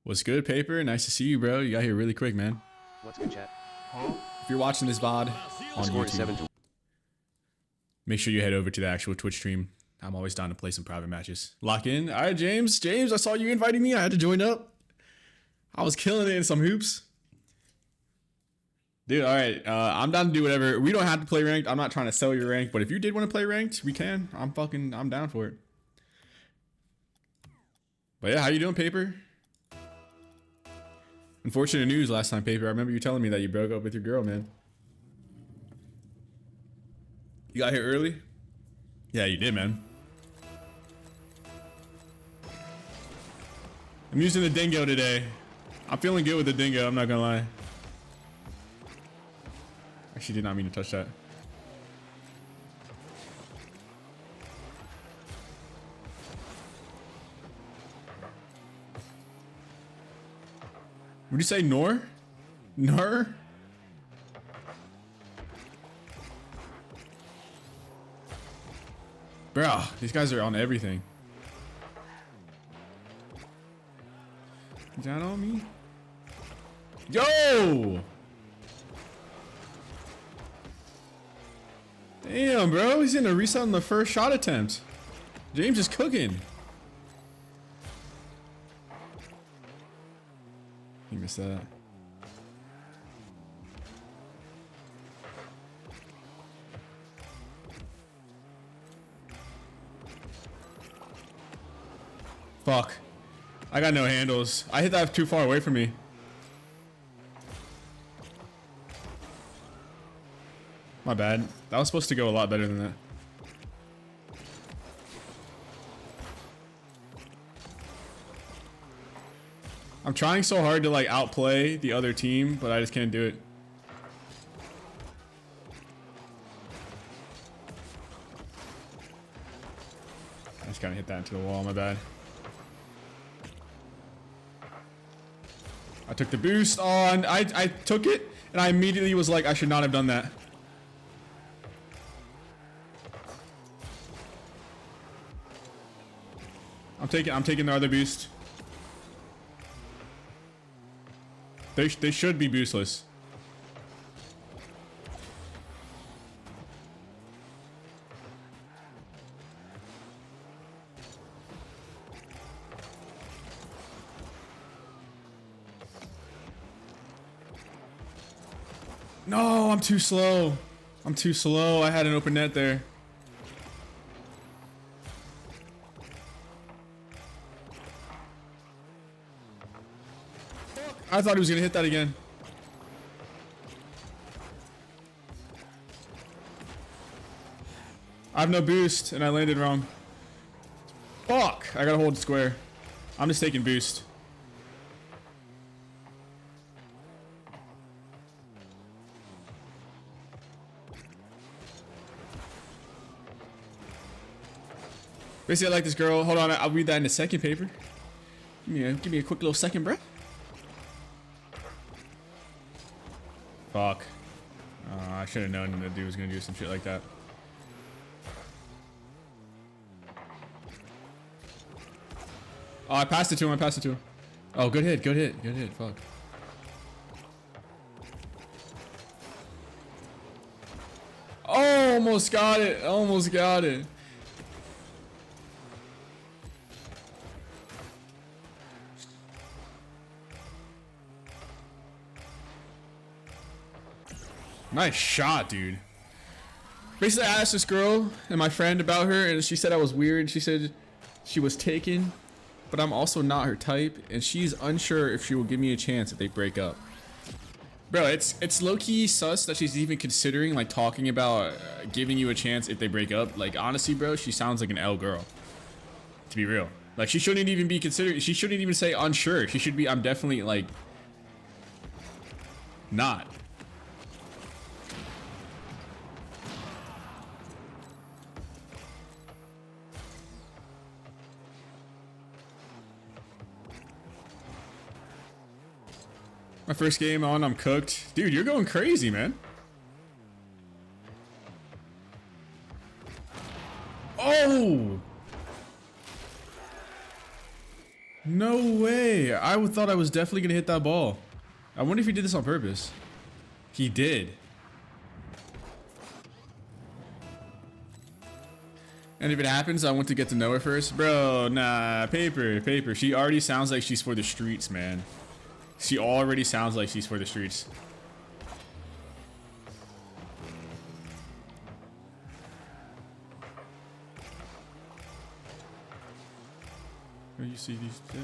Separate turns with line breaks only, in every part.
What's good, Paper? Nice to see you, bro. You got here really quick, man.
What's good, chat?
If you're watching this VOD on
Score is
YouTube, make sure you head over to the actual Twitch stream. I'm always down to play some private matches. Lock in. All right, James. James, I saw you inviting me. I had to join up. I was killing it in some hoops. Dude, all right. I'm down to do whatever. We don't have to play ranked. I'm not trying to sell your rank, but if you did want to play ranked, we can. I'm down for it. But yeah, how you doing, Paper? Unfortunate news last time, Paper. I remember you telling me that you broke up with your girl, man. You got here early? Yeah, you did, man. I'm using the dingo today. I'm feeling good with the dingo, I'm not gonna lie. Actually did not mean to touch that. Would you say Nor? Nor? Bro, these guys are on everything. Down on me? Yo! Damn, bro. He's in a reset on the first shot attempt. James is cooking. He missed that. Fuck. I got no handles. I hit that too far away from me. My bad. That was supposed to go a lot better than that. I'm trying so hard to like outplay the other team, but I just can't do it. I just kind of hit that into the wall, my bad. I took the boost on, I took it, and I immediately was like, I should not have done that. I'm taking the other boost. They should be boostless. No, I'm too slow. I'm too slow. I had an open net there. I thought he was gonna hit that again. I have no boost and I landed wrong. Fuck! I gotta hold square. I'm just taking boost. Basically, I like this girl. Hold on, I'll read that in a second, Paper. Give me a quick little second, bruh. Fuck. I should have known the dude was gonna do some shit like that. Oh, I passed it to him. Oh, good hit. Fuck. Oh, almost got it. Nice shot, dude. Basically, I asked this girl and my friend about her, and she said I was weird. She said she was taken, but I'm also not her type, and she's unsure if she will give me a chance if they break up. Bro, it's low-key sus that she's even considering like talking about giving you a chance if they break up. Like, honestly, bro, she sounds like an L girl. To be real, like she shouldn't even be considering. She shouldn't even say unsure. She should be, I'm definitely like not. My first game on, I'm cooked. Dude, you're going crazy, man. Oh! No way. way. I thought I was definitely gonna hit that ball. I wonder if he did this on purpose. He did. And if it happens, I want to get to know her first. Bro, nah, paper. She already sounds like she's for the streets, man. She already sounds like she's for the streets. Where you see these shit?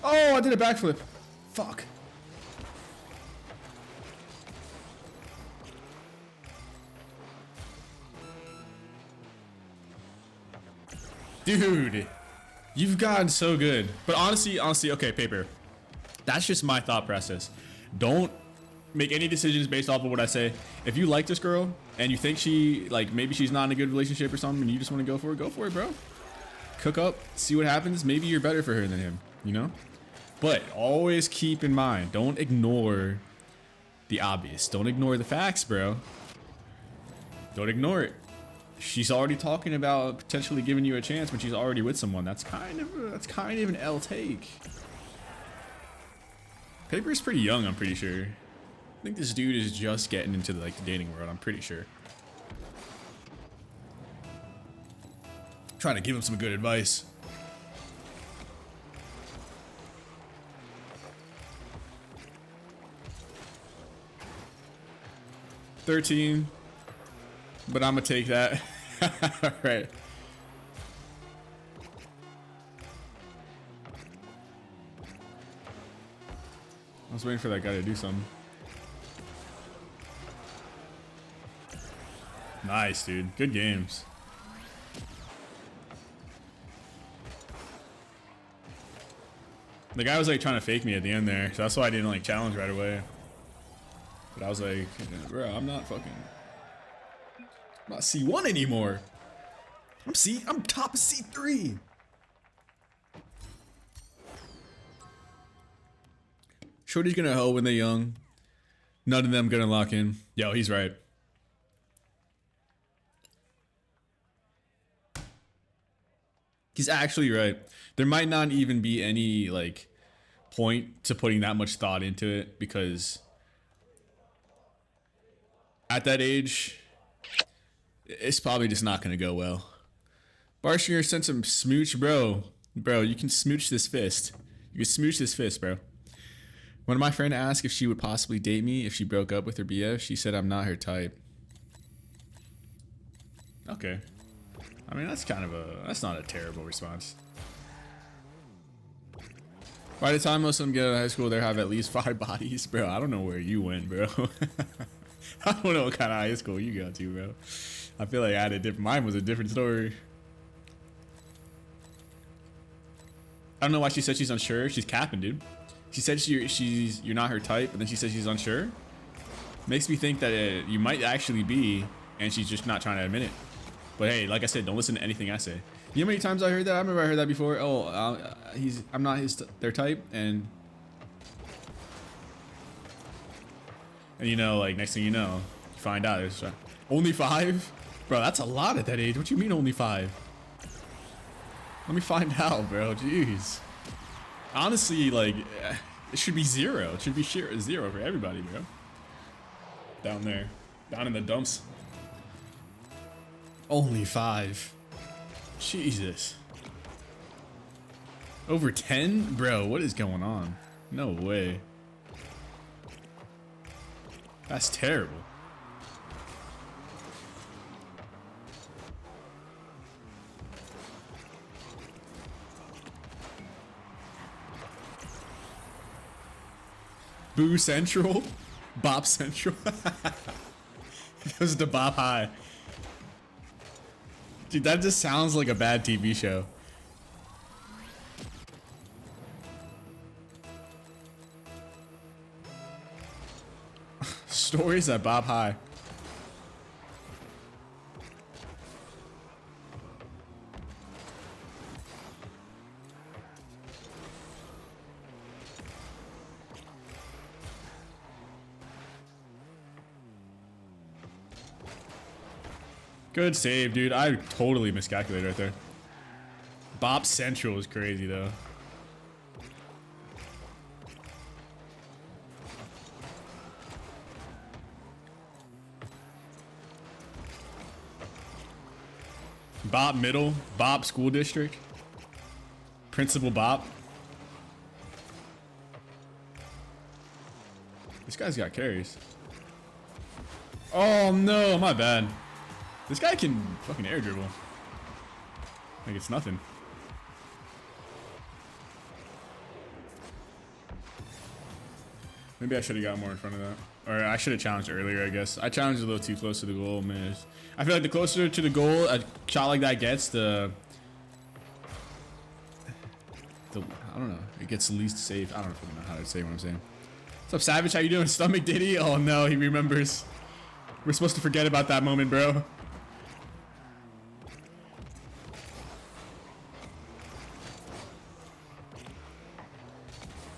Oh, I did a backflip. Fuck. Dude, you've gotten so good. But honestly, okay, paper. That's just my thought process. Don't make any decisions based off of what I say. If you like this girl and you think she, like, maybe she's not in a good relationship or something and you just want to go for it, bro. Cook up, see what happens. Maybe you're better for her than him, you know? But always keep in mind, don't ignore the obvious. Don't ignore the facts, bro. Don't ignore it. She's already talking about potentially giving you a chance when she's already with someone. That's kind of an L take. Paper is pretty young, I'm pretty sure. I think this dude is just getting into the dating world, I'm pretty sure. Trying to give him some good advice. $13, but I'm gonna take that. All right. I was waiting for that guy to do something. Nice, dude. Good games. The guy was like trying to fake me at the end there, so that's why I didn't like challenge right away. But I was like, bro, I'm not C1 anymore. I'm top of C3. Shorty's gonna hoe when they're young. None of them gonna lock in. Yo, he's right. He's actually right. There might not even be any like point to putting that much thought into it because at that age, it's probably just not gonna go well. Barshinger sent some smooch, bro. Bro, you can smooch this fist. You can smooch this fist, bro. When my friend asked if she would possibly date me if she broke up with her BF, she said I'm not her type. Okay. I mean, that's not a terrible response. By the time most of them get out of high school, they have at least 5 bodies. Bro, I don't know where you went, bro. I don't know what kind of high school you go to, bro. I feel like I had a different, mine was a different story. I don't know why she said she's unsure. She's capping, dude. She said you're not her type, but then she says she's unsure. Makes me think that you might actually be, and she's just not trying to admit it. But hey, like I said, don't listen to anything I say. You know how many times I heard that? I remember I heard that before. Oh, I'm not their type, and you know, like next thing you know, you find out there's only 5. Bro, that's a lot at that age. What you mean only 5? Let me find out, bro. Jeez. Honestly, like, it should be 0. It should be 0 for everybody, bro. Down there. Down in the dumps. Only 5. Jesus. Over 10? Bro, what is going on? No way. That's terrible. Boo Central? Bop Central? It goes to Bop High. Dude, that just sounds like a bad TV show. Stories at Bop High. Good save, dude. I totally miscalculated right there. Bop Central is crazy, though. Bop Middle, Bop School District, Principal Bop. This guy's got carries. Oh no, my bad. This guy can fucking air dribble. Like it's nothing. Maybe I should have got more in front of that. Or I should have challenged earlier, I guess. I challenged a little too close to the goal, man. I feel like the closer to the goal a shot like that gets, the I don't know, it gets the least safe. I don't know how to say what I'm saying. What's up, Savage? How you doing? StuntMcDouble? Oh no, he remembers. We're supposed to forget about that moment, bro.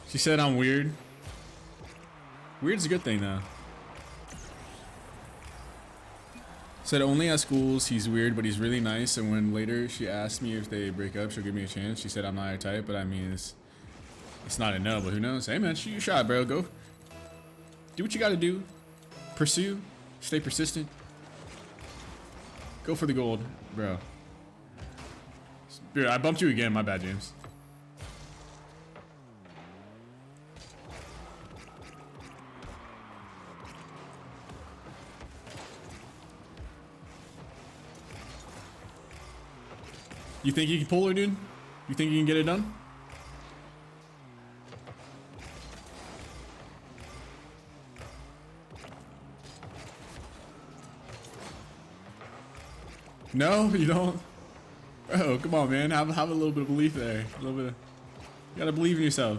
She said I'm weird. Weird's a good thing, though. Said only at schools he's weird, but he's really nice. And when later she asked me if they break up, she'll give me a chance. She said I'm not her type, but I mean it's not a no, but who knows? Hey man, shoot your shot, bro. Go. Do what you gotta do. Pursue. Stay persistent. Go for the gold, bro. Dude, I bumped you again. My bad, James. You think you can pull her, dude? You think you can get it done? No, you don't. Bro, come on, man. Have a little bit of belief there. A little bit. You gotta believe in yourself.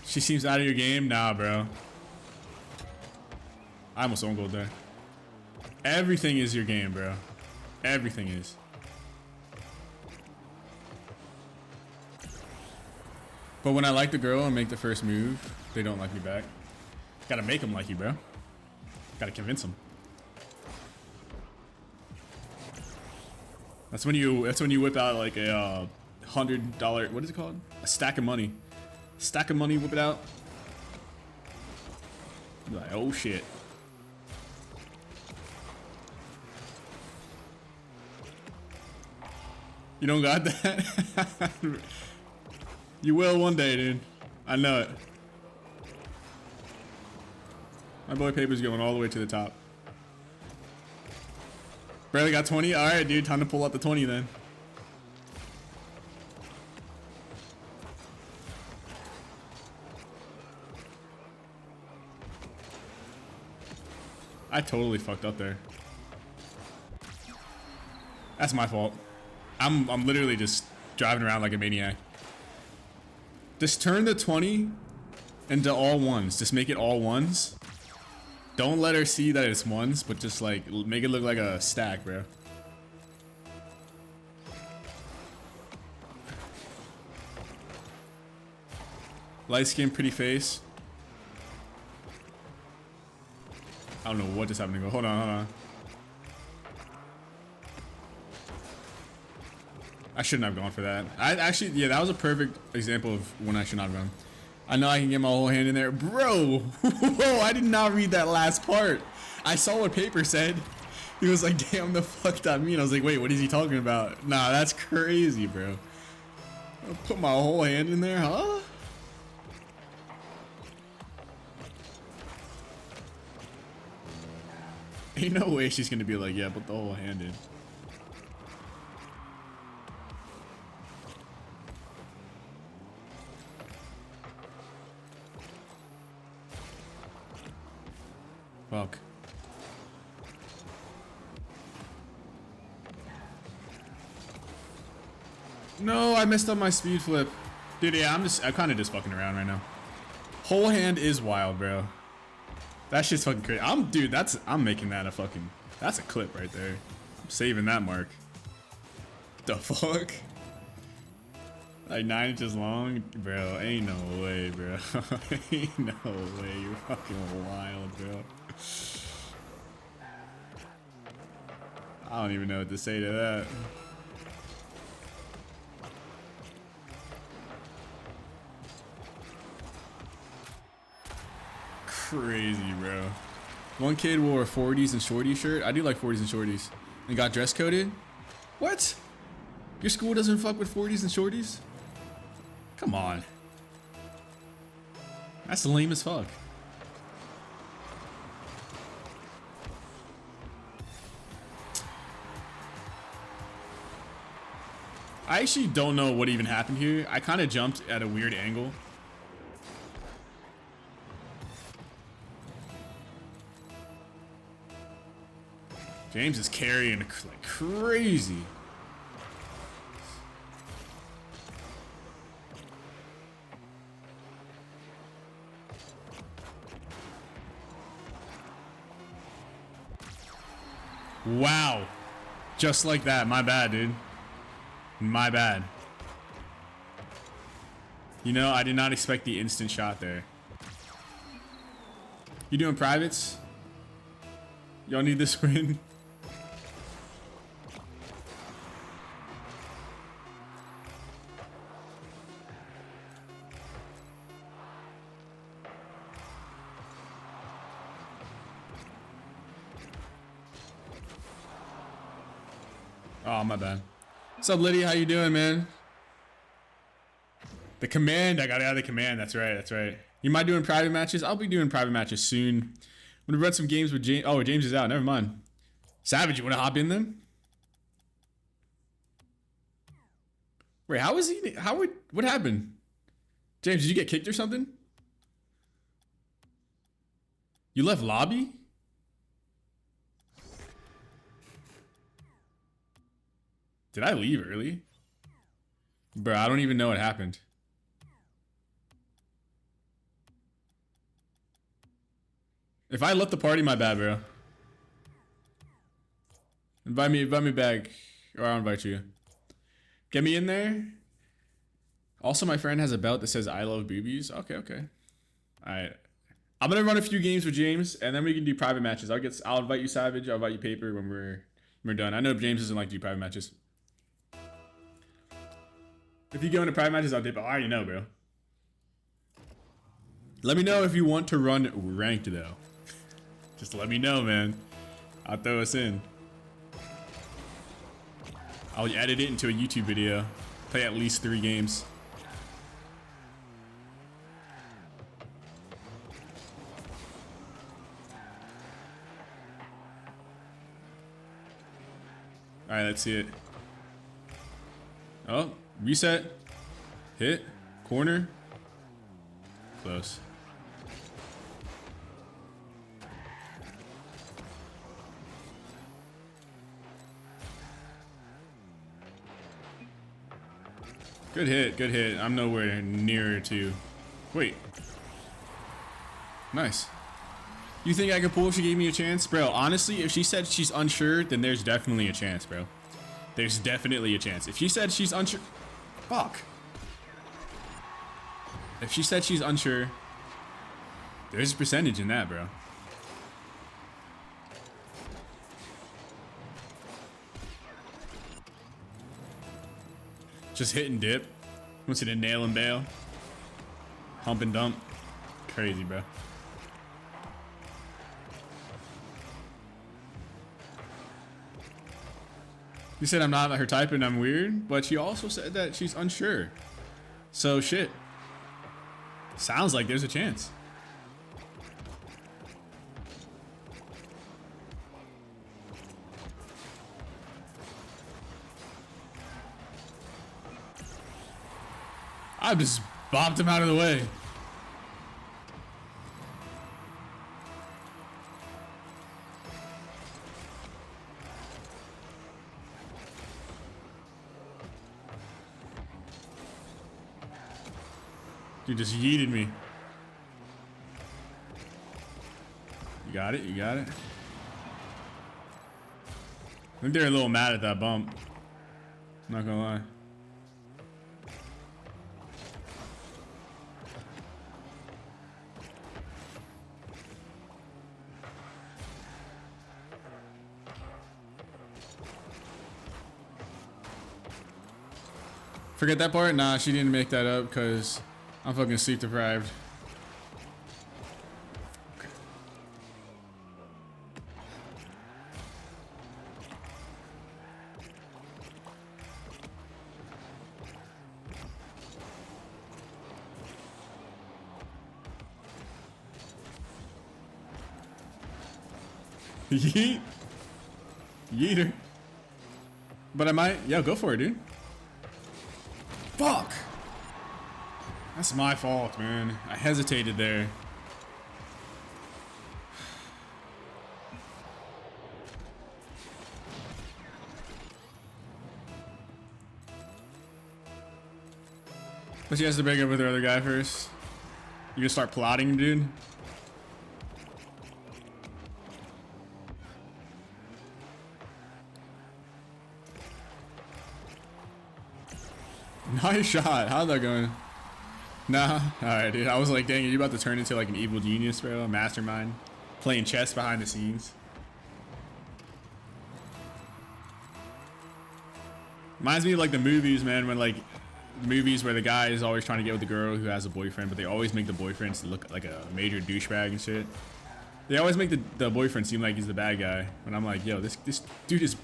She seems out of your game? Nah, bro. I almost own gold there. Everything is your game, bro. Everything is. But when I like the girl and make the first move, they don't like me back. Gotta make them like you, bro. Gotta convince them. That's when you whip out like a $100, what is it called? A stack of money. Stack of money, whip it out. You're like, oh shit. You don't got that? You will one day, dude. I know it. My boy Paper's going all the way to the top. Barely got 20? Alright, dude. Time to pull out the 20 then. I totally fucked up there. That's my fault. I'm literally just driving around like a maniac. Just turn the 20 into all ones. Just make it all ones. Don't let her see that it's ones, but just like make it look like a stack, bro. Light skin, pretty face. I don't know what just happened to go. Hold on, hold on. I shouldn't have gone for that. I actually, yeah, that was a perfect example of when I should not have gone. I know I can get my whole hand in there. Bro, whoa, I did not read that last part. I saw what Paper said. He was like, damn, the fuck that mean? I was like, wait, what is he talking about? Nah, that's crazy, bro. I'll put my whole hand in there, huh? Ain't no way she's gonna be like, yeah, put the whole hand in. Fuck. No, I messed up my speed flip. Dude, yeah, I'm kind of just fucking around right now. Whole hand is wild, bro. That shit's fucking crazy. Dude, I'm making that a fucking, that's a clip right there. I'm saving that mark. The fuck? Like 9 inches long? Bro, ain't no way, bro. Ain't no way. You're fucking wild, bro. I don't even know what to say to that. Crazy, bro. One kid wore a 40s and shorties shirt. I do like 40s and shorties. And got dress coded. What? Your school doesn't fuck with 40s and shorties? Come on. That's lame as fuck. I actually don't know what even happened here. I kind of jumped at a weird angle. James is carrying like crazy. Wow. Just like that. My bad, dude. My bad. You know, I did not expect the instant shot there. You doing privates? Y'all need this win? Oh, my bad. What's up, Lydia? How you doing, man? The command. I got out of the command. That's right. That's right. You mind doing private matches? I'll be doing private matches soon. I'm gonna run some games with James. Oh, James is out. Never mind. Savage, you want to hop in them? Wait, how is he? What happened? James, did you get kicked or something? You left lobby? Did I leave early? Bro, I don't even know what happened. If I left the party, my bad, bro. Invite me back, or I'll invite you. Get me in there. Also, my friend has a belt that says "I love boobies." Okay, okay. All right. I'm gonna run a few games with James, and then we can do private matches. I'll invite you, Savage. I'll invite you, Paper, when we're done. I know James doesn't like to do private matches. If you go into private matches, I'll dip. I already know, bro. Let me know if you want to run ranked, though. Just let me know, man. I'll throw us in. I'll edit it into a YouTube video. Play at least 3 games. All right, let's see it. Oh, reset. Hit. Corner. Close. Good hit, good hit. I'm nowhere near to. Wait. Nice. You think I could pull if she gave me a chance? Bro, honestly, if she said she's unsure, then there's definitely a chance, bro. There's definitely a chance. If she said she's unsure... Fuck. If she said she's unsure, there's a percentage in that, bro. Just hit and dip. Wants it to nail and bail. Hump and dump. Crazy, bro. You said I'm not her type and I'm weird, but she also said that she's unsure. So shit. Sounds like there's a chance. I just bopped him out of the way. Dude just yeeted me. You got it. You got it. I think they're a little mad at that bump. Not gonna lie. Forget that part? Nah, she didn't make that up because I'm fucking sleep deprived. Yeet. Yeeter. But I might. Yeah, go for it, dude. Fuck. That's my fault, man. I hesitated there. But she has to break up with her other guy first. You gonna start plotting, dude? Nice shot. How's that going? Nah. Alright, dude. I was like, dang, are you about to turn into like an evil genius, bro? A mastermind? Playing chess behind the scenes? Reminds me of like the movies, man, when like movies where the guy is always trying to get with the girl who has a boyfriend, but they always make the boyfriend look like a major douchebag and shit. They always make the boyfriend seem like he's the bad guy. And I'm like, yo, this dude is...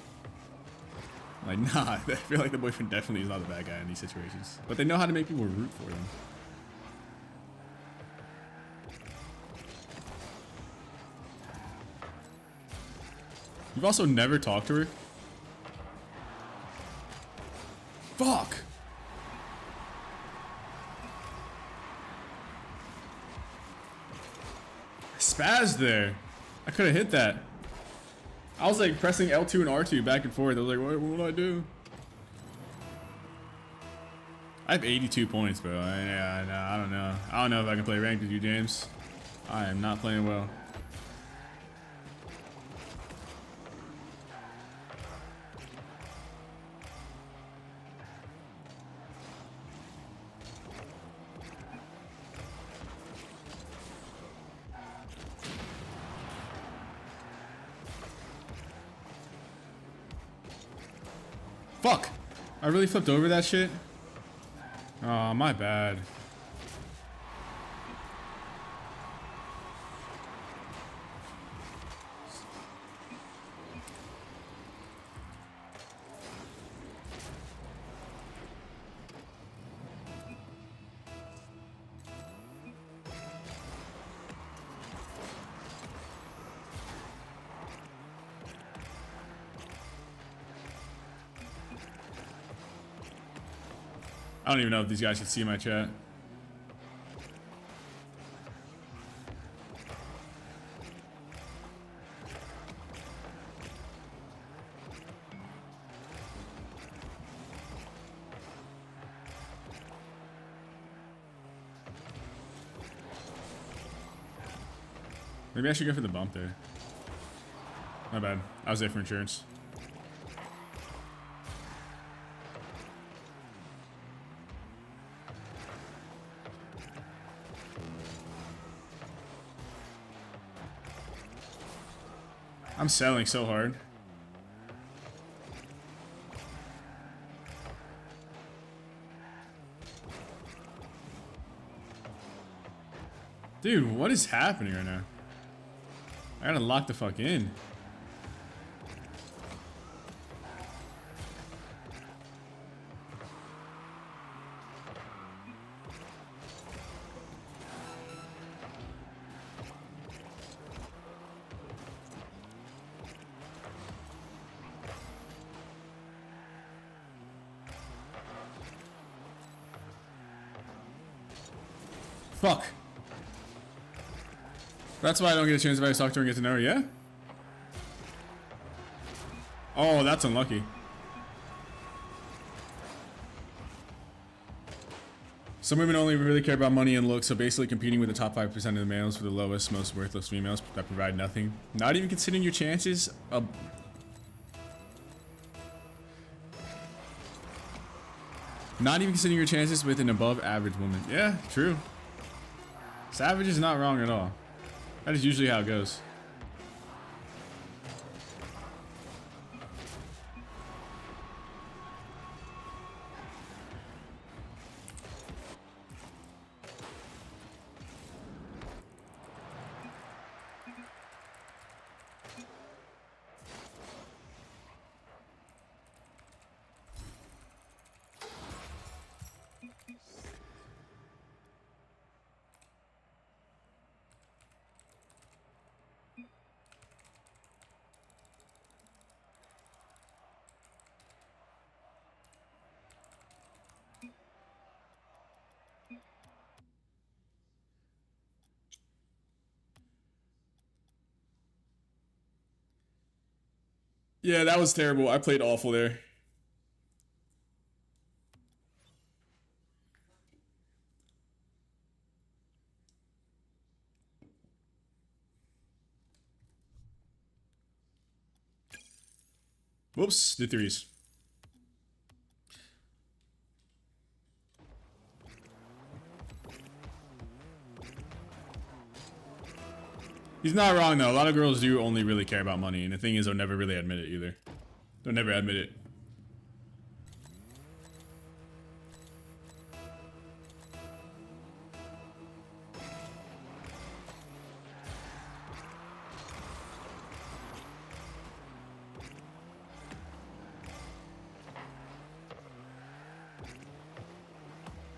Like, nah, I feel like the boyfriend definitely is not the bad guy in these situations. But they know how to make people root for them. You've also never talked to her? Fuck! I spazzed there. I could have hit that. I was like pressing L2 and R2 back and forth. I was like, what do I do? I have 82 points, bro. Yeah, no, I don't know. I don't know if I can play ranked with you, James. I am not playing well. Fuck! I really flipped over that shit? Oh, my bad. I don't even know if these guys can see my chat. Maybe I should go for the bump there. My bad. I was there for insurance. I'm selling so hard. Dude, what is happening right now? I gotta lock the fuck in. Fuck. That's why I don't get a chance if I talk to her and get to know her, yeah? Oh, that's unlucky. Some women only really care about money and looks, so basically competing with the top 5% of the males for the lowest, most worthless females that provide nothing. Not even considering your chances of... Not even considering your chances with an above average woman. Yeah, true. Savage is not wrong at all. That is usually how it goes. Yeah, that was terrible. I played awful there. Whoops, did threes. He's not wrong though. A lot of girls do only really care about money, and the thing is, they'll never really admit it either. They'll never admit it.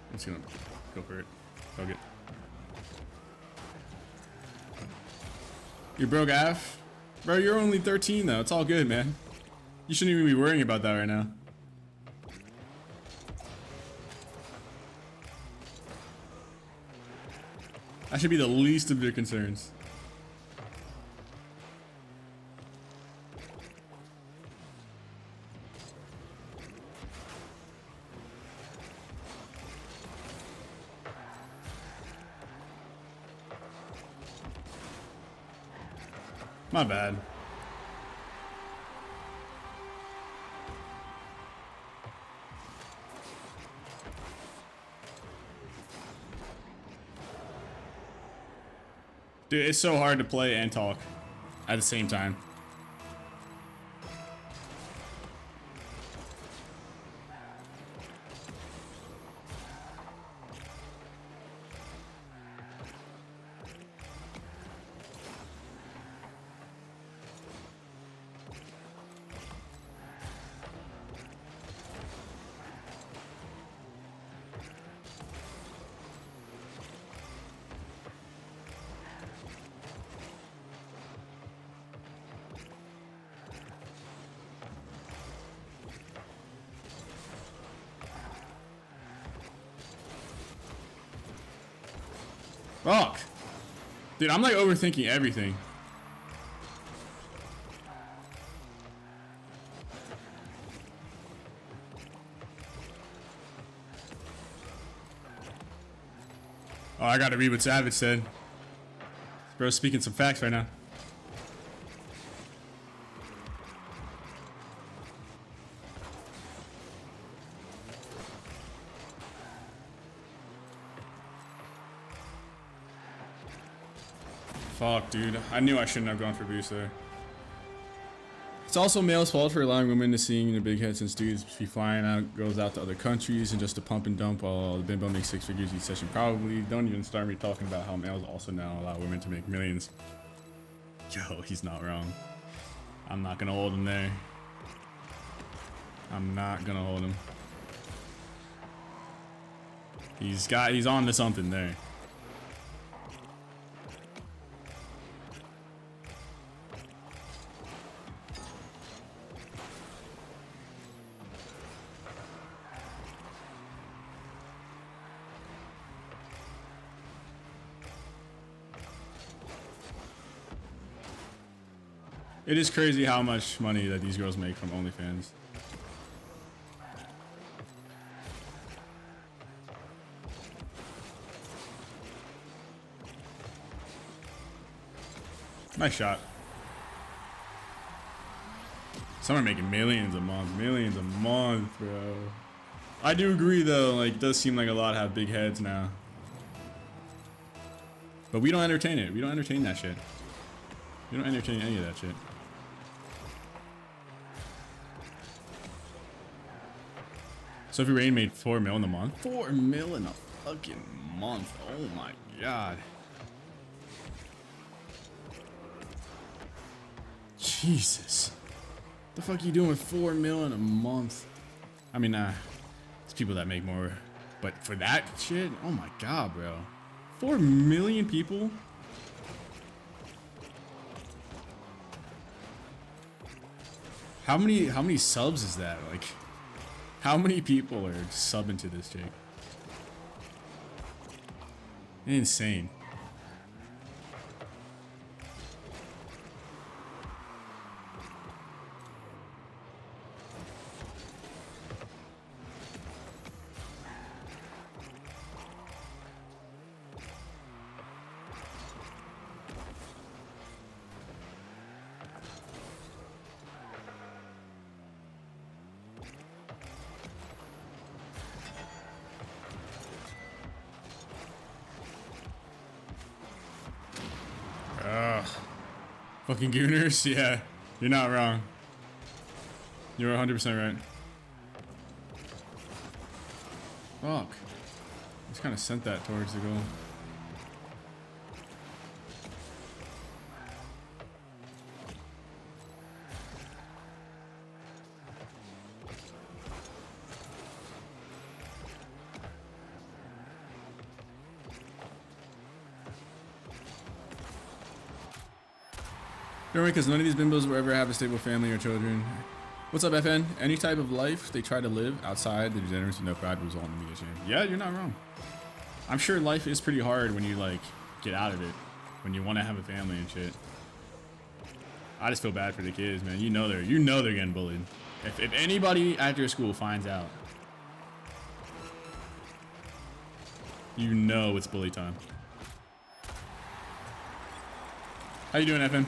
I'm just gonna go for it. Hug it. You broke Af? Bro, you're only 13 though. It's all good, man. You shouldn't even be worrying about that right now. That should be the least of your concerns. My bad. Dude, it's so hard to play and talk at the same time. Fuck. Dude, I'm like overthinking everything. Oh, I gotta read what Savage said. Bro's speaking some facts right now. Fuck, dude. I knew I shouldn't have gone for boost there. It's also male's fault for allowing women to sing in a big head, since dudes be flying out girls out to other countries and just to pump and dump while the bimbo makes 6 figures each session. Probably. Don't even start me talking about how males also now allow women to make millions. Yo, he's not wrong. I'm not gonna hold him there. I'm not gonna hold him. He's on to something there. It is crazy how much money that these girls make from OnlyFans. Nice shot. Some are making millions a month, bro. I do agree though, like it does seem like a lot have big heads now. But we don't entertain it. We don't entertain that shit. We don't entertain any of that shit. Sophie Rain made 4 mil in a month. 4 mil in a fucking month. Oh my god. Jesus. What the fuck are you doing with 4 mil in a month? I mean, it's people that make more. But for that shit, oh my god, bro. 4 million people? How many subs is that? Like, how many people are subbing to this chick? Insane. Ugh. Fucking gooners? Yeah, you're not wrong. You're 100% right. Fuck. Just kind of sent that towards the goal. Don't worry, because none of these bimbos will ever have a stable family or children. What's up, FN? Any type of life they try to live outside the degeneracy with no pride will result in immediate shame. Yeah, you're not wrong. I'm sure life is pretty hard when you like get out of it, when you want to have a family and shit. I just feel bad for the kids, man. You know they're getting bullied. If anybody after school finds out, you know it's bully time. How you doing, FN?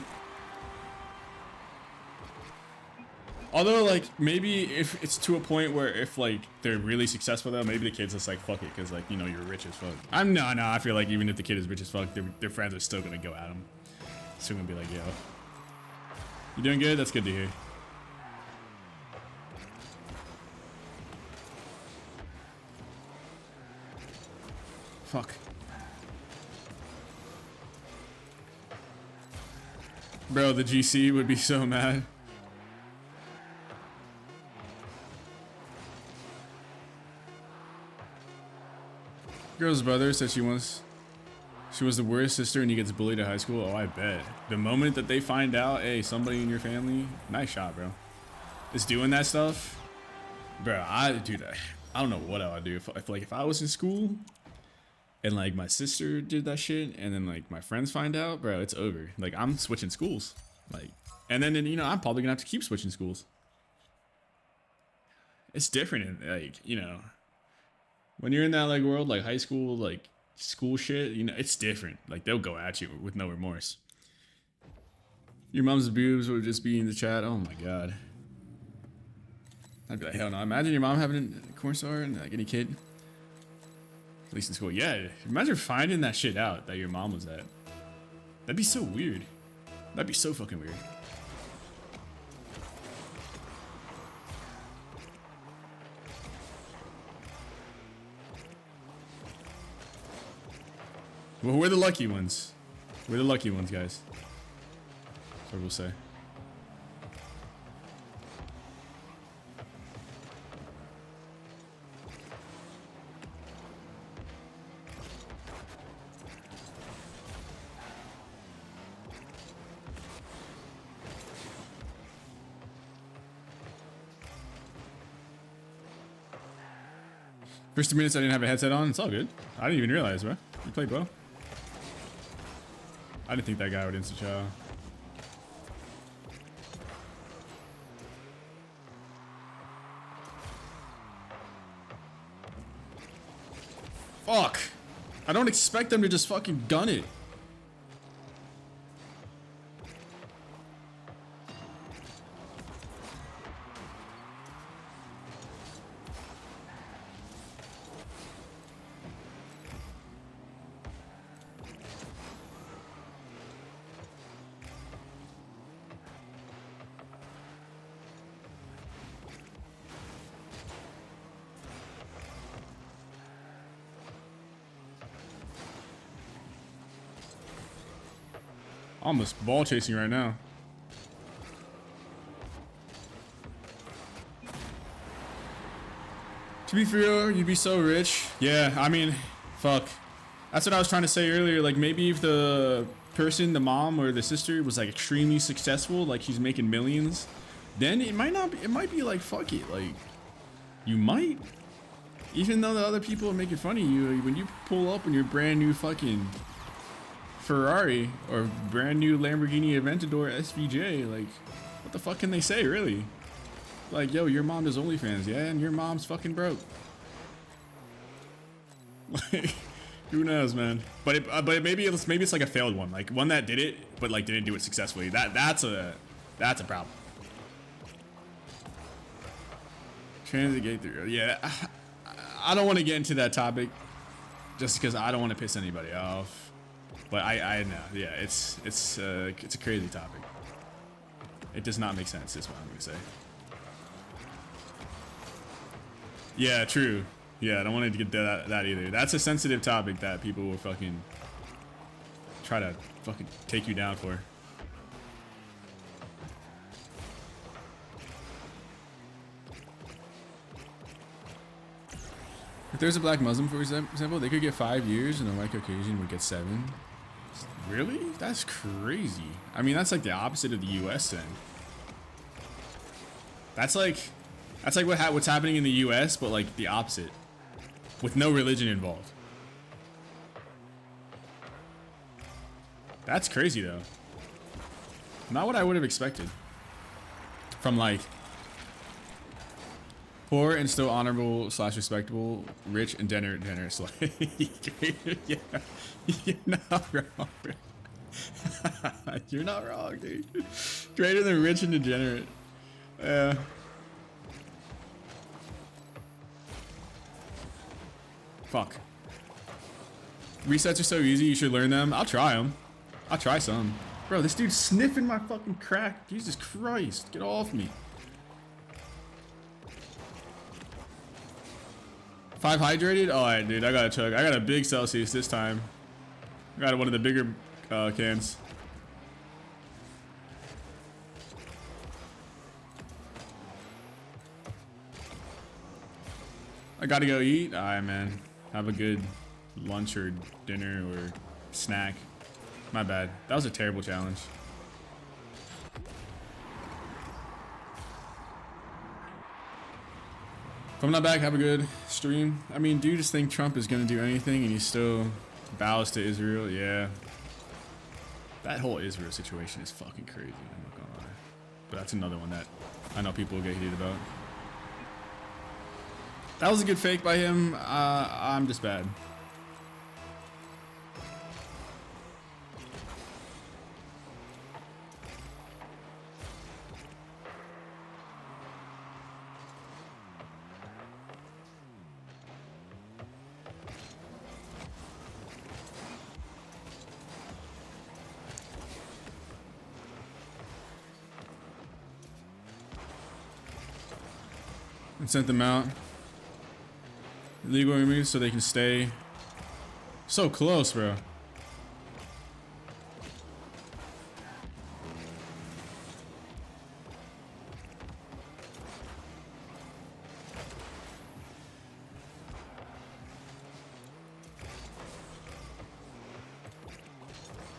Although, like, maybe if it's to a point where if, like, they're really successful, though, maybe the kid's just like, fuck it, because, like, you know, you're rich as fuck. No, I feel like even if the kid is rich as fuck, their friends are still going to go at him. Still going to be like, yo. You doing good? That's good to hear. Fuck. Bro, the GC would be so mad. Girl's brother said she was the worst sister and he gets bullied at high school. Oh, I bet. The moment that they find out, hey, somebody in your family, nice shot, bro, is doing that stuff, bro. I don't know what I would do if I was in school and like my sister did that shit and then like my friends find out, bro, it's over. Like I'm switching schools, like, and then you know I'm probably gonna have to keep switching schools. It's different, like, you know. When you're in that like world, like high school, like school shit, you know, it's different. Like they'll go at you with no remorse. Your mom's boobs would just be in the chat. Oh my god. I'd be like, hell no. Imagine your mom having a corn star and like any kid. At least in school. Yeah. Imagine finding that shit out that your mom was at. That'd be so weird. That'd be so fucking weird. Well, we're the lucky ones. We're the lucky ones, guys. That's what we'll say. First 2 minutes I didn't have a headset on. It's all good. I didn't even realize, bro. You played well. I didn't think that guy would insta-chow. Fuck. I don't expect them to just fucking gun it. Almost ball chasing right now. To be fair, you'd be so rich. Yeah, I mean, fuck. That's what I was trying to say earlier. Like, maybe if the person, the mom or the sister, was like extremely successful, like she's making millions, then it might not be, it might be like, fuck it. Like, you might. Even though the other people are making fun of you, when you pull up in your brand new fucking Ferrari or brand new Lamborghini Aventador SVJ, like, what the fuck can they say, really? Like, yo, your mom does OnlyFans, yeah, and your mom's fucking broke. Like, who knows, man? But maybe it's like a failed one, like one that did it, but like didn't do it successfully. That's a problem. Transit gate through, yeah. I don't want to get into that topic, just because I don't want to piss anybody off. But I know, yeah, it's a crazy topic. It does not make sense. Is what I'm gonna say. Yeah, true. Yeah, I don't want to get that either. That's a sensitive topic that people will fucking try to fucking take you down for. If there's a black Muslim, for example, they could get 5 years, and a white Caucasian would get 7. Really? That's crazy. I mean, that's like the opposite of the U.S. thing. That's like what's happening in the U.S., but like the opposite, with no religion involved. That's crazy, though. Not what I would have expected. From like poor and still honorable / respectable, rich and generous. Like, yeah, you're not wrong. You're not wrong, dude. Greater than rich and degenerate. Fuck. Resets are so easy, you should learn them. I'll try them. I'll try some. Bro, this dude's sniffing my fucking crack. Jesus Christ, get off me. 5 hydrated? Alright, dude, I gotta chug. I got a big Celsius this time. I got one of the bigger cans. I gotta go eat. Alright, man. Have a good lunch or dinner or snack. My bad. That was a terrible challenge. If I'm not back, have a good stream. I mean, do you just think Trump is gonna do anything and he still bows to Israel? Yeah. That whole Israel situation is fucking crazy. I'm not gonna lie. But that's another one that I know people will get heated about. That was a good fake by him. I'm just bad. And sent them out. Illegal immigrants so they can stay. So close, bro.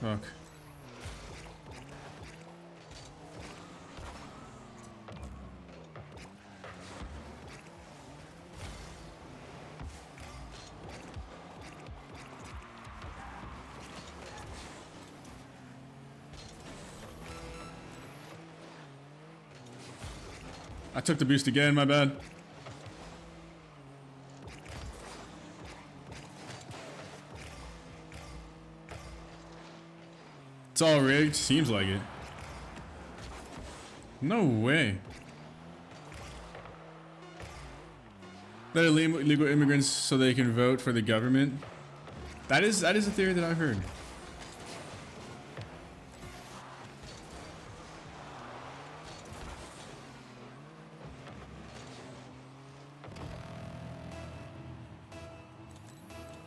Fuck. I took the boost again, my bad. It's all rigged, seems like it. No way. They're illegal immigrants so they can vote for the government. That is a theory that I've heard.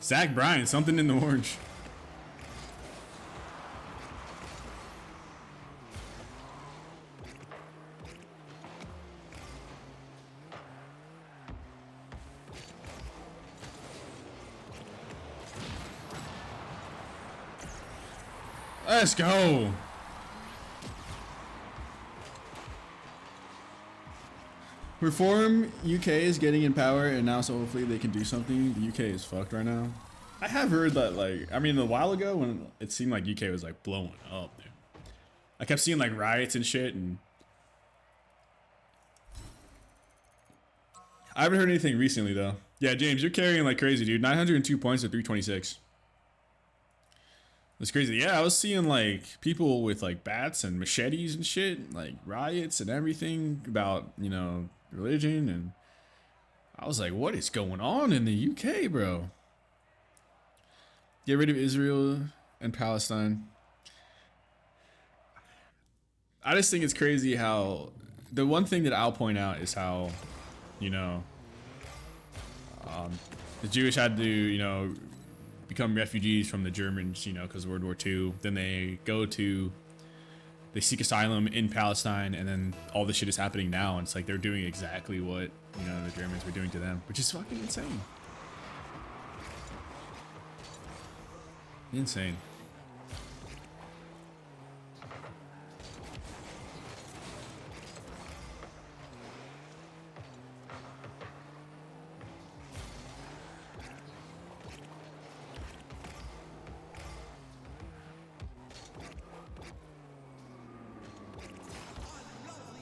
Zach Bryan, something in the orange. Let's go. Reform UK is getting in power, and now so hopefully they can do something. The UK is fucked right now. I have heard that, like, I mean, a while ago when it seemed like UK was like blowing up, dude. I kept seeing like riots and shit, and I haven't heard anything recently though. Yeah, James, you're carrying like crazy, dude. 902 points to 326. That's crazy. Yeah, I was seeing like people with like bats and machetes and shit, like riots and everything about, you know, religion, and I was like, what is going on in the UK, bro? Get rid of Israel and Palestine. I just think it's crazy how the one thing that I'll point out is how, you know, the Jewish had to, you know, become refugees from the Germans, you know, because of World War II. Then they seek asylum in Palestine, and then all this shit is happening now, and it's like they're doing exactly what, you know, the Germans were doing to them, which is fucking insane. Insane.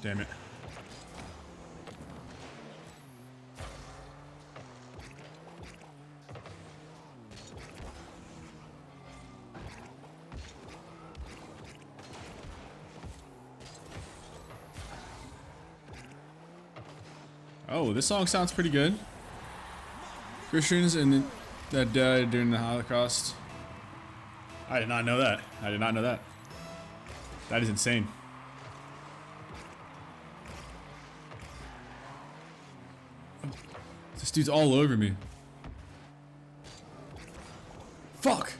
Damn it. Oh, this song sounds pretty good. Christians that died during the Holocaust. I did not know that. I did not know that. That is insane. This dude's all over me. Fuck!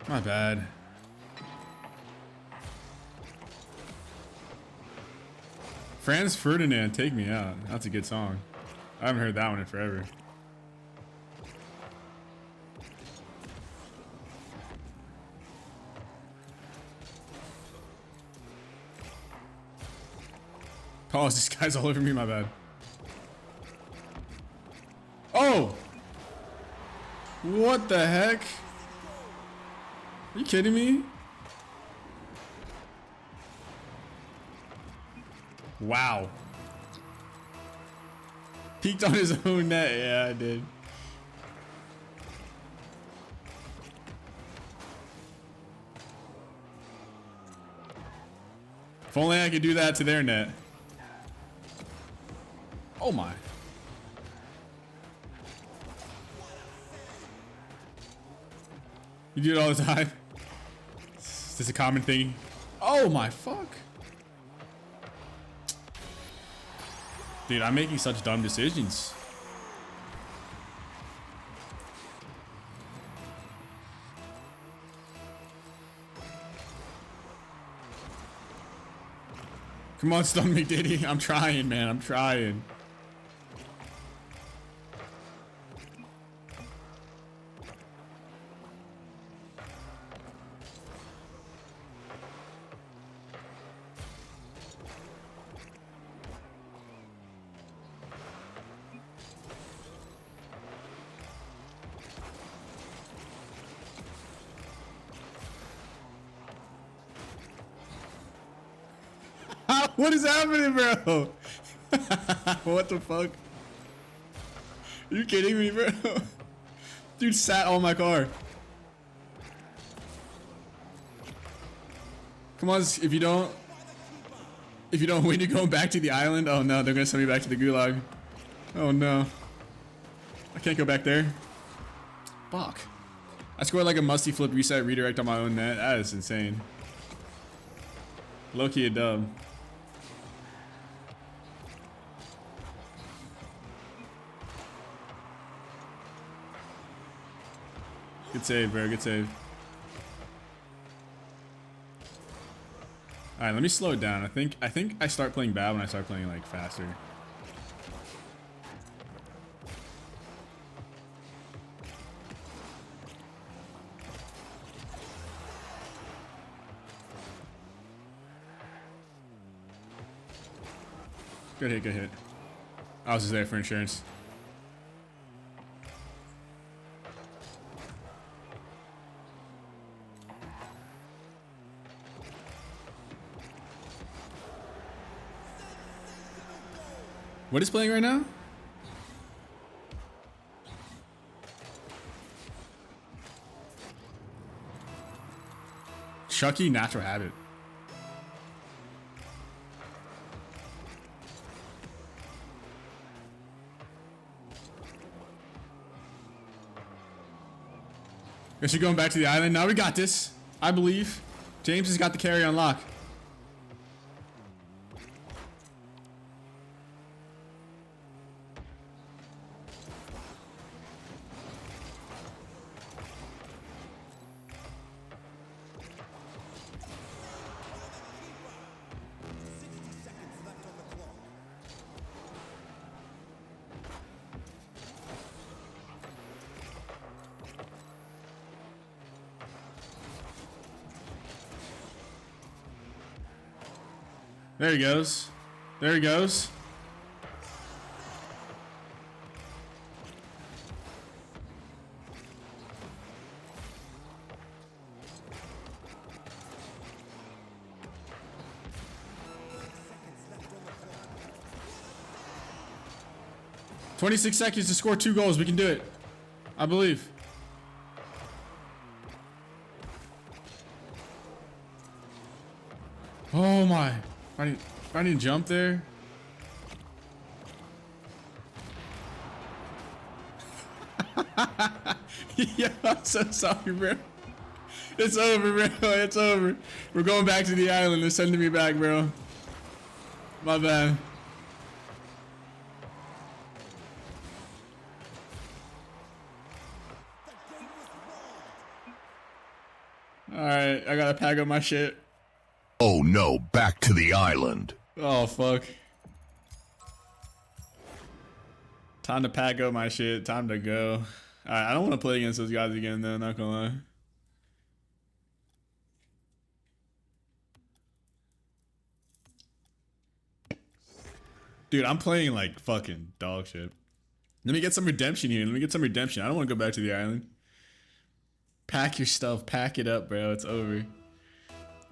My bad. Franz Ferdinand, Take Me Out. That's a good song. I haven't heard that one in forever. Oh, this guy's all over me, my bad. Oh! What the heck? Are you kidding me? Wow. Peeked on his own net. Yeah, I did. If only I could do that to their net. Oh my. You do it all the time? Is this a common thing? Oh my fuck. Dude, I'm making such dumb decisions. Come on, StuntMcDouble. I'm trying, man. I'm trying. What is happening, bro? What the fuck? Are you kidding me, bro? Dude sat on my car. Come on, if you don't win, you're going back to the island. Oh no, they're gonna send me back to the gulag. Oh no. I can't go back there. Fuck. I scored like a musty flip reset redirect on my own net. That is insane. Low-key a dub. Good save, bro. Good save. All right, let me slow it down. I think I start playing bad when I start playing like faster. Good hit, good hit. I was just there for insurance. What is playing right now? Chucky, Natural Habit. Guess you're going back to the island. Now we got this. I believe. James has got the carry on lock. There he goes. There he goes. "26 seconds to score 2 goals. We can do it. I believe." Oh my. I didn't jump there. Yeah, I'm so sorry, bro. It's over, bro. It's over. We're going back to the island. They're sending me back, bro. My bad. Alright, I gotta pack up my shit.
Oh no, back to the island.
Oh, fuck. Time to pack up my shit. Time to go. Alright, I don't want to play against those guys again, though. Not gonna lie. Dude, I'm playing like fucking dog shit. Let me get some redemption here. Let me get some redemption. I don't want to go back to the island. Pack your stuff. Pack it up, bro. It's over.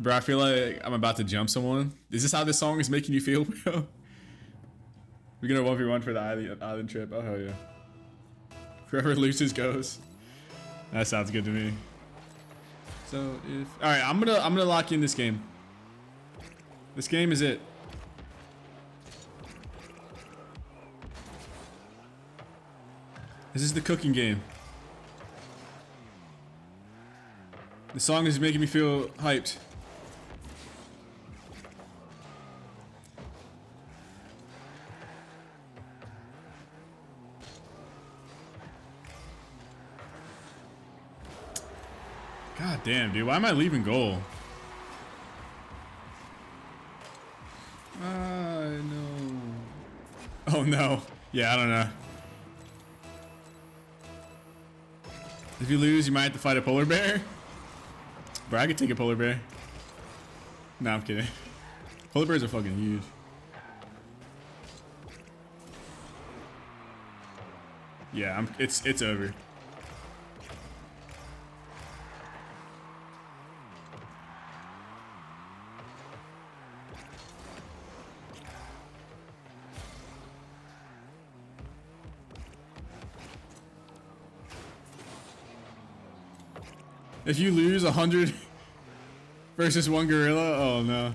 Bro, I feel like I'm about to jump someone. Is this how this song is making you feel, bro? We're gonna 1v1 for the island trip. Oh, hell yeah. Whoever loses goes. That sounds good to me. So if... Alright, I'm gonna lock in this game. This game is it. This is the cooking game. The song is making me feel hyped. God damn, dude. Why am I leaving goal? No. Oh, no. Yeah, I don't know. If you lose, you might have to fight a polar bear. Bro, I could take a polar bear. Nah, I'm kidding. Polar bears are fucking huge. Yeah, it's over. If you lose 100 versus 1 gorilla, oh no.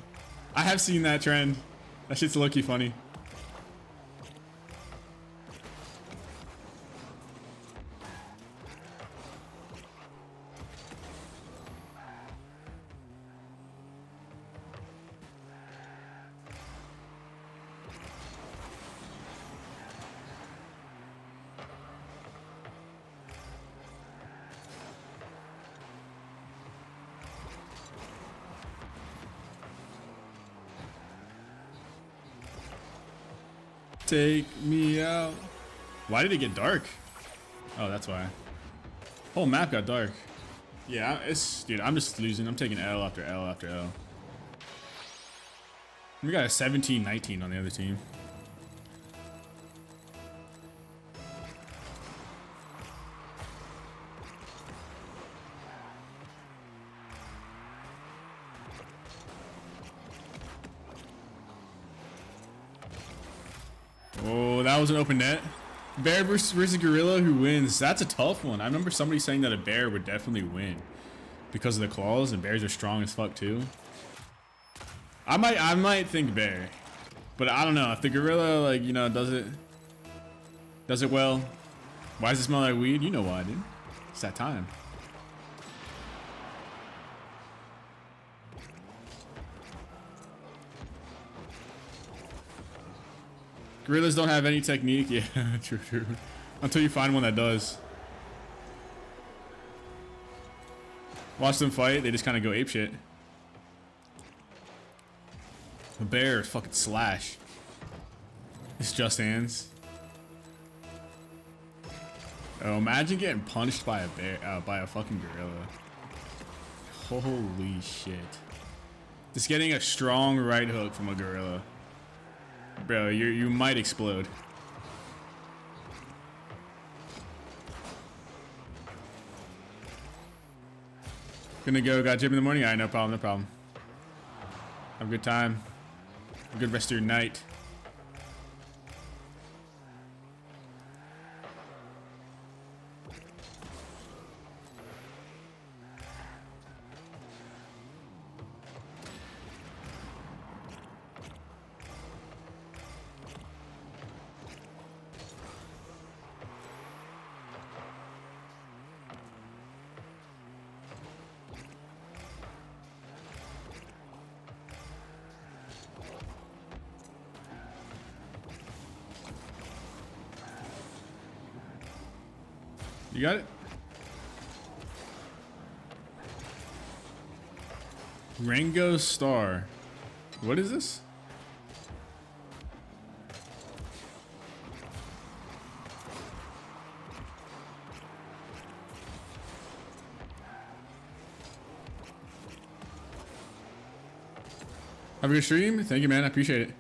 I have seen that trend. That shit's low-key funny. Take me out. Why did it get dark? Oh, that's why. Whole map got dark. Yeah, dude, I'm just losing. I'm taking L after L after L. We got a 17-19 on the other team. that was an open net. Bear versus gorilla, who wins? That's a tough one. I remember somebody saying that a bear would definitely win because of the claws, and bears are strong as fuck too. I might think bear, but I don't know if the gorilla, like, you know, does it well. Why does it smell like weed? You know why, dude. It's that time. Gorillas don't have any technique. Yeah, true. Until you find one that does. Watch them fight, they just kind of go apeshit. The bear is fucking slash. It's just hands. Oh, imagine getting punched by a bear, by a fucking gorilla. Holy shit. Just getting a strong right hook from a gorilla. Bro, you might explode. Gonna go, got gym in the morning? Alright, no problem, no problem. Have a good time. A good rest of your night. You got it? Rango Star. What is this? Have a good stream. Thank you, man. I appreciate it.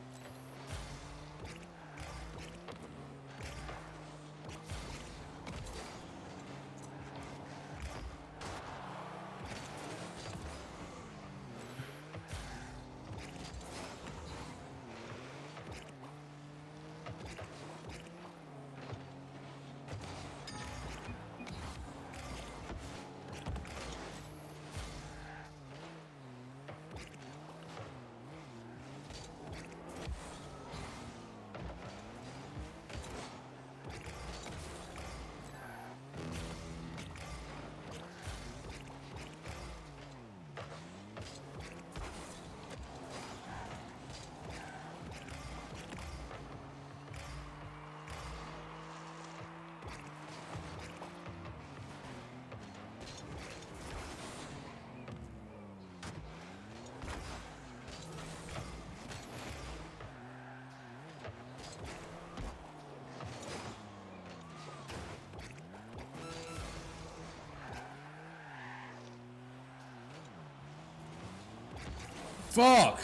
Fuck!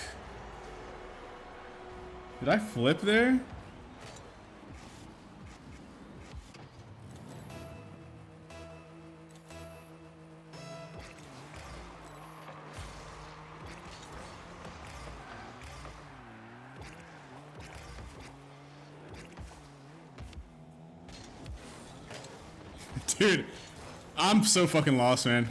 Did I flip there? Dude, I'm so fucking lost, man.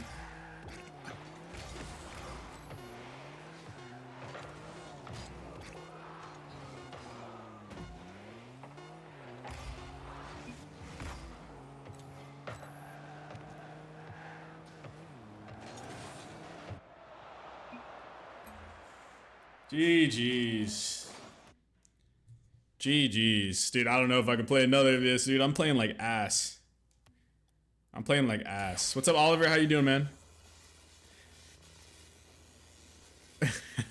GG's. GG's. Dude, I don't know if I can play another of this, dude. I'm playing like ass. I'm playing like ass. What's up, Oliver? How you doing, man?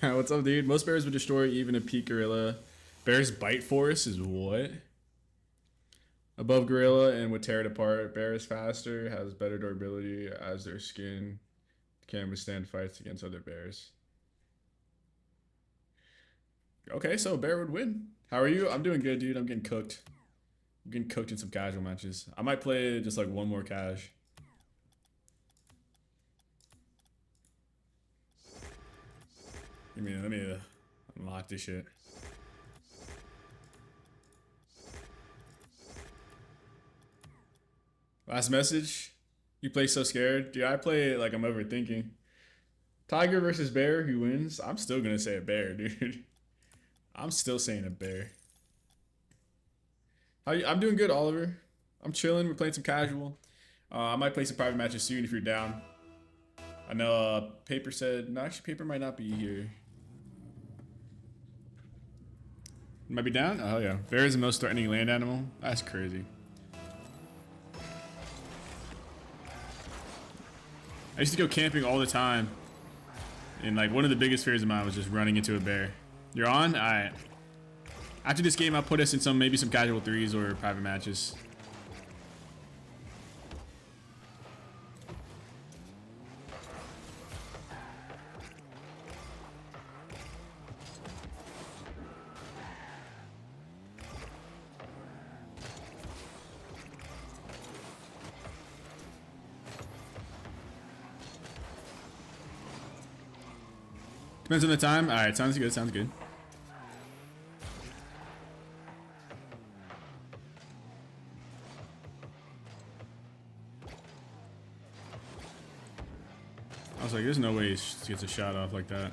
What's up, dude? Most bears would destroy even a peak gorilla. Bears bite force is what? Above gorilla and would tear it apart. Bear is faster, has better durability as their skin can withstand fights against other bears. Okay, so a bear would win. How are you? I'm doing good, dude. I'm getting cooked. I'm getting cooked in some casual matches. I might play just like one more cash. Let me unlock this shit. Last message. You play so scared, dude. I play it like I'm overthinking. Tiger versus bear. Who wins? I'm still gonna say a bear, dude. I'm still saying a bear. I'm doing good, Oliver. I'm chilling. We're playing some casual. I might play some private matches soon if you're down. I know Paper said, no, actually Paper might not be here. Might be down? Oh yeah. Bear is the most threatening land animal? That's crazy. I used to go camping all the time. And like one of the biggest fears of mine was just running into a bear. You're on? Alright. After this game, I'll put us in maybe some casual threes or private matches. Depends on the time. Alright, sounds good, sounds good. I was like, there's no way he gets a shot off like that.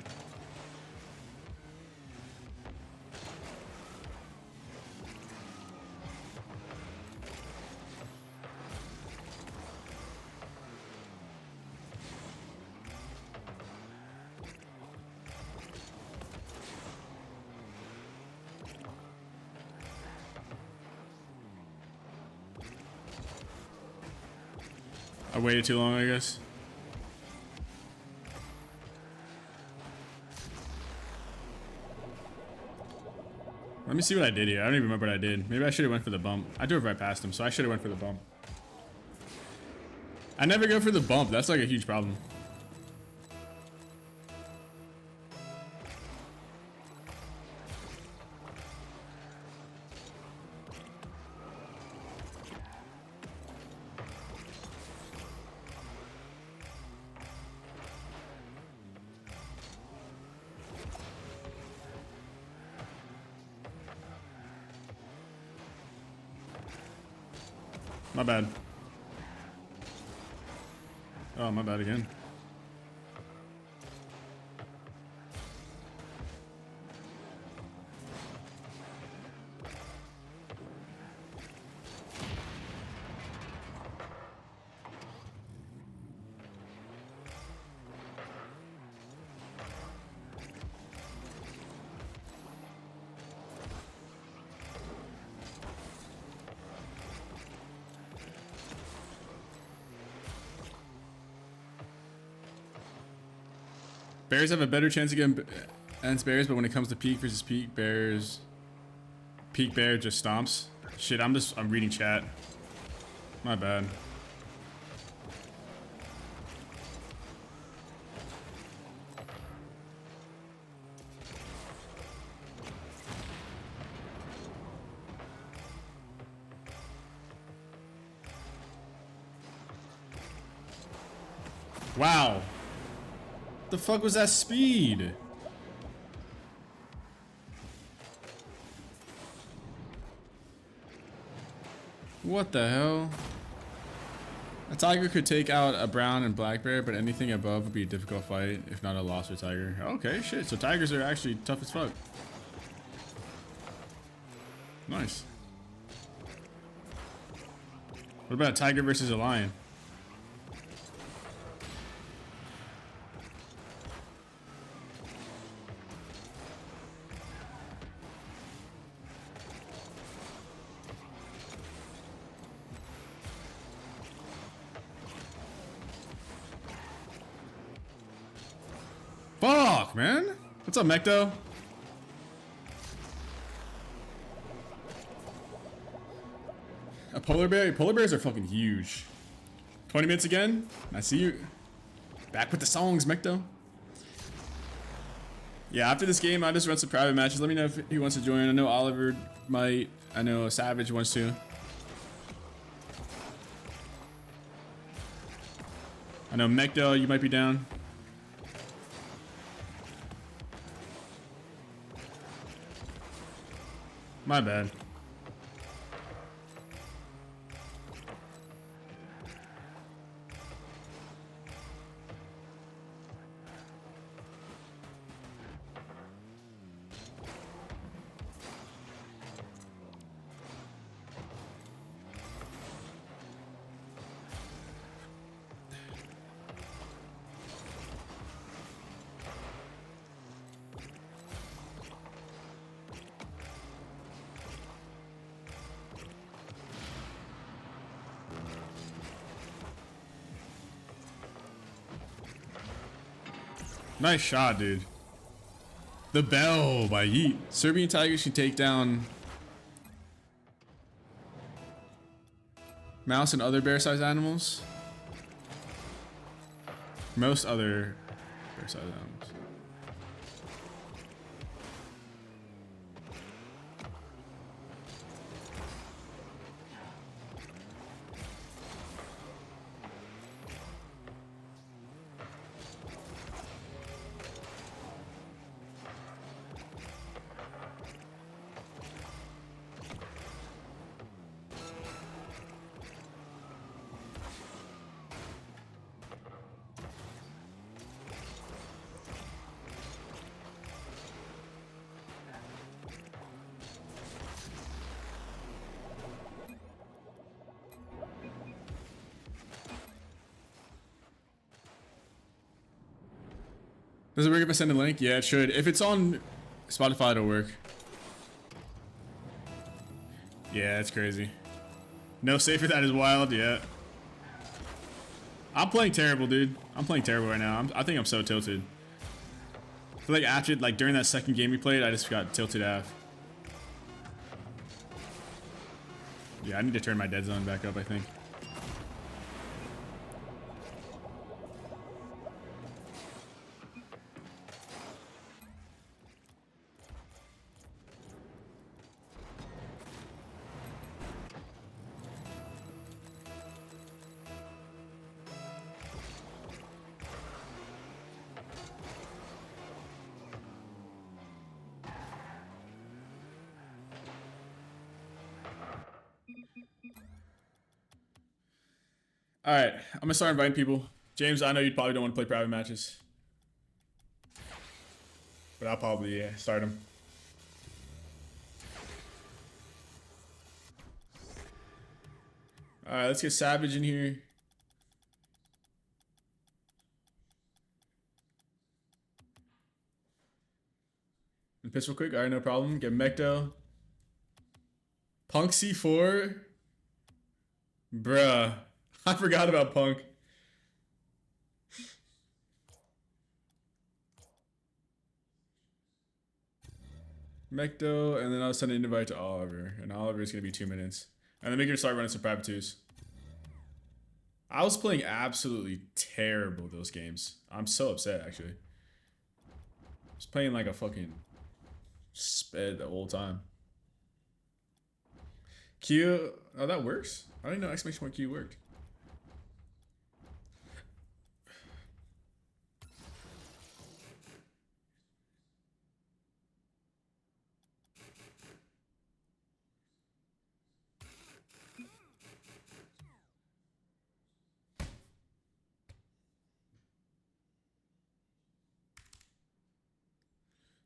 I waited too long, I guess. Let me see what I did here. I don't even remember what I did. Maybe I should have went for the bump. I drove right past him, so I should have went for the bump. I never go for the bump. That's like a huge problem. My bad. Oh, my bad again. Bears have a better chance against bears, but when it comes to peak versus peak, peak bear just stomps. Shit, I'm reading chat. My bad. Wow. The fuck was that speed? What the hell? A tiger could take out a brown and black bear, but anything above would be a difficult fight, if not a loss for tiger. Okay, shit. So tigers are actually tough as fuck. Nice. What about a tiger versus a lion? Fuck, man. What's up, Mecto? A polar bear? Polar bears are fucking huge. 20 minutes again? I see you. Back with the songs, Mecto. Yeah, after this game, I'll just run some private matches. Let me know if he wants to join. I know Oliver might. I know Savage wants to. I know Mecto, you might be down. My bad. Nice shot, dude. The Bell by Yeet. Serbian Tigers can take down mouse and other bear-sized animals. Most other bear-sized animals. Does it work if I send a link? Yeah, it should. If it's on Spotify, it'll work. Yeah, it's crazy. No safer, that is wild, yeah. I'm playing terrible, dude. I'm playing terrible right now. I think I'm so tilted. I feel like after, like during that second game we played, I just got tilted af. Yeah, I need to turn my dead zone back up, I think. All right, I'm gonna start inviting people. James, I know you probably don't want to play private matches, but I'll probably start them. All right, let's get Savage in here. And piss real quick. All right, no problem. Get Mecto. Punk C4. Bruh. I forgot about Punk. Mecto, and then I'll send an invite to Oliver. And Oliver is going to be 2 minutes. And then make her start running some private twos. I was playing absolutely terrible those games. I'm so upset, actually. I was playing like a fucking sped the whole time. Q, oh, that works? I didn't know exclamation point Q worked.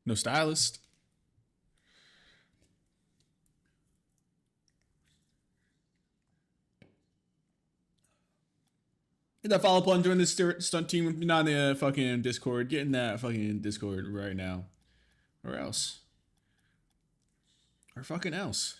No stylist. Hit that follow up on join this stunt team. If you're not in the fucking Discord, get in that fucking Discord right now. Or else. Or fucking else.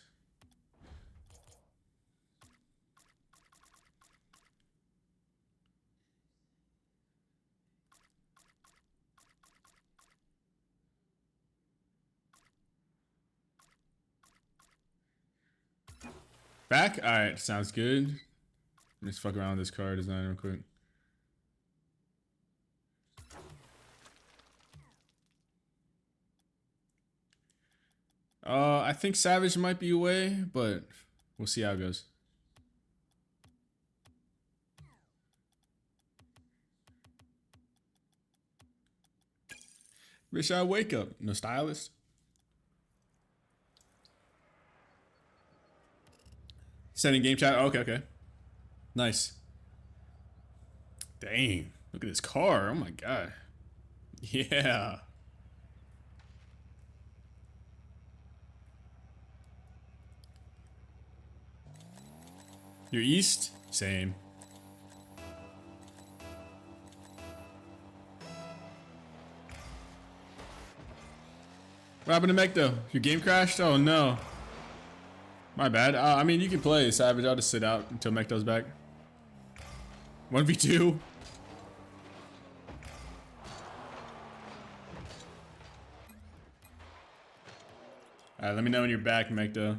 Back? Alright, sounds good. Let me just fuck around with this car design real quick. I think Savage might be away, but we'll see how it goes. Wish I wake up. No stylist. Sending game chat. Oh, okay. Nice. Dang. Look at this car. Oh my god. Yeah. You're east? Same. What happened to Mech though? Your game crashed? Oh no. My bad. I mean, you can play Savage. I'll just sit out until Mecto's back. 1v2. Alright, let me know when you're back, Mecto.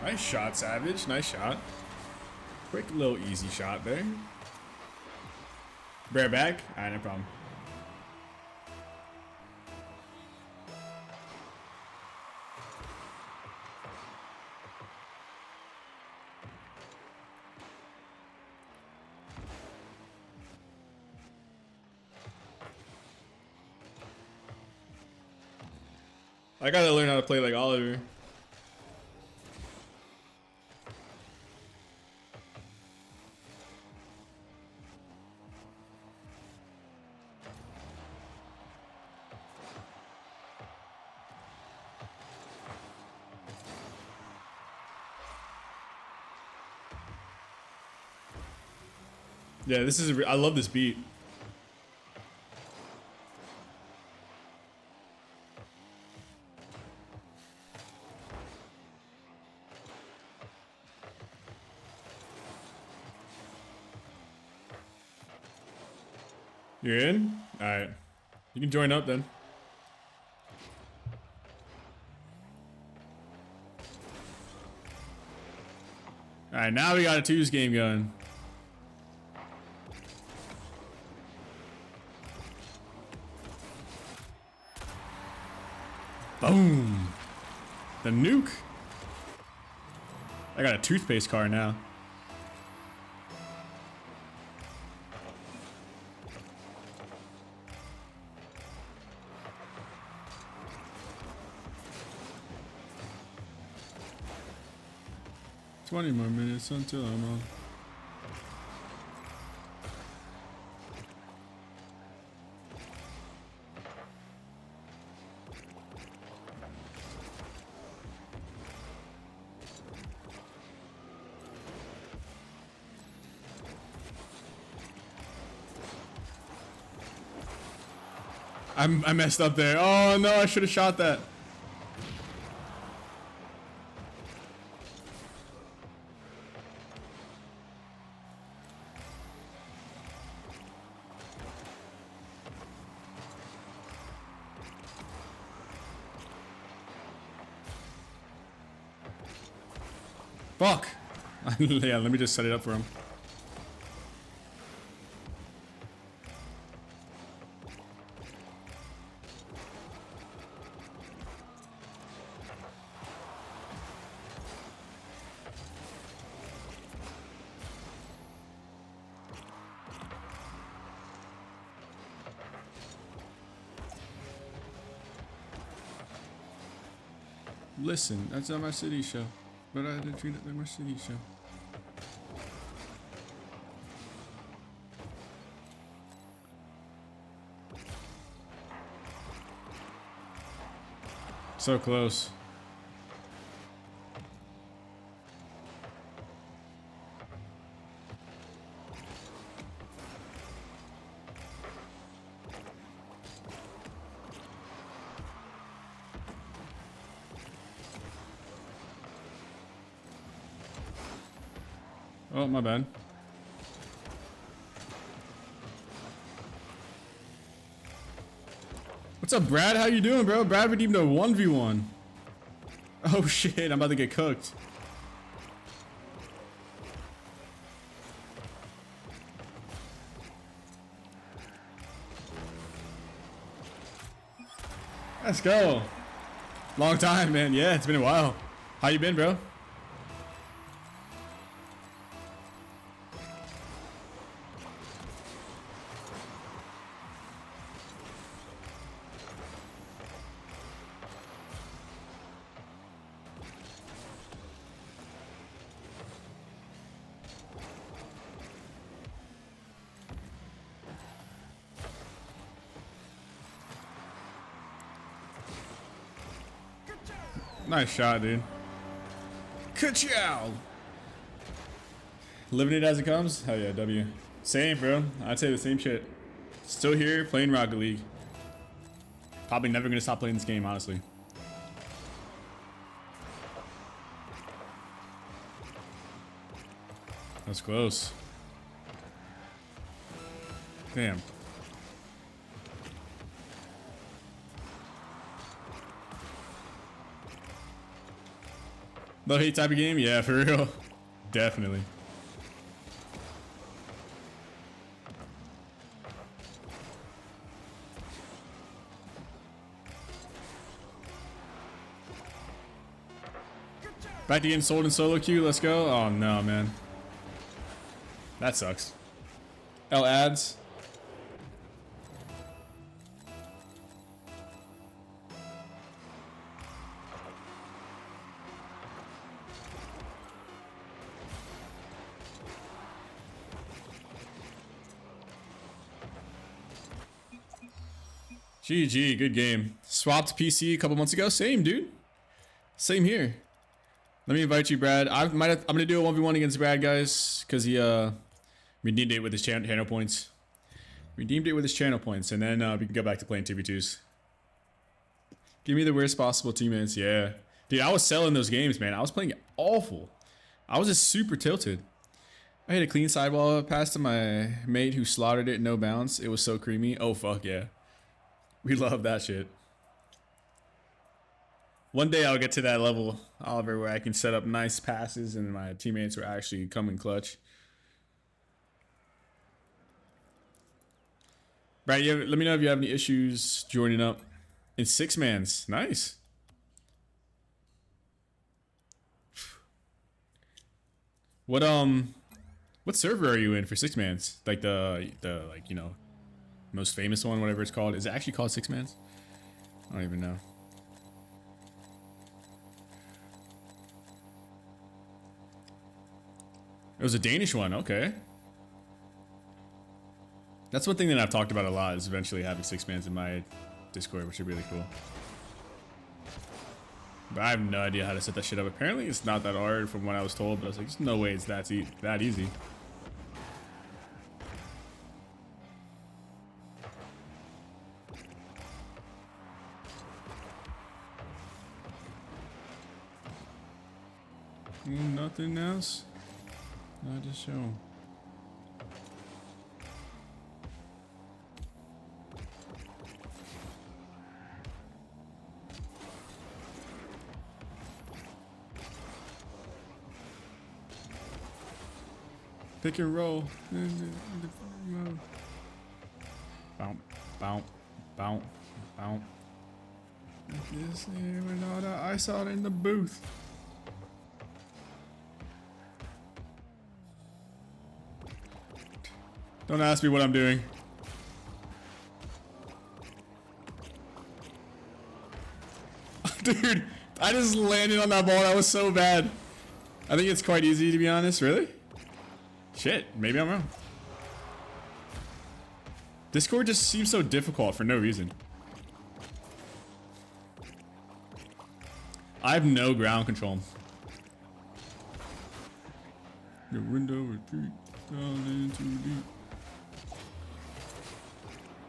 Nice shot, Savage. Nice shot. Quick little easy shot there. Bear back? Alright, no problem. I gotta learn how to play like Oliver. Yeah, this is. I love this beat. You're in? Alright. You can join up then. Alright, now we got a twos game going. Boom! The nuke! I got a toothpaste car now. "20 more minutes until I'm on." I messed up there. Oh no, I should have shot that. Fuck. Yeah, let me just set it up for him. Listen, that's not my city show. But I had to treat it like my city show. So close. Oh, my bad. What's up, Brad? How you doing, bro? Brad redeemed a 1v1. Oh shit, I'm about to get cooked. Let's go. Long time, man. Yeah, it's been a while. How you been, bro? Nice shot, dude. Ka-chow! Living it as it comes? Hell yeah, W. Same, bro. I'd say the same shit. Still here, playing Rocket League. Probably never gonna stop playing this game, honestly. That's close. Damn. Low hate type of game? Yeah, for real. Definitely. Back to getting sold in solo queue. Let's go. Oh no, man. That sucks. L ads. GG, good game. Swapped PC a couple months ago. Same, dude. Same here. Let me invite you, Brad. I'm gonna do a 1v1 against Brad, guys, because he redeemed it with his channel points. Redeemed it with his channel points, and then we can go back to playing 2v2s. Give me the worst possible teammates. Yeah, dude, I was selling those games, man. I was playing awful. I was just super tilted. I hit a clean sidewall pass to my mate who slaughtered it, no bounce. It was so creamy. Oh fuck yeah, we love that shit. One day I'll get to that level, Oliver, where I can set up nice passes and my teammates will actually come in clutch. Brad, let me know if you have any issues joining up. In 6-mans, nice. What server are you in for 6-mans? Like the like, you know, most famous one, whatever it's called. Is it actually called 6-mans? I don't even know. It was a Danish one, okay. That's one thing that I've talked about a lot, is eventually having 6-mans in my Discord, which is really cool. But I have no idea how to set that shit up. Apparently it's not that hard from what I was told, but I was like, there's no way it's that easy. Nothing else? Not to show. Pick and roll. Bounce, bounce, bounce, bounce. This with all the ice out in the booth. Don't ask me what I'm doing. Dude, I just landed on that ball. That was so bad. I think it's quite easy, to be honest. Really? Shit, maybe I'm wrong. Discord just seems so difficult for no reason. I have no ground control. Your window retreat down into deep.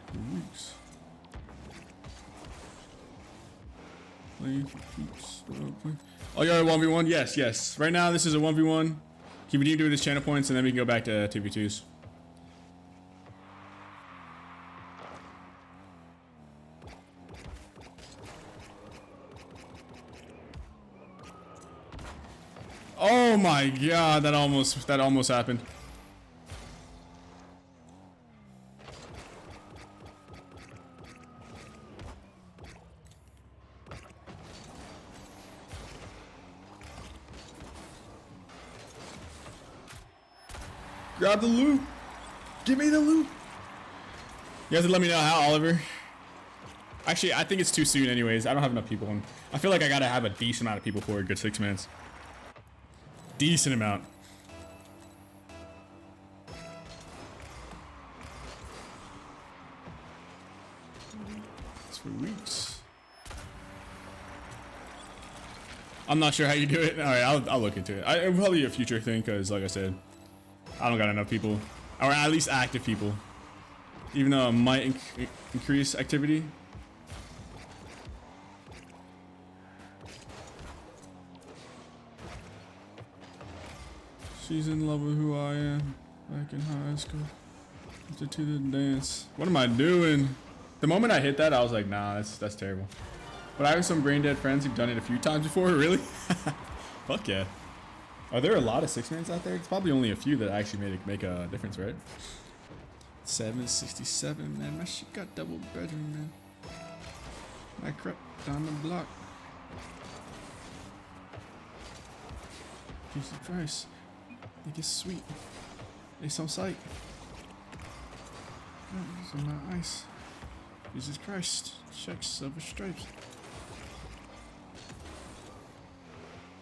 For weeks. Playing for keeps. Oh, you're a 1v1? Yes, yes. Right now, this is a 1v1. Keep redeemed with his channel points, and then we can go back to 2v2s. Oh my god, that almost happened. Grab the loot. Give me the loot. You guys let me know how, Oliver. Actually, I think it's too soon anyways. I don't have enough people. I feel like I gotta have a decent amount of people for a good 6-mans. Decent amount. It's for weeks. I'm not sure how you do it. All right, I'll look into it. It'll probably be a future thing because, like I said, I don't got enough people, or at least active people. Even though it might increase activity. She's in love with who I am. Back in high school. To the dance. What am I doing? The moment I hit that, I was like, nah, that's terrible. But I have some brain dead friends who've done it a few times before. Really? Fuck yeah. Are there a lot of 6-mans out there? It's probably only a few that actually make a difference, right? 767, man. My shit got double bedroom, man. I crept down the block. Jesus Christ. It gets sweet. It's on sight. Oh, these are my ice. Jesus Christ. Checks silver stripes.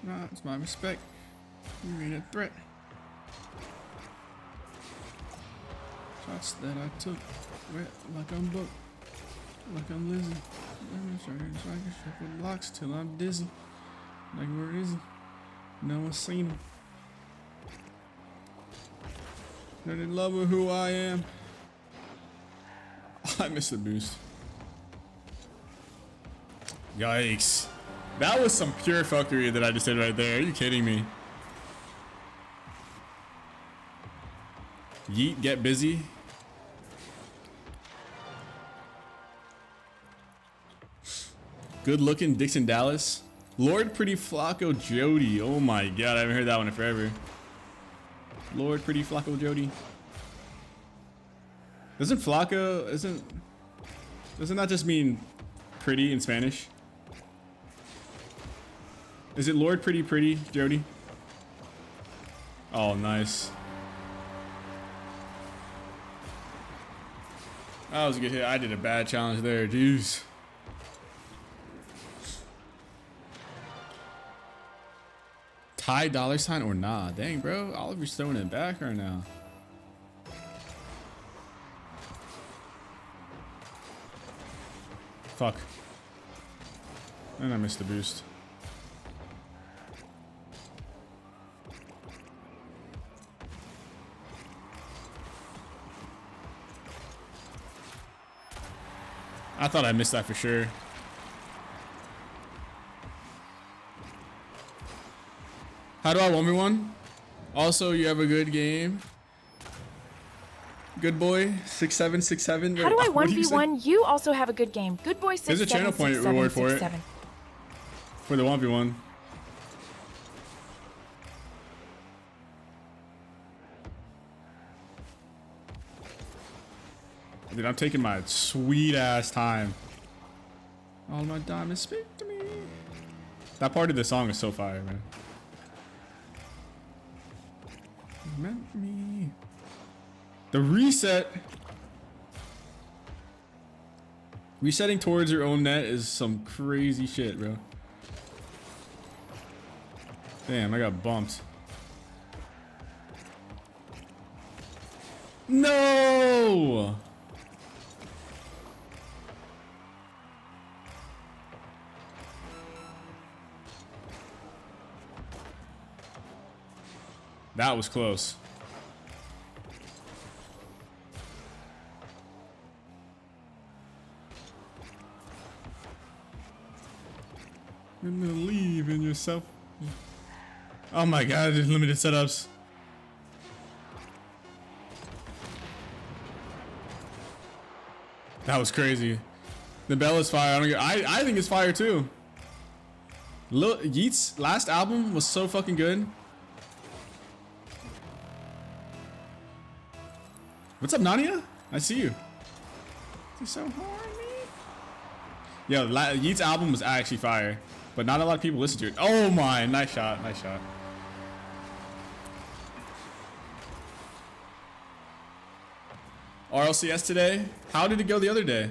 Nah, it's my respect. You ain't a threat. Shots that I took. Wet like I'm booked. Like I'm Lizzie. I'm trying to shuffle blocks till I'm dizzy. Like where is he? No one's seen him. They're in love with who I am. I missed the boost. Yikes. That was some pure fuckery that I just did right there. Are you kidding me? Yeet, get busy. Good looking Dixon Dallas. Lord Pretty Flacco Jody. Oh my god, I haven't heard that one in forever. Lord Pretty Flacco Jody. Doesn't that just mean pretty in Spanish? Is it Lord Pretty Jody? Oh, nice. That was a good hit. I did a bad challenge there, jeez. Ty $sign or nah? Dang, bro. Oliver's throwing it back right now. Fuck. And I missed the boost. I thought I missed that for sure. How do I 1v1? Also, you have a good game. Good boy, 6767.
How do I 1v1? You also have a good game. Good boy, 6767.
There's a channel point reward for it. For the 1v1. Dude, I'm taking my sweet ass time. All my diamonds speak to me. That part of the song is so fire, man. Meant me. The reset. Resetting towards your own net is some crazy shit, bro. Damn, I got bumped. No! That was close. You're gonna believe in yourself. Oh my god, there's limited setups. That was crazy. The bell is fire. I think it's fire too. Lil Yeat's last album was so fucking good. What's up, Nania? I see you. You're so horny. Yo, Yeat's album was actually fire, but not a lot of people listen to it. Oh my, nice shot, nice shot. RLCS today? How did it go the other day?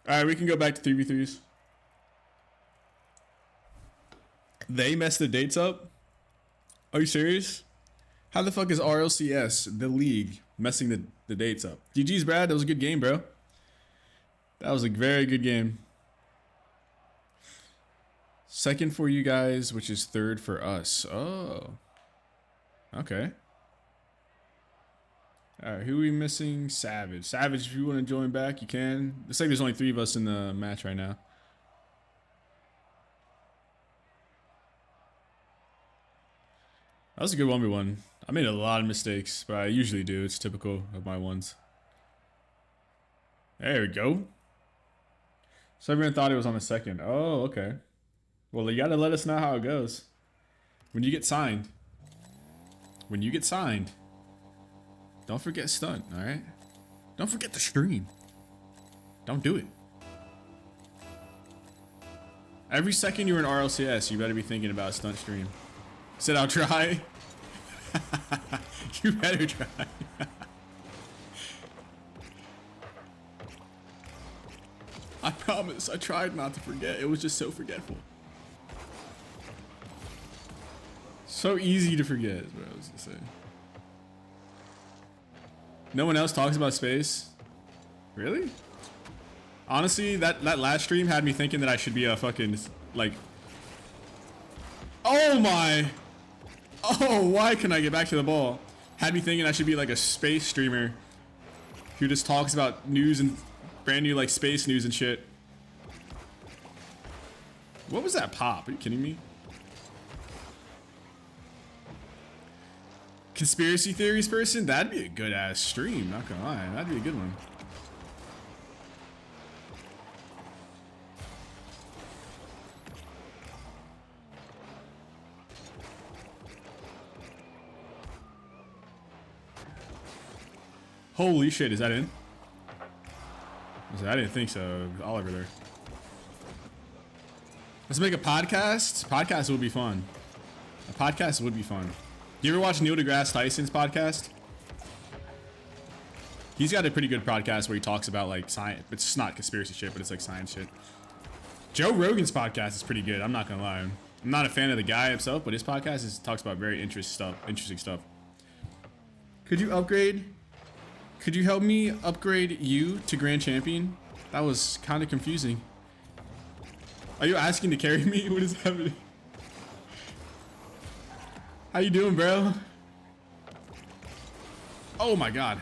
Alright, we can go back to 3v3s. They messed the dates up? Are you serious? How the fuck is RLCS, the league, messing the dates up? GG's, Brad. That was a good game, bro. That was a very good game. Second for you guys, which is third for us. Oh. Okay. All right, who are we missing? Savage. Savage, if you want to join back, you can. Looks like there's only 3 of us in the match right now. That was a good 1v1. I made a lot of mistakes, but I usually do. It's typical of my ones. There we go. So everyone thought it was on the second. Oh, okay. Well, you gotta let us know how it goes. When you get signed. When you get signed. Don't forget stunt, alright? Don't forget the stream. Don't do it. Every second you're in RLCS, you better be thinking about stunt stream. Said I'll try. You better try. I promise, I tried not to forget. It was just so forgetful. So easy to forget is what I was gonna say. No one else talks about space? Really? Honestly, that last stream had me thinking that I should be a fucking, like... Oh my! Oh, why can I get back to the ball? Had me thinking I should be like a space streamer who just talks about news and brand new like space news and shit. What was that pop? Are you kidding me? Conspiracy theories person? That'd be a good ass stream, not gonna lie. That'd be a good one. Holy shit, is that in? I didn't think so. Oliver there. Let's make a podcast. Podcast would be fun. A podcast would be fun. You ever watch Neil deGrasse Tyson's podcast? He's got a pretty good podcast where he talks about like science. It's just not conspiracy shit, but it's like science shit. Joe Rogan's podcast is pretty good. I'm not gonna lie. I'm not a fan of the guy himself, but his podcast talks about very interesting stuff. Could you upgrade? Could you help me upgrade you to Grand Champion? That was kind of confusing. Are you asking to carry me? What is happening? How you doing, bro? Oh my god.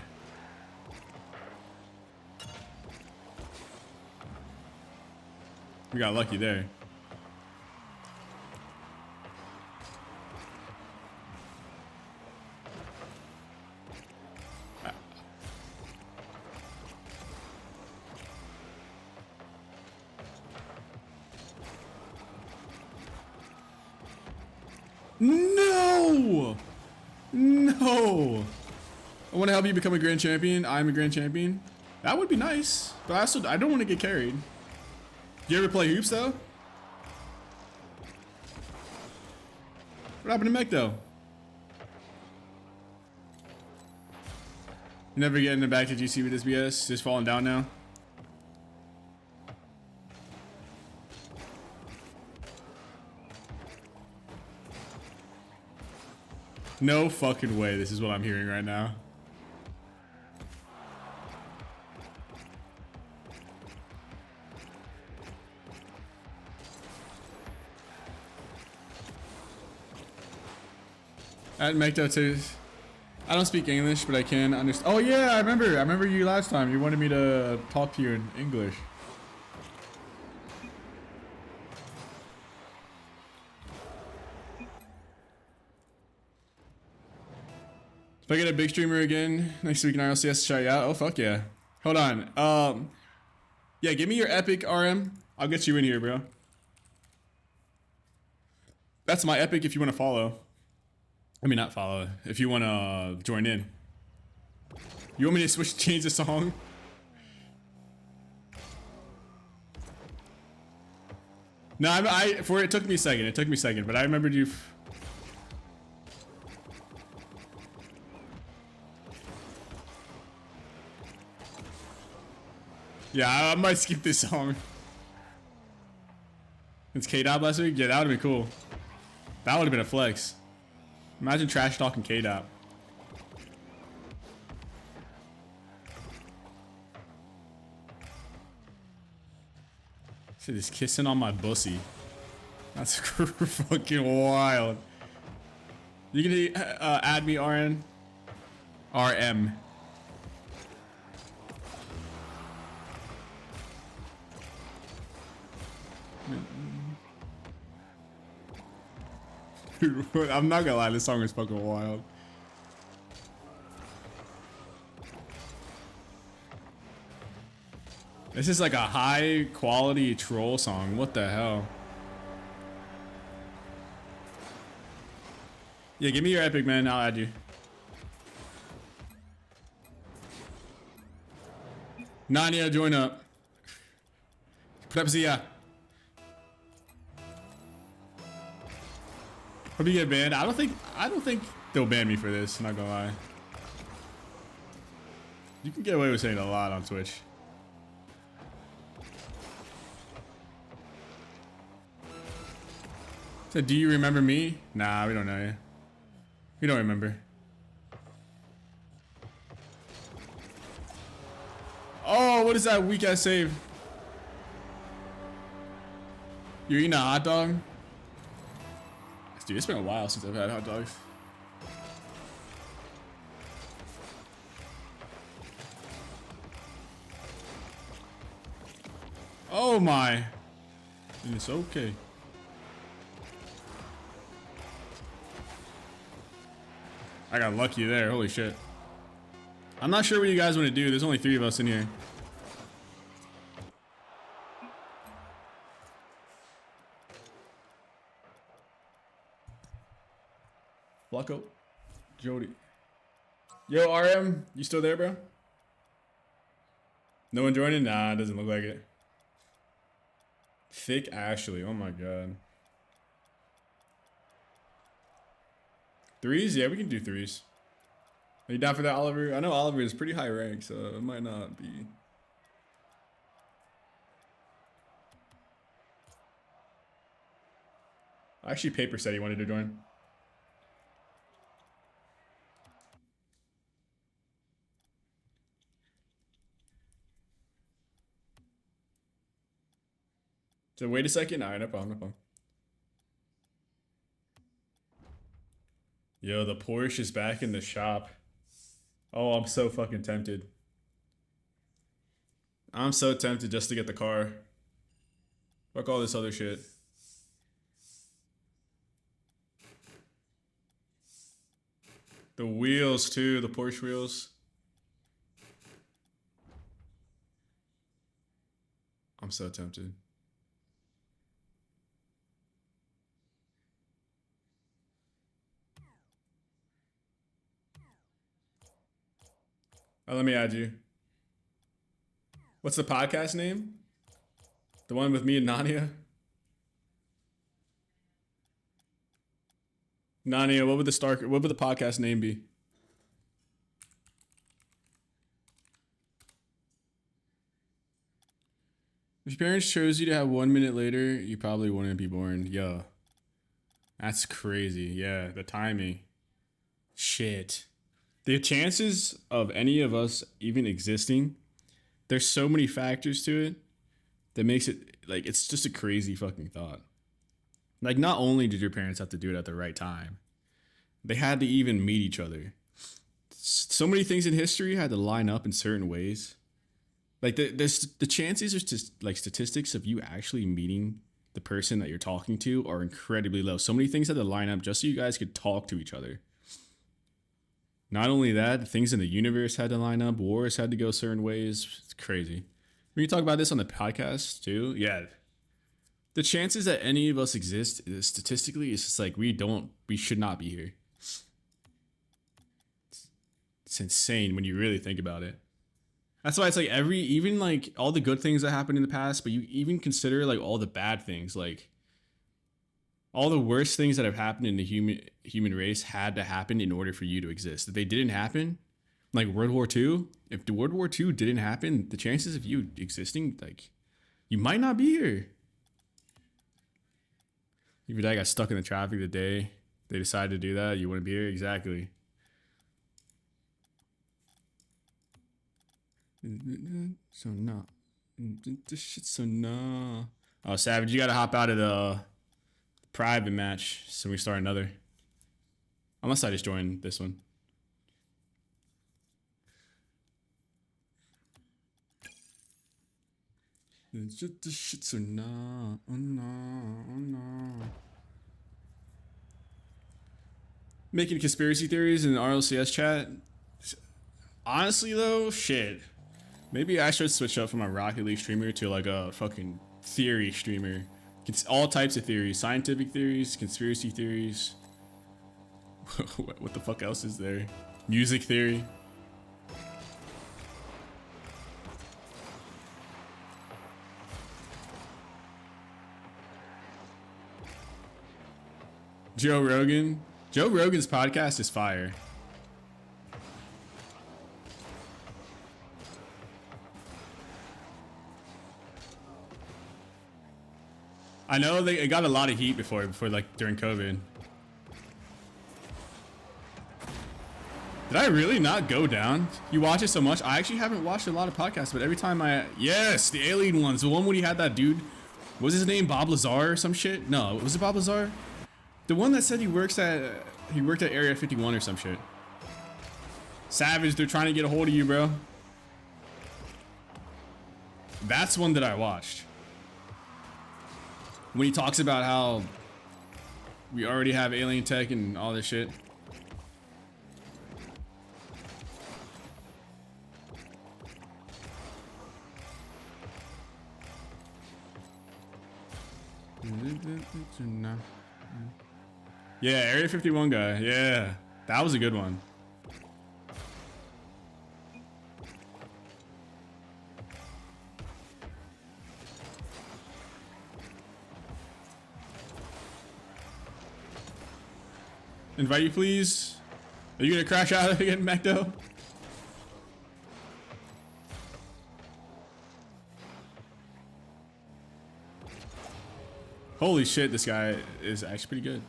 We got lucky there. No! No! I want to help you become a Grand Champion. I'm a Grand Champion. That would be nice, but I don't want to get carried. You ever play hoops though? What happened to McDouble? Never getting back to GC with this BS. Just falling down now. No fucking way. This is what I'm hearing right now. At McDo too. I don't speak English, but I can understand. Oh yeah, I remember you last time. You wanted me to talk to you in English. If I get a big streamer again next week in RLCS, shout you out. Oh fuck yeah. Hold on. Yeah, give me your epic RM. I'll get you in here, bro. That's my epic if you want to follow. I mean, not follow. If you want to join in. You want me to change the song? No, it took me a second. It took me a second, but I remembered you. Yeah, I might skip this song. It's K-Dop last week? Yeah, that would have been cool. That would have been a flex. Imagine trash talking K-Dop. See, this kissing on my bussy. That's fucking wild. You can add me, RM. RM. Dude, I'm not gonna lie, this song is fucking wild. This is like a high quality troll song. What the hell? Yeah, give me your epic, man. I'll add you. Nania, join up. Prepsia. Hope you get banned. I don't think they'll ban me for this, not gonna lie. You can get away with saying a lot on Twitch. So, do you remember me? Nah, we don't know you. We don't remember. Oh, what is that weak ass save? You're eating a hot dog? Dude, it's been a while since I've had hot dogs. Oh my. It's okay. I got lucky there, holy shit. I'm not sure what you guys want to do. There's only 3 of us in here. Flacco. Jody. Yo, RM, you still there, bro? No one joining? Nah, it doesn't look like it. Thick Ashley, oh my god. 3s? Yeah, we can do 3s. Are you down for that, Oliver? I know Oliver is pretty high rank, so it might not be. Actually, Paper said he wanted to join. So wait a second. All right, no problem, no problem. Yo, the Porsche is back in the shop. Oh, I'm so fucking tempted. I'm so tempted just to get the car. Fuck all this other shit. The wheels too, the Porsche wheels. I'm so tempted. Oh, let me add you. What's the podcast name? The one with me and Nania? Nania, what would the podcast name be? If your parents chose you to have 1 minute later, you probably wouldn't be born. Yo. That's crazy. Yeah, the timing. Shit. The chances of any of us even existing, there's so many factors to it that makes it, like, it's just a crazy fucking thought. Like, not only did your parents have to do it at the right time, they had to even meet each other. So many things in history had to line up in certain ways. Like, the chances are just, like, statistics of you actually meeting the person that you're talking to are incredibly low. So many things had to line up just so you guys could talk to each other. Not only that, things in the universe had to line up. Wars had to go certain ways. It's crazy. We can talk about this on the podcast too. Yeah. The chances that any of us exist statistically is just like we should not be here. It's insane when you really think about it. That's why it's like even like all the good things that happened in the past, but you even consider like all the bad things, like all the worst things that have happened in the human race had to happen in order for you to exist. If they didn't happen, like World War II, if the World War II didn't happen, the chances of you existing, like, you might not be here. If your dad got stuck in the traffic the day they decided to do that, you wouldn't be here. Exactly. So nah. This shit's so nah. Oh, Savage, you gotta hop out of the private match so we start another. Unless I just join this one. It's just the shit so nah. Oh no. Oh no. making conspiracy theories in the RLCS chat. Honestly though, shit. Maybe I should switch up from a Rocket League streamer to like a fucking theory streamer. It's all types of theories, scientific theories, conspiracy theories. What the fuck else is there? Music theory. Joe Rogan. Joe Rogan's podcast is fire. I know it got a lot of heat before like during COVID. Did I really not go down? You watch it so much. I actually haven't watched a lot of podcasts, but every time yes, the alien ones, the one when he had that dude, what was his name, Bob Lazar or some shit? No, was it Bob Lazar? The one that said he worked at Area 51 or some shit. Savage, they're trying to get a hold of you, bro. That's one that I watched. When he talks about how we already have alien tech and all this shit. Yeah, Area 51 guy. Yeah, that was a good one. Invite you, please. Are you gonna crash out again, Mecdo? Holy shit, this guy is actually pretty good.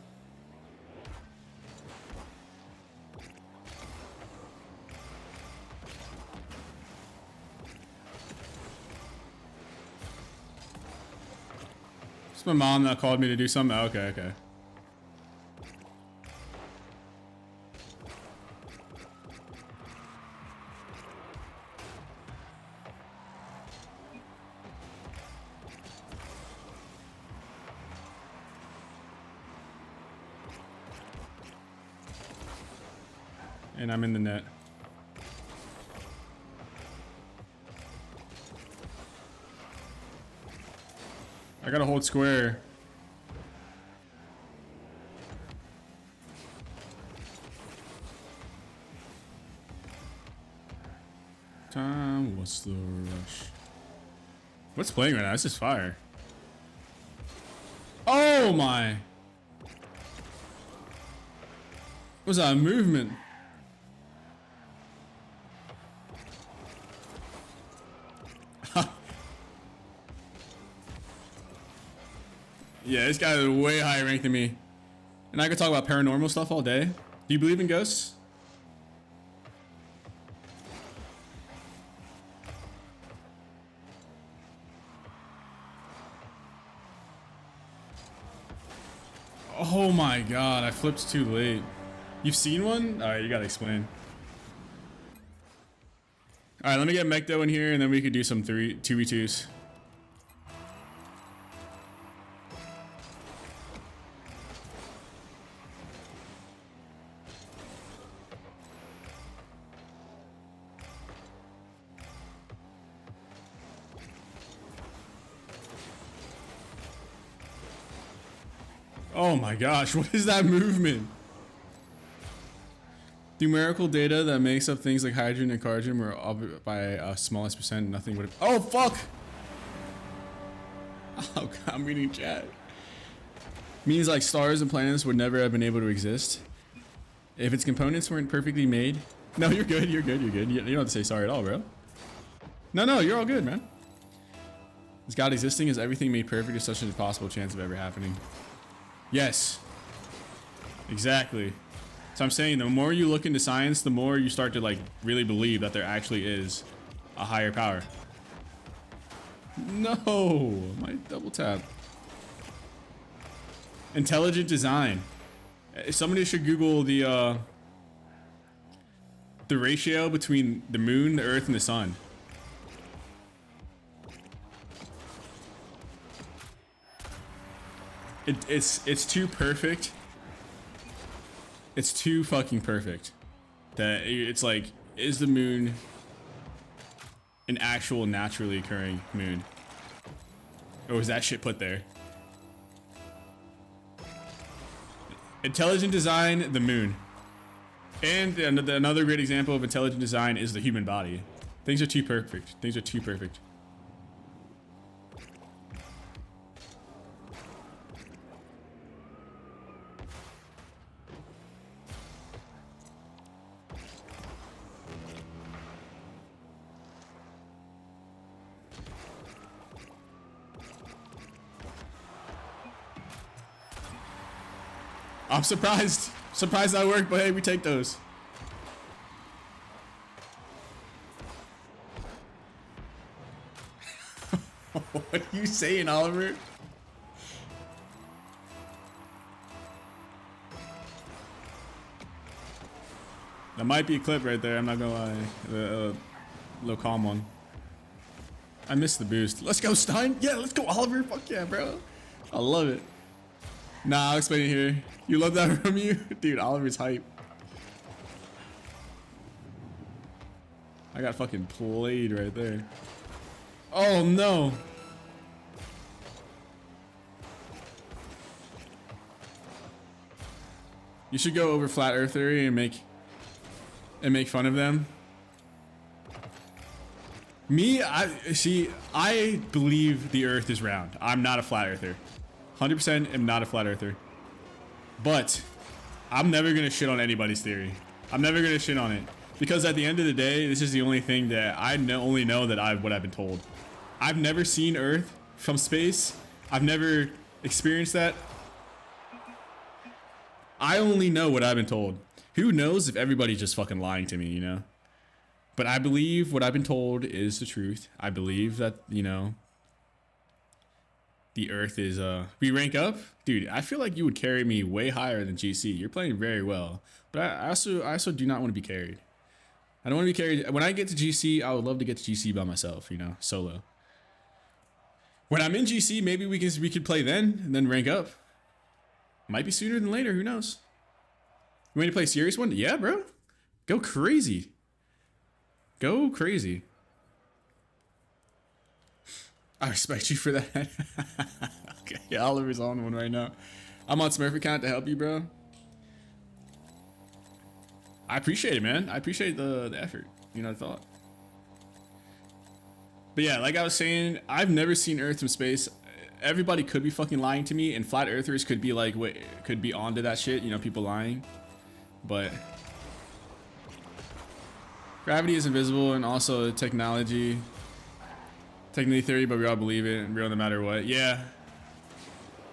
It's my mom that called me to do something. Oh, okay. And I'm in the net. I gotta hold square. Time, what's the rush? What's playing right now? This is fire. Oh my! What's that movement? Yeah, this guy is way higher ranked than me. And I could talk about paranormal stuff all day. Do you believe in ghosts? Oh my god, I flipped too late. You've seen one? Alright, you gotta explain. Alright, let me get Mecdo in here and then we could do some 2v2s. Oh my gosh, what is that movement? Numerical data that makes up things like hydrogen and carbon were up by a smallest percent, nothing would have. Oh fuck! Oh god, I'm reading chat. Means like stars and planets would never have been able to exist if its components weren't perfectly made. No, you're good, you're good, you're good. You don't have to say sorry at all, bro. No, you're all good, man. Is God existing? Is everything made perfect? Is such an impossible chance of ever happening? Yes. Exactly. So I'm saying the more you look into science, the more you start to like really believe that there actually is a higher power. No, my double tap. Intelligent design. Somebody should Google the ratio between the moon, the earth, and the sun. It's too perfect. It's too fucking perfect that it's like, is the moon an actual naturally occurring moon? Or was that shit put there? Intelligent design, the moon. And another great example of intelligent design is the human body. Things are too perfect. Things are too perfect. I'm surprised. Surprised that worked, but hey, we take those. What are you saying, Oliver? That might be a clip right there, I'm not gonna lie. A little calm one. I missed the boost. Let's go, Stein. Yeah, let's go, Oliver. Fuck yeah, bro. I love it. Nah, I'll explain it here. You love that from you? Dude, Oliver's hype. I got fucking played right there. Oh no. You should go over flat earth theory and make fun of them. Me, I believe the earth is round. I'm not a flat earther. 100% am not a flat earther. But I'm never gonna shit on anybody's theory. I'm never gonna shit on it. Because at the end of the day, this is the only thing that I only know that what I've been told. I've never seen Earth from space. I've never experienced that. I only know what I've been told. Who knows if everybody's just fucking lying to me, you know? But I believe what I've been told is the truth. I believe that, you know, the Earth is, we rank up? Dude, I feel like you would carry me way higher than GC. You're playing very well. But I also do not want to be carried. I don't want to be carried. When I get to GC, I would love to get to GC by myself, you know, solo. When I'm in GC, maybe we could play then and then rank up. Might be sooner than later, who knows? You want me to play a serious one? Yeah, bro. Go crazy. Go crazy. I respect you for that. Okay, yeah, Oliver's on one right now. I'm on Smurf account to help you, bro. I appreciate it, man. I appreciate the effort. You know, the thought. But yeah, like I was saying, I've never seen Earth from space. Everybody could be fucking lying to me, and flat earthers could be like, could be onto that shit. You know, people lying. But gravity is invisible, and also technology. Technically theory, but we all believe it, and real no matter what. Yeah.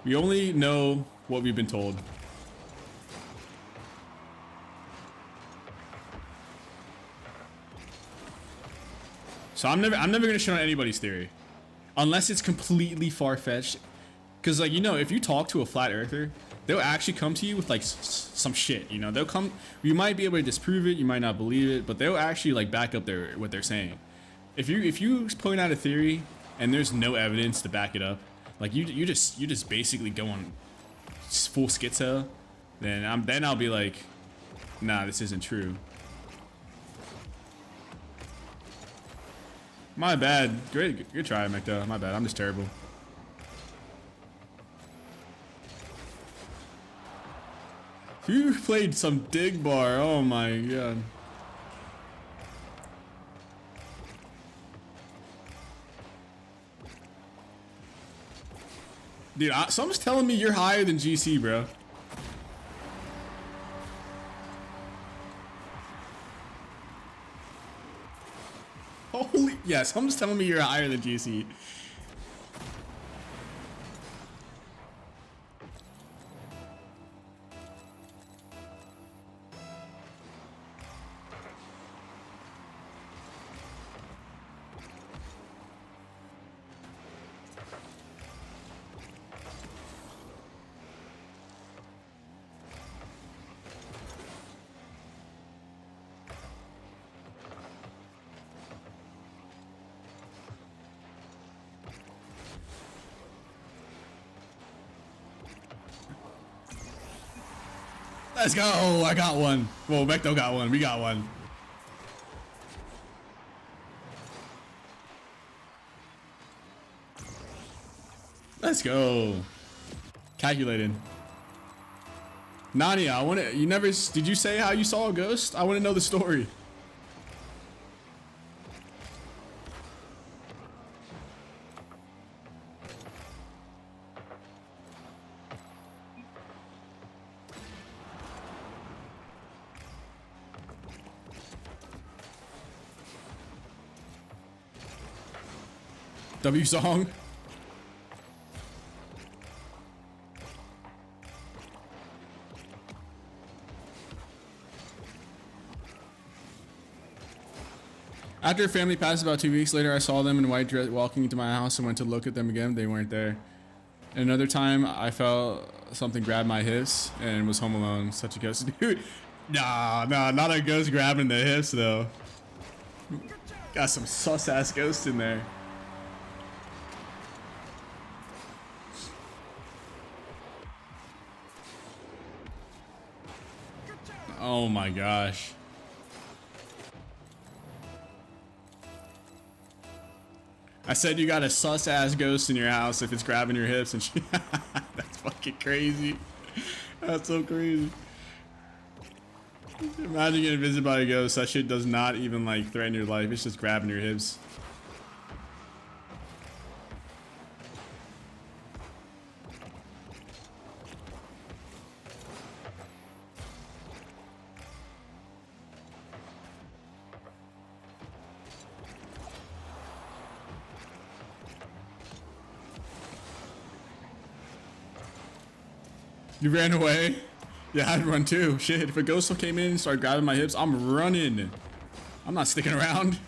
We only know what we've been told. So I'm never gonna shit on anybody's theory, unless it's completely far-fetched. Cause like, you know, if you talk to a flat earther, they'll actually come to you with like some shit. You know, they'll come. You might be able to disprove it, you might not believe it, but they'll actually like back up what they're saying. If you point out a theory and there's no evidence to back it up, like you just basically go on full schizo, then I'll be like, nah, this isn't true. My bad. Great, good try, McDouble. My bad. I'm just terrible. You played some dig bar. Oh my god. Dude, someone's telling me you're higher than GC, bro. Holy, yeah, someone's telling me you're higher than GC. Let's go. I got one. Well, Mecto got one. We got one. Let's go. Calculated. Nania, I want to. You never. Did you say how you saw a ghost? I want to know the story. W song. After family passed about 2 weeks later, I saw them in white dress walking into my house and went to look at them again. They weren't there. And another time, I felt something grab my hips and was home alone. Such a ghost. Dude, nah, not a ghost grabbing the hips, though. Got some sus-ass ghosts in there. Oh my gosh. I said you got a sus-ass ghost in your house if it's grabbing your hips and shit. That's fucking crazy. That's so crazy. Imagine getting visited by a ghost. That shit does not even like threaten your life. It's just grabbing your hips. You ran away? Yeah, I'd run too. Shit, if a ghost came in and started grabbing my hips, I'm running. I'm not sticking around.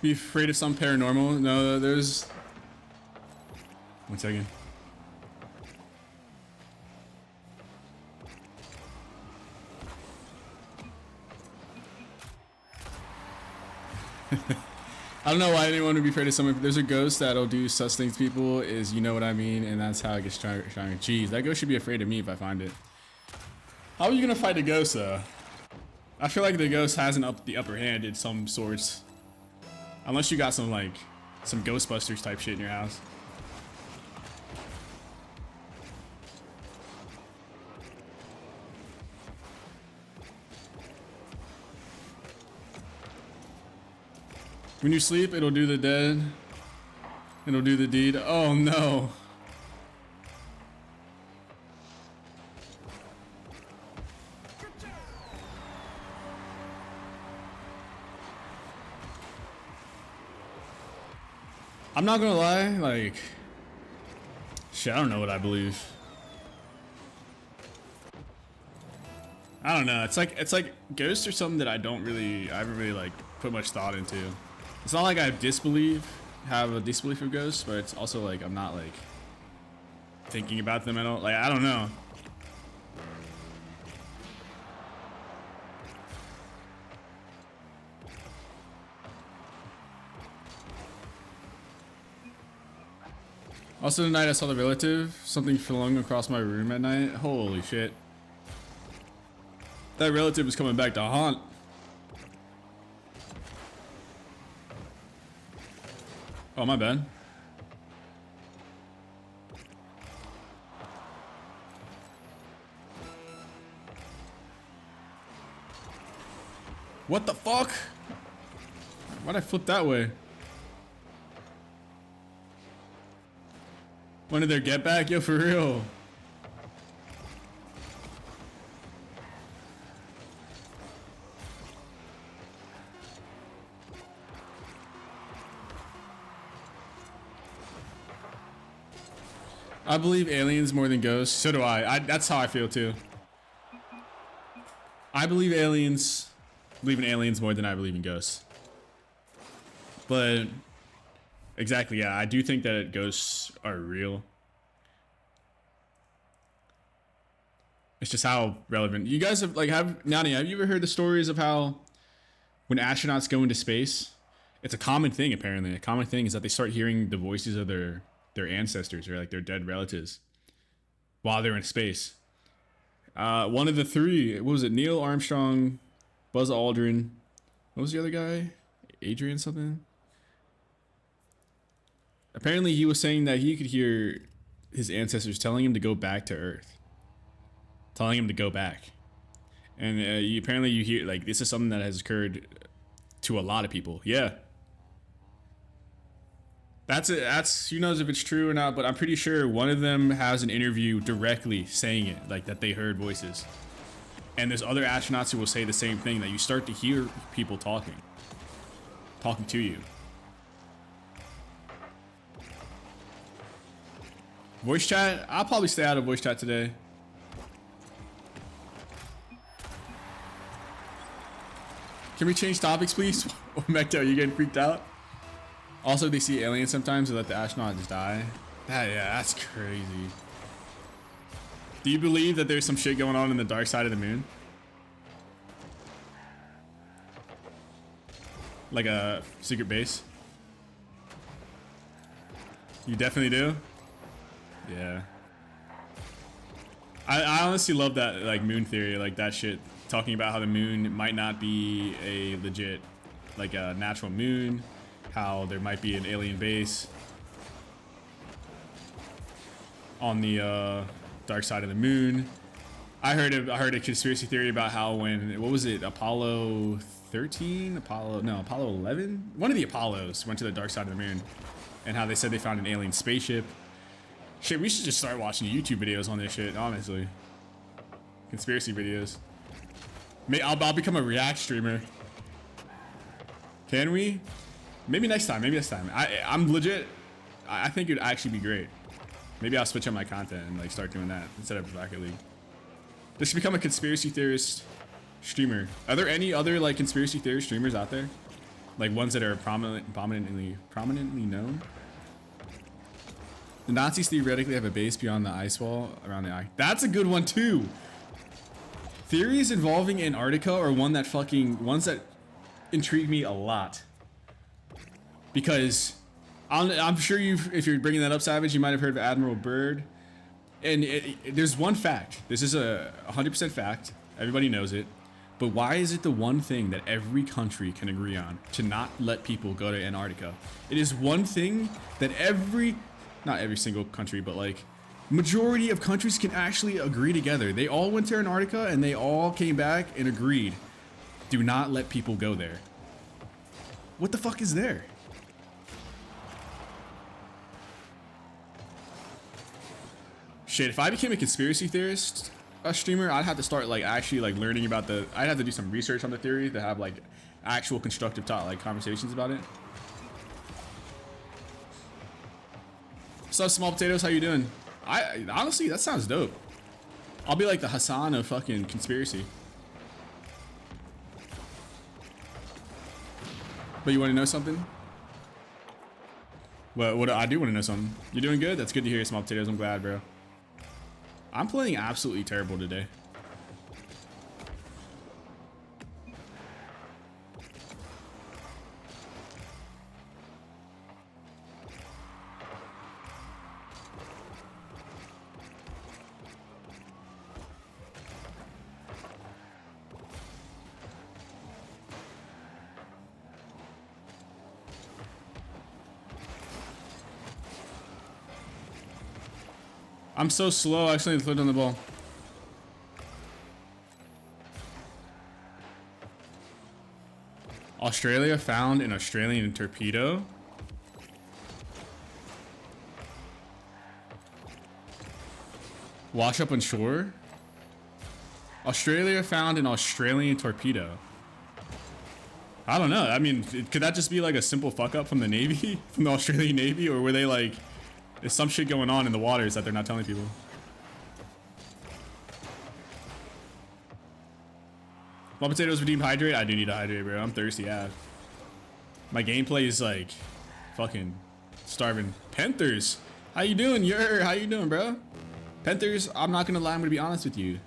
Be afraid of some paranormal? No, there's... 1 second. I don't know why anyone would be afraid of someone. If there's a ghost that'll do sus things to people, is you know what I mean, and that's how it gets trying. Jeez, that ghost should be afraid of me if I find it. How are you gonna fight a ghost though? I feel like the ghost has the upper hand in some sorts, unless you got some some Ghostbusters type shit in your house. When you sleep, it'll do the dead. It'll do the deed. Oh no. I'm not gonna lie, like, shit, I don't know what I believe. I don't know. It's like ghosts are something that I haven't really like put much thought into. It's not like I have a disbelief of ghosts, but it's also like I'm not like thinking about them at all. Like, I don't know. Also tonight I saw the relative, something flung across my room at night. Holy shit. That relative is coming back to haunt. Oh, my bad. What the fuck? Why'd I flip that way? When did their get back? Yo, for real. I believe aliens more than ghosts. So do I. That's how I feel too. I believe in aliens more than I believe in ghosts. But exactly, yeah, I do think that ghosts are real. It's just how relevant. You guys have Nani, have you ever heard the stories of how when astronauts go into space, it's a common thing apparently. A common thing is that they start hearing the voices of their ancestors or like their dead relatives while they're in space. One of the three, what was it? Neil Armstrong, Buzz Aldrin. What was the other guy? Adrian something? Apparently he was saying that he could hear his ancestors telling him to go back to Earth. Telling him to go back. And apparently you hear, like, this is something that has occurred to a lot of people. Yeah. That's it. That's, who knows if it's true or not, but I'm pretty sure one of them has an interview directly saying it, like that they heard voices. And there's other astronauts who will say the same thing, that you start to hear people talking to you. Voice chat? I'll probably stay out of voice chat today. Can we change topics, please? Mecto, you getting freaked out? Also, they see aliens sometimes and let the astronauts die. Yeah, that's crazy. Do you believe that there's some shit going on in the dark side of the moon? Like a secret base? You definitely do? Yeah. I honestly love that, like, moon theory, like that shit. Talking about how the moon might not be a legit, like a natural moon. How there might be an alien base on the dark side of the moon. I heard a conspiracy theory about how when, what was it, Apollo 13? Apollo 11? One of the Apollos went to the dark side of the moon, and how they said they found an alien spaceship. Shit, we should just start watching YouTube videos on this shit, honestly. Conspiracy videos. I'll become a React streamer. Can we? Maybe next time. I'm legit. I think it'd actually be great. Maybe I'll switch up my content and like start doing that instead of Rocket League. Just become a conspiracy theorist streamer. Are there any other like conspiracy theorist streamers out there? Like ones that are prominently known? The Nazis theoretically have a base beyond the ice wall around the eye. That's a good one too. Theories involving Antarctica are ones that intrigue me a lot. Because I'm sure if you're bringing that up, Savage, you might have heard of Admiral Byrd. And there's one fact. This is a 100% fact. Everybody knows it. But why is it the one thing that every country can agree on to not let people go to Antarctica? It is one thing that not every single country, but like majority of countries can actually agree together. They all went to Antarctica and they all came back and agreed, do not let people go there. What the fuck is there? Shit, if I became a conspiracy theorist, a streamer, I'd have to start like actually like learning about I'd have to do some research on the theory to have like actual constructive conversations about it. What's up, Small Potatoes? How you doing? Honestly, that sounds dope. I'll be like the Hassan of fucking conspiracy. But you want to know something? What I do want to know something. You're doing good? That's good to hear, Small Potatoes. I'm glad, bro. I'm playing absolutely terrible today. I'm so slow, I actually clicked on the ball. Australia found an Australian torpedo. Wash up on shore. Australia found an Australian torpedo. I don't know. I mean, could that just be like a simple fuck up from the Navy, from the Australian Navy, or were they like, there's some shit going on in the waters that they're not telling people? Raw potatoes redeem hydrate. I do need to hydrate, bro. I'm thirsty. Yeah. My gameplay is like fucking starving. Panthers, how you doing? How you doing, bro? Panthers, I'm not gonna lie. I'm gonna be honest with you.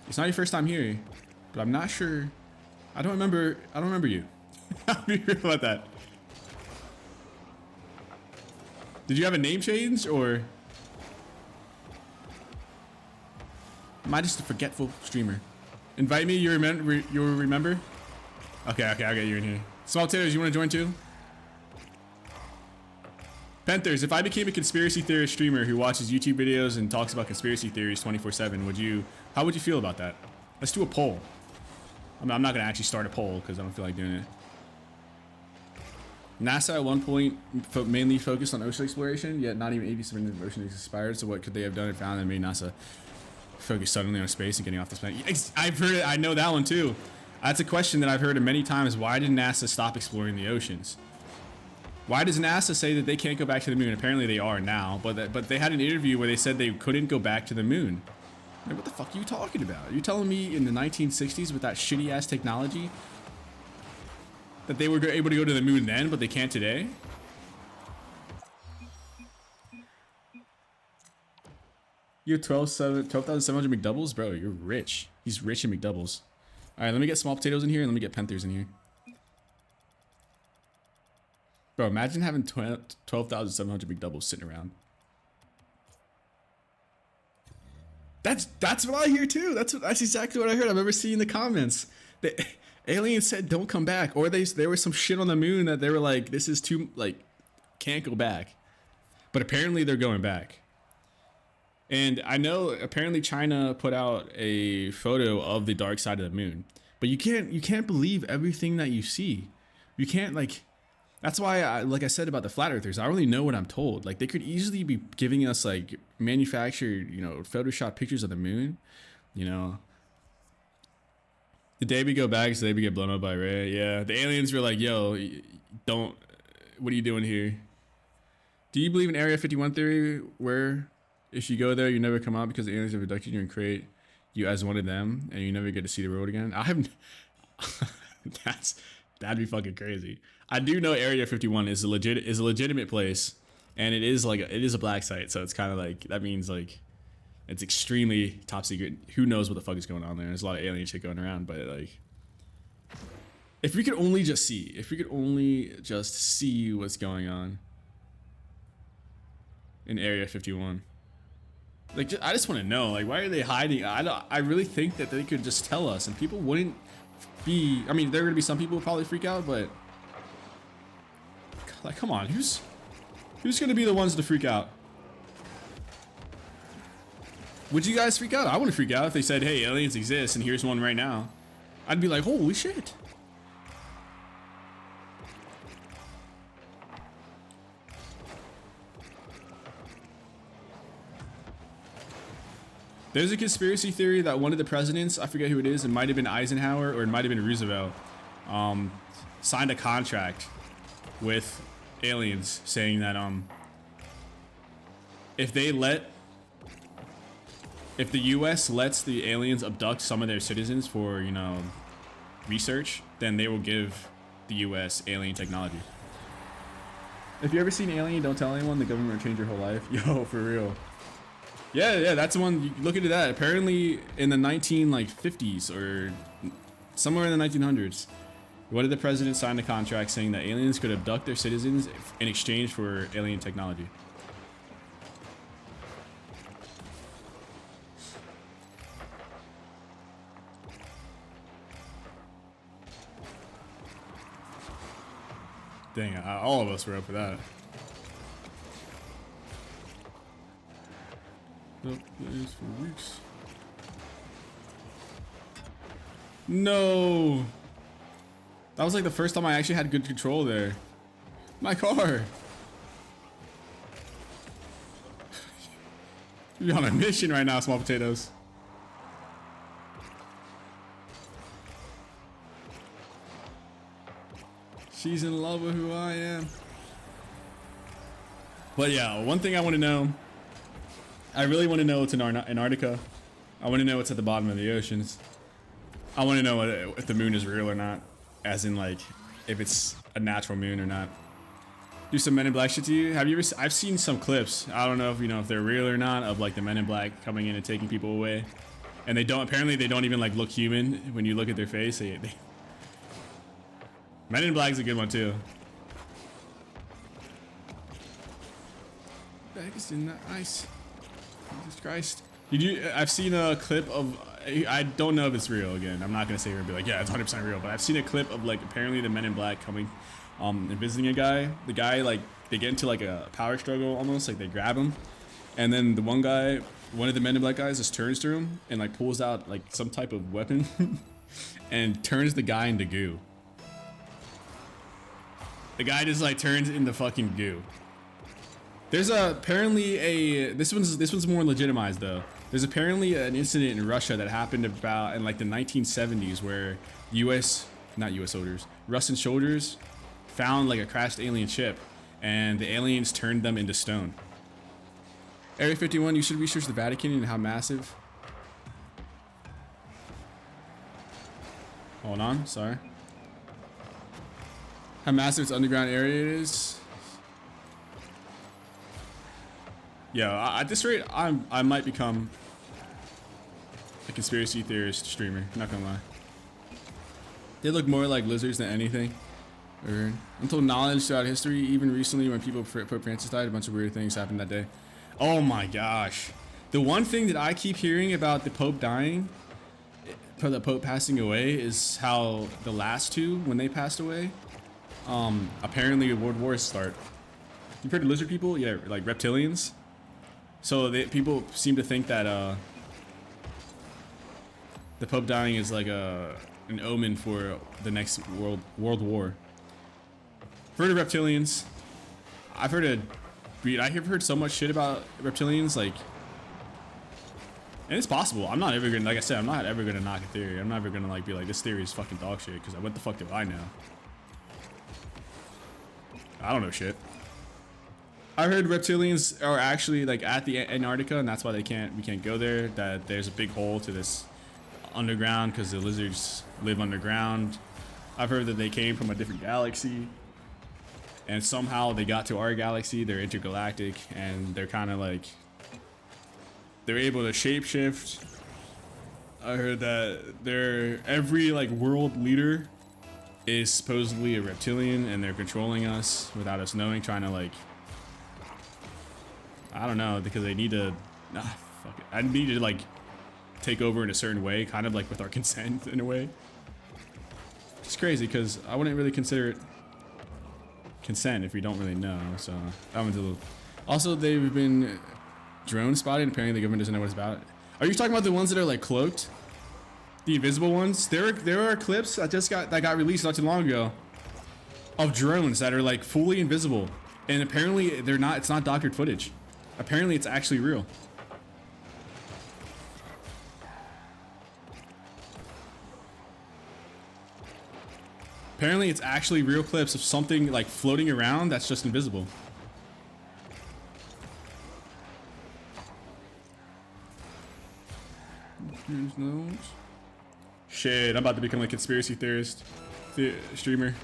It's not your first time here, but I'm not sure. I don't remember you. I'll be real about that. Did you have a name change or am I just a forgetful streamer? Invite me, you'll remember? Okay, I'll get you in here. Small Taters, you wanna join too? Panthers, if I became a conspiracy theorist streamer who watches YouTube videos and talks about conspiracy theories 24/7, how would you feel about that? Let's do a poll. I'm not gonna actually start a poll because I don't feel like doing it. NASA at one point mainly focused on ocean exploration, yet not even 80% of the ocean is expired. So what could they have done and found that made NASA focus suddenly on space and getting off this planet? I've heard it. I know that one too. That's a question that I've heard many times. Why did NASA stop exploring the oceans? Why does NASA say that they can't go back to the moon? Apparently they are now, but they had an interview where they said they couldn't go back to the moon. Like, what the fuck are you talking about? You telling me in the 1960s with that shitty ass technology that they were able to go to the moon then, but they can't today? You have 12,700 McDoubles? Bro, you're rich. He's rich in McDoubles. Alright, let me get small potatoes in here and let me get Panthers in here. Bro, imagine having 12,700 McDoubles sitting around. That's what I hear too. That's exactly what I heard. I remember seeing the comments. The aliens said don't come back, or there was some shit on the moon that they were like, this is too, like, can't go back. But apparently they're going back. And I know apparently China put out a photo of the dark side of the moon. But you can't believe everything that you see. You can't, like, that's why like I said about the flat earthers, I only know what I'm told. Like, they could easily be giving us like manufactured, Photoshop pictures of the moon, The day we go back is the day we get blown up by Ray. Yeah, the aliens were like, yo, what are you doing here? Do you believe in Area 51 theory, where if you go there, you never come out because the aliens have abducted you and create you as one of them, and you never get to see the world again? I haven't. That'd be fucking crazy. I do know Area 51 is a legitimate place, and it is a black site, so it's kind of like, that means like it's extremely top secret. Who knows what the fuck is going on there? There's a lot of alien shit going around, but like, if we could only just see what's going on in Area 51. Like, I just want to know, like, why are they hiding? I really think that they could just tell us, and people wouldn't be. I mean, there are gonna be some people who probably freak out, but like, come on, who's gonna be the ones to freak out? Would you guys freak out? I wouldn't freak out if they said, hey, aliens exist and here's one right now. I'd be like, holy shit. There's a conspiracy theory that one of the presidents, I forget who it is, it might have been Eisenhower or it might have been Roosevelt, signed a contract with aliens saying that if the US lets the aliens abduct some of their citizens for, research, then they will give the US alien technology. If you ever seen Alien, don't tell anyone, the government will change your whole life. Yo, for real. Yeah, that's the one. You look into that. Apparently, in the 1950s or somewhere in the 1900s, what did the president sign a contract saying that aliens could abduct their citizens in exchange for alien technology? Dang, all of us were up for that. Nope, that is for weeks. No! That was like the first time I actually had good control there. My car! You're on a mission right now, small potatoes. She's in love with who I am. But yeah, one thing I want to know. I really want to know what's in Antarctica. I want to know what's at the bottom of the oceans. I want to know if the moon is real or not. As in, like, if it's a natural moon or not. Do some Men in Black shit to you? Have you ever? I've seen some clips. I don't know if they're real or not, of like the Men in Black coming in and taking people away. And they don't. Apparently, they don't even like look human when you look at their face. Men in Black's a good one too. Back is in the ice. Jesus Christ. Did you? I've seen a clip of. I don't know if it's real. Again, I'm not gonna say it and be like, yeah, it's 100% real. But I've seen a clip of like apparently the Men in Black coming, and visiting a guy. The guy like they get into like a power struggle almost. Like they grab him, and then the one guy, one of the Men in Black guys, just turns to him and like pulls out like some type of weapon, and turns the guy into goo. The guy just like turns into fucking goo. There's apparently a this one's more legitimized though. There's apparently an incident in Russia that happened about in like the 1970s where not U.S. soldiers, Russian soldiers found like a crashed alien ship, and the aliens turned them into stone. Area 51, you should research the Vatican and how massive. Hold on, sorry. How massive its underground area is. Yeah, at this rate, I might become a conspiracy theorist streamer. Not gonna lie. They look more like lizards than anything. Until knowledge throughout history, even recently when Pope Francis died, a bunch of weird things happened that day. Oh my gosh. The one thing that I keep hearing about the Pope dying, for the Pope passing away, is how the last two, when they passed away, apparently world wars start. You've heard of lizard people? Yeah, like reptilians. So people seem to think that the Pope dying is like an omen for the next world war. Heard of reptilians? I've heard so much shit about reptilians, like, and it's possible. I'm not ever gonna, like I said, I'm not ever gonna knock a theory. I'm never gonna like be like this theory is fucking dog shit, because what the fuck do I know? I don't know shit. I heard reptilians are actually like at the Antarctica, and that's why we can't go there. That there's a big hole to this underground because the lizards live underground. I've heard that they came from a different galaxy, and somehow they got to our galaxy. They're intergalactic, and they're kind of like they're able to shapeshift. I heard that every like world leader is supposedly a reptilian, and they're controlling us without us knowing, trying to like. I don't know, because they need to. Fuck it. I need to like take over in a certain way, kind of like with our consent in a way. It's crazy because I wouldn't really consider it consent if we don't really know. So that one's a little. Also, they've been drone spotted. Apparently, the government doesn't know what it's about. Are you talking about the ones that are like cloaked? The invisible ones? There are clips that got released not too long ago of drones that are like fully invisible, and apparently they're not. It's not doctored footage. Apparently, it's actually real. Apparently, it's actually real clips of something like floating around that's just invisible. Shit, I'm about to become a conspiracy theorist streamer.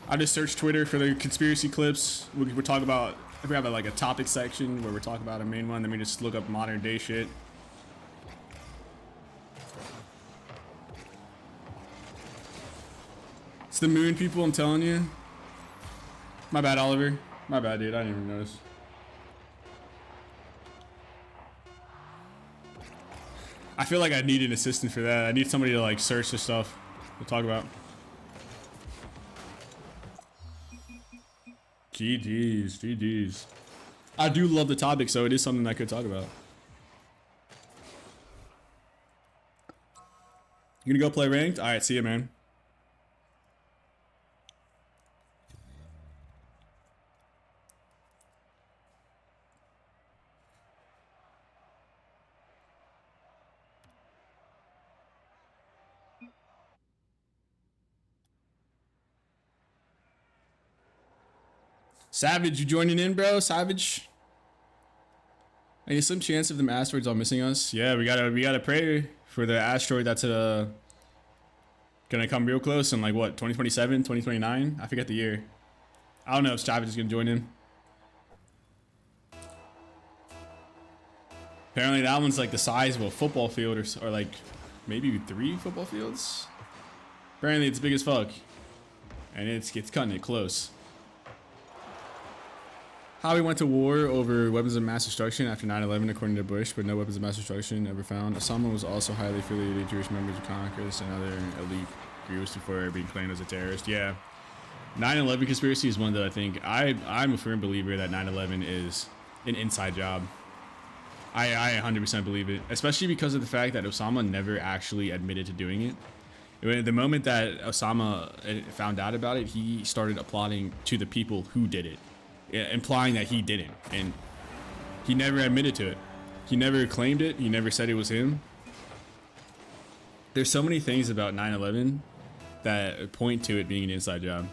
I just searched Twitter for the conspiracy clips. We'll talk about. If we have like a topic section where we're talking about a main one, then we just look up modern day shit. It's the moon people, I'm telling you. My bad, Oliver. My bad, dude. I didn't even notice. I feel like I need an assistant for that. I need somebody to like search the stuff we'll talk about. GG's. I do love the topic, so it is something I could talk about. You gonna go play ranked? Alright, see ya, man. Savage, you joining in, bro? Savage. Any some chance of them asteroids all missing us? Yeah, we gotta pray for the asteroid that's gonna come real close in like what, 2027, 2029? I forget the year. I don't know if Savage is gonna join in. Apparently that one's like the size of a football field or like maybe 3 football fields. Apparently it's big as fuck. And it's cutting it close. How we went to war over weapons of mass destruction after 9/11, according to Bush, but no weapons of mass destruction ever found. Osama was also highly affiliated Jewish members of Congress and other elite groups before being claimed as a terrorist. Yeah. 9/11 conspiracy is one that I think I'm a firm believer that 9/11 is an inside job. I 100% believe it, especially because of the fact that Osama never actually admitted to doing it. The moment that Osama found out about it, he started applauding to the people who did it, implying that he didn't, and he never admitted to it. He never claimed it. He never said it was him. There's so many things about 9/11 that point to it being an inside job.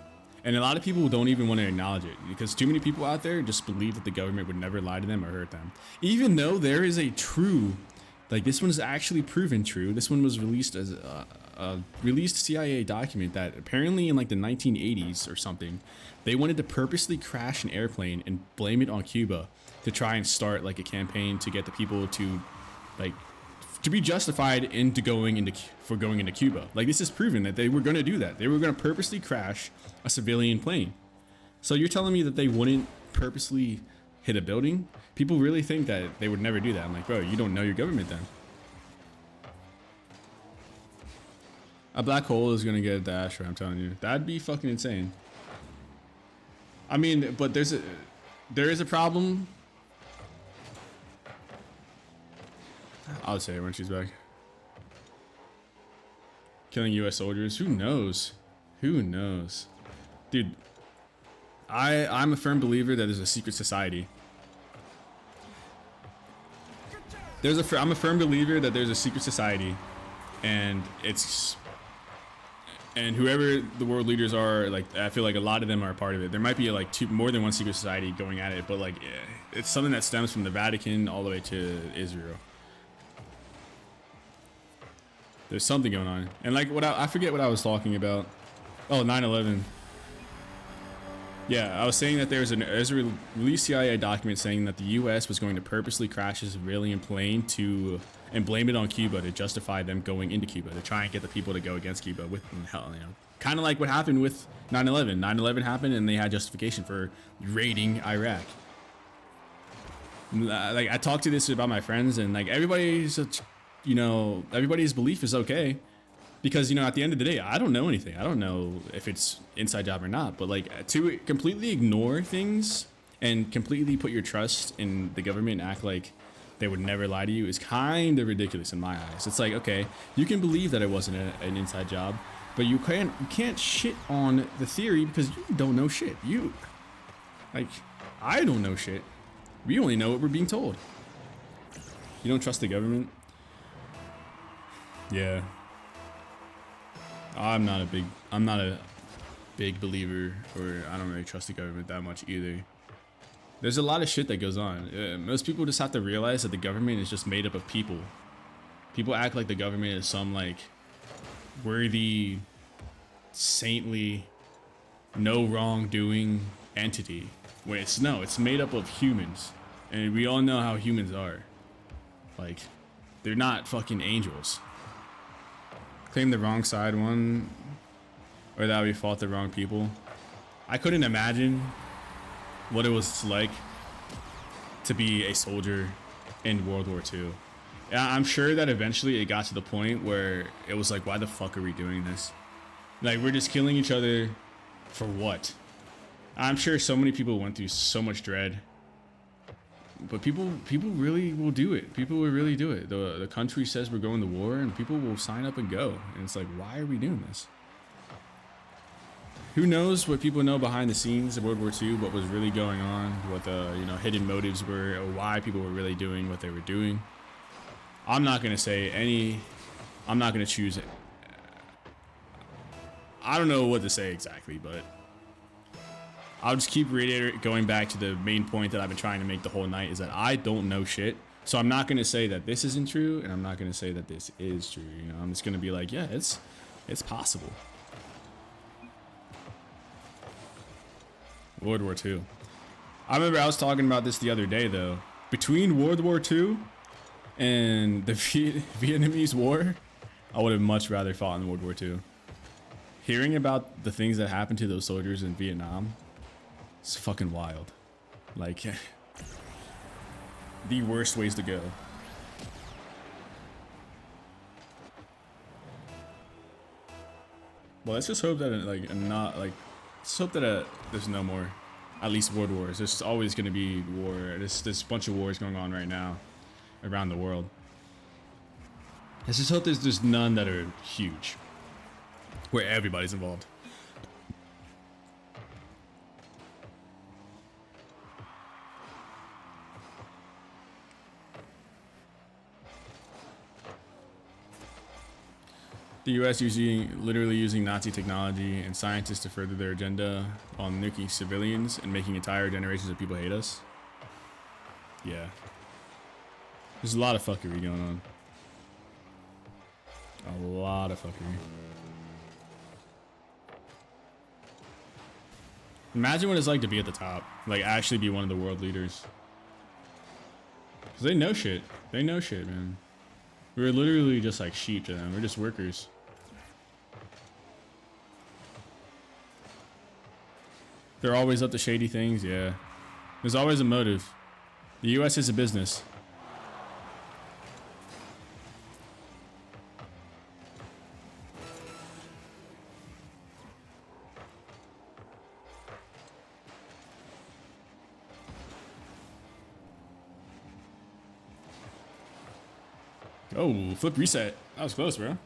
And a lot of people don't even want to acknowledge it because too many people out there just believe that the government would never lie to them or hurt them. Even though there is a true, like this one is actually proven true. This one was released as a released CIA document that apparently in like the 1980s or something, they wanted to purposely crash an airplane and blame it on Cuba to try and start like a campaign to get the people to like to be justified into going into Cuba. Like this is proven that they were going to do that. They were going to purposely crash a civilian plane. So you're telling me that they wouldn't purposely hit a building? People really think that they would never do that. I'm like, bro, you don't know your government then. A black hole is going to get a dash, I'm telling you. That'd be fucking insane. I mean, but there is a problem. I'll say it when she's back. Killing US soldiers. Who knows? Who knows? Dude, I'm a firm believer that there's a secret society. I'm a firm believer that there's a secret society, and whoever the world leaders are, like I feel like a lot of them are a part of it. There might be like more than one secret society going at it, but like it's something that stems from the Vatican all the way to Israel. There's something going on. And like I forget what I was talking about. Oh, 9/11. Yeah, I was saying that there's a released CIA document saying that the US was going to purposely crash a civilian plane and blame it on Cuba to justify them going into Cuba, to try and get the people to go against Cuba with hell, you know. Kind of like what happened with 9/11. 9/11 happened and they had justification for raiding Iraq. Like I talked to this about my friends and like everybody's belief is okay because, you know, at the end of the day, I don't know anything. I don't know if it's inside job or not, but like to completely ignore things and completely put your trust in the government and act like they would never lie to you is kind of ridiculous in my eyes. It's like, okay, you can believe that it wasn't an inside job, but you can't shit on the theory because you don't know shit. I don't know shit. We only know what we're being told. You don't trust the government? Yeah. I'm not a big believer, or I don't really trust the government that much either. There's a lot of shit that goes on. Most people just have to realize that the government is just made up of people. People act like the government is some like worthy, saintly, no wrongdoing entity. When it's made up of humans. And we all know how humans are. Like, they're not fucking angels. Claim the wrong side one, or that we fought the wrong people. I couldn't imagine what it was like to be a soldier in World War II. I'm sure that eventually it got to the point where it was like, why the fuck are we doing this? Like, we're just killing each other for what? I'm sure so many people went through so much dread. But people really will do it. People will really do it. The country says we're going to war, and people will sign up and go. And it's like, why are we doing this? Who knows what people know behind the scenes of World War II, what was really going on, what the hidden motives were, or why people were really doing what they were doing. I'm not gonna say I'm not gonna choose it. I don't know what to say exactly, but I'll just keep going back to the main point that I've been trying to make the whole night, is that I don't know shit. So I'm not going to say that this isn't true, and I'm not going to say that this is true. You know, I'm just going to be like, yeah, it's possible. World War II. I remember I was talking about this the other day, though. Between World War II and the Vietnamese War, I would have much rather fought in World War II. Hearing about the things that happened to those soldiers in Vietnam, it's fucking wild. Like, the worst ways to go. Well, let's just hope that let's hope that there's no more, at least world wars. There's always going to be war. There's a bunch of wars going on right now around the world. Let's just hope there's none that are huge, where everybody's involved. The U.S. literally using Nazi technology and scientists to further their agenda on nuking civilians and making entire generations of people hate us. Yeah. There's a lot of fuckery going on. A lot of fuckery. Imagine what it's like to be at the top. Like, actually be one of the world leaders. Because they know shit. They know shit, man. We're literally just like sheep to them. We're just workers. They're always up to shady things, yeah. There's always a motive. The U.S. is a business. Oh, flip reset. That was close, bro.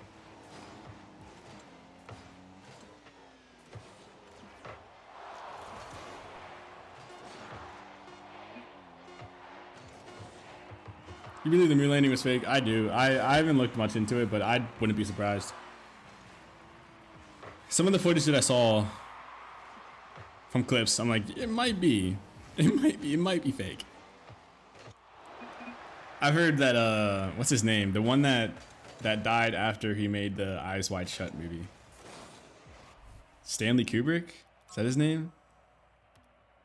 You believe the moon landing was fake? I do. I haven't looked much into it, but I wouldn't be surprised. Some of the footage that I saw from clips, I'm like, it might be. It might be fake. I've heard that what's his name? The one that died after he made the Eyes Wide Shut movie. Stanley Kubrick? Is that his name?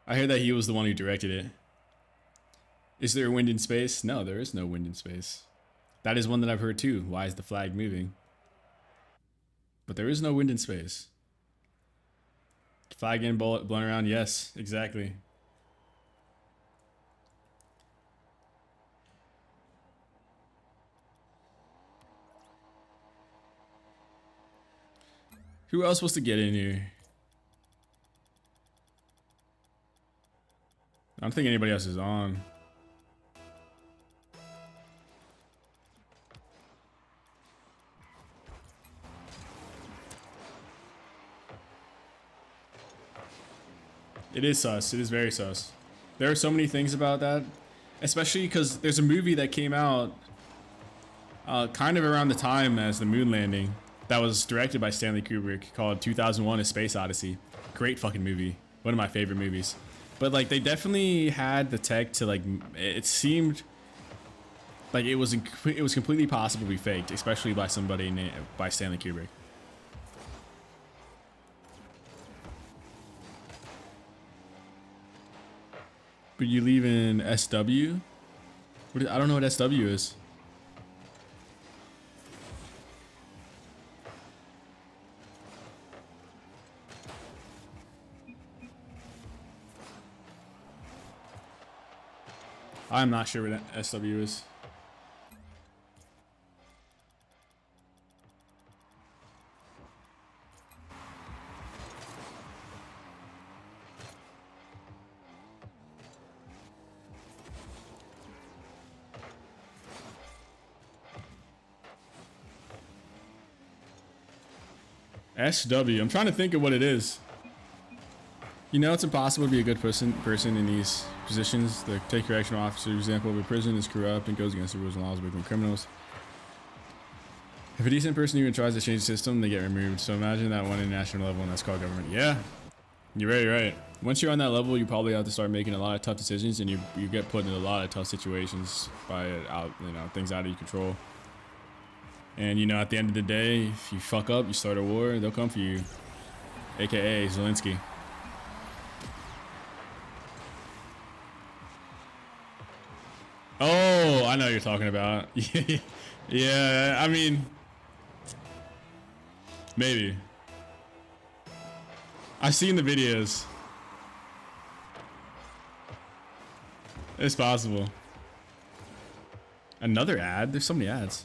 I heard that he was the one who directed it. Is there a wind in space? No, there is no wind in space. That is one that I've heard too. Why is the flag moving? But there is no wind in space. Flag getting blown around? Yes, exactly. Who else was to get in here? I don't think anybody else is on. It is sus. It is very sus. There are so many things about that, especially because there's a movie that came out kind of around the time as the moon landing that was directed by Stanley Kubrick called 2001: A Space Odyssey. Great fucking movie. One of my favorite movies. But like they definitely had the tech to like, it seemed like it was completely possible to be faked, especially by somebody by Stanley Kubrick. But you leave in SW? I don't know what SW is. I'm not sure what SW is. SW. I'm trying to think of what it is. You know, it's impossible to be a good person in these positions. The take correctional officer example of a prison is corrupt and goes against the rules and laws of becoming criminals. If a decent person even tries to change the system, they get removed. So imagine that one international level, and that's called government. Yeah, you're very right. Once you're on that level, you probably have to start making a lot of tough decisions, and you get put in a lot of tough situations by things out of your control. And you know, at the end of the day, if you fuck up, you start a war, they'll come for you, aka Zelensky. Oh, I know what you're talking about. Yeah, I mean, maybe. I've seen the videos. It's possible. Another ad? There's so many ads.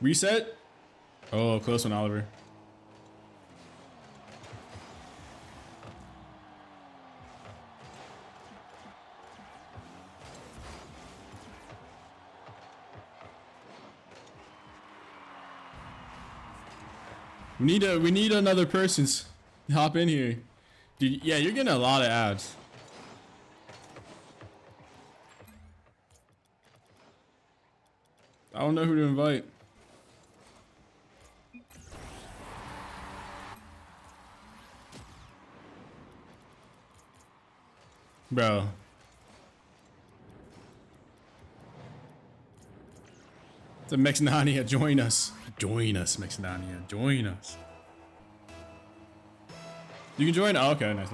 Reset? Oh, close one, Oliver. We need another person's hop in here. Dude, yeah, you're getting a lot of ads. I don't know who to invite. Bro. It's a Mexnania, join us. Join us, Mexnania, join us. You can join? Oh, okay, nice.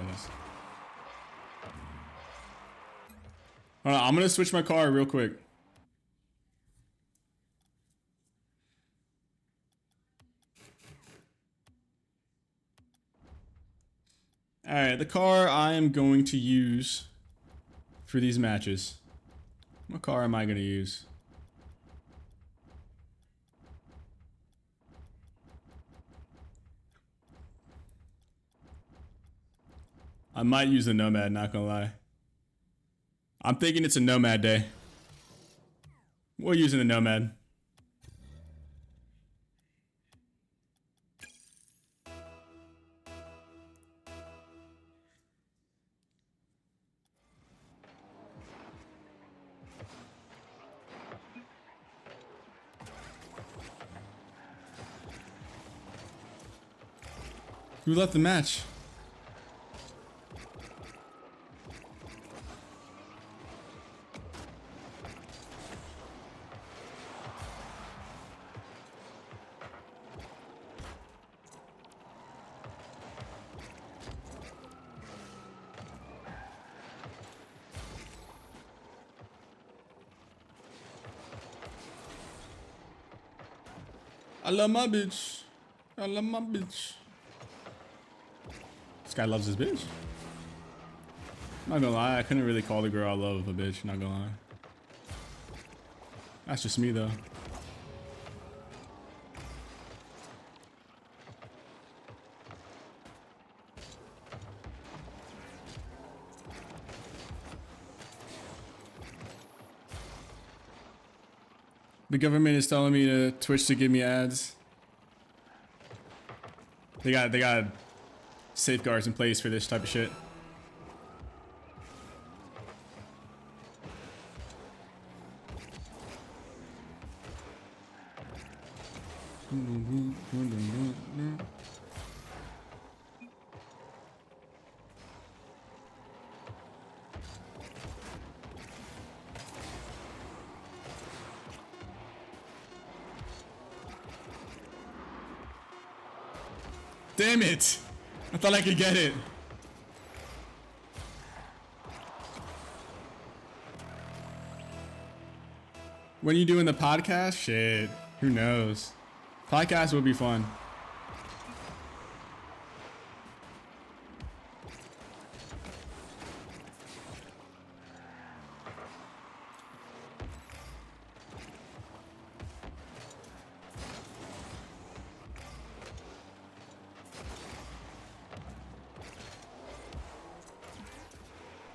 Hold on, I'm gonna switch my car real quick. Alright, the car I am going to use for these matches. What car am I going to use? I might use the Nomad, not gonna lie. I'm thinking it's a Nomad day. We're using the Nomad. Who left the match? I love my bitch. I love my bitch. This guy loves his bitch. Not gonna lie, I couldn't really call the girl I love a bitch, not gonna lie. That's just me though. The government is telling me to Twitch to give me ads. They got safeguards in place for this type of shit. Damn it! I thought I could get it. When are you doing the podcast? Shit. Who knows? Podcast would be fun.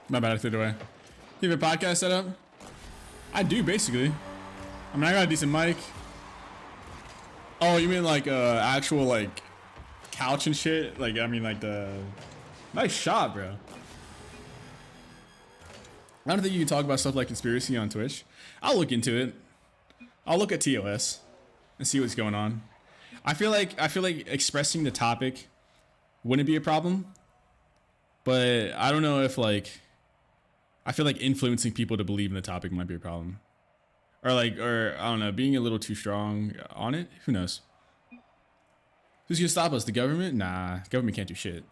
My bad, I threw it away. You have a podcast set up? I do, basically. I mean, I got a decent mic. Oh, you mean like actual like couch and shit? Like, I mean like the... Nice shot, bro. I don't think you can talk about stuff like conspiracy on Twitch. I'll look into it. I'll look at TOS and see what's going on. I feel like expressing the topic wouldn't be a problem, but I don't know if like I feel like influencing people to believe in the topic might be a problem, or I don't know, being a little too strong on it. Who knows? Who's gonna stop us? The government? Nah, government can't do shit.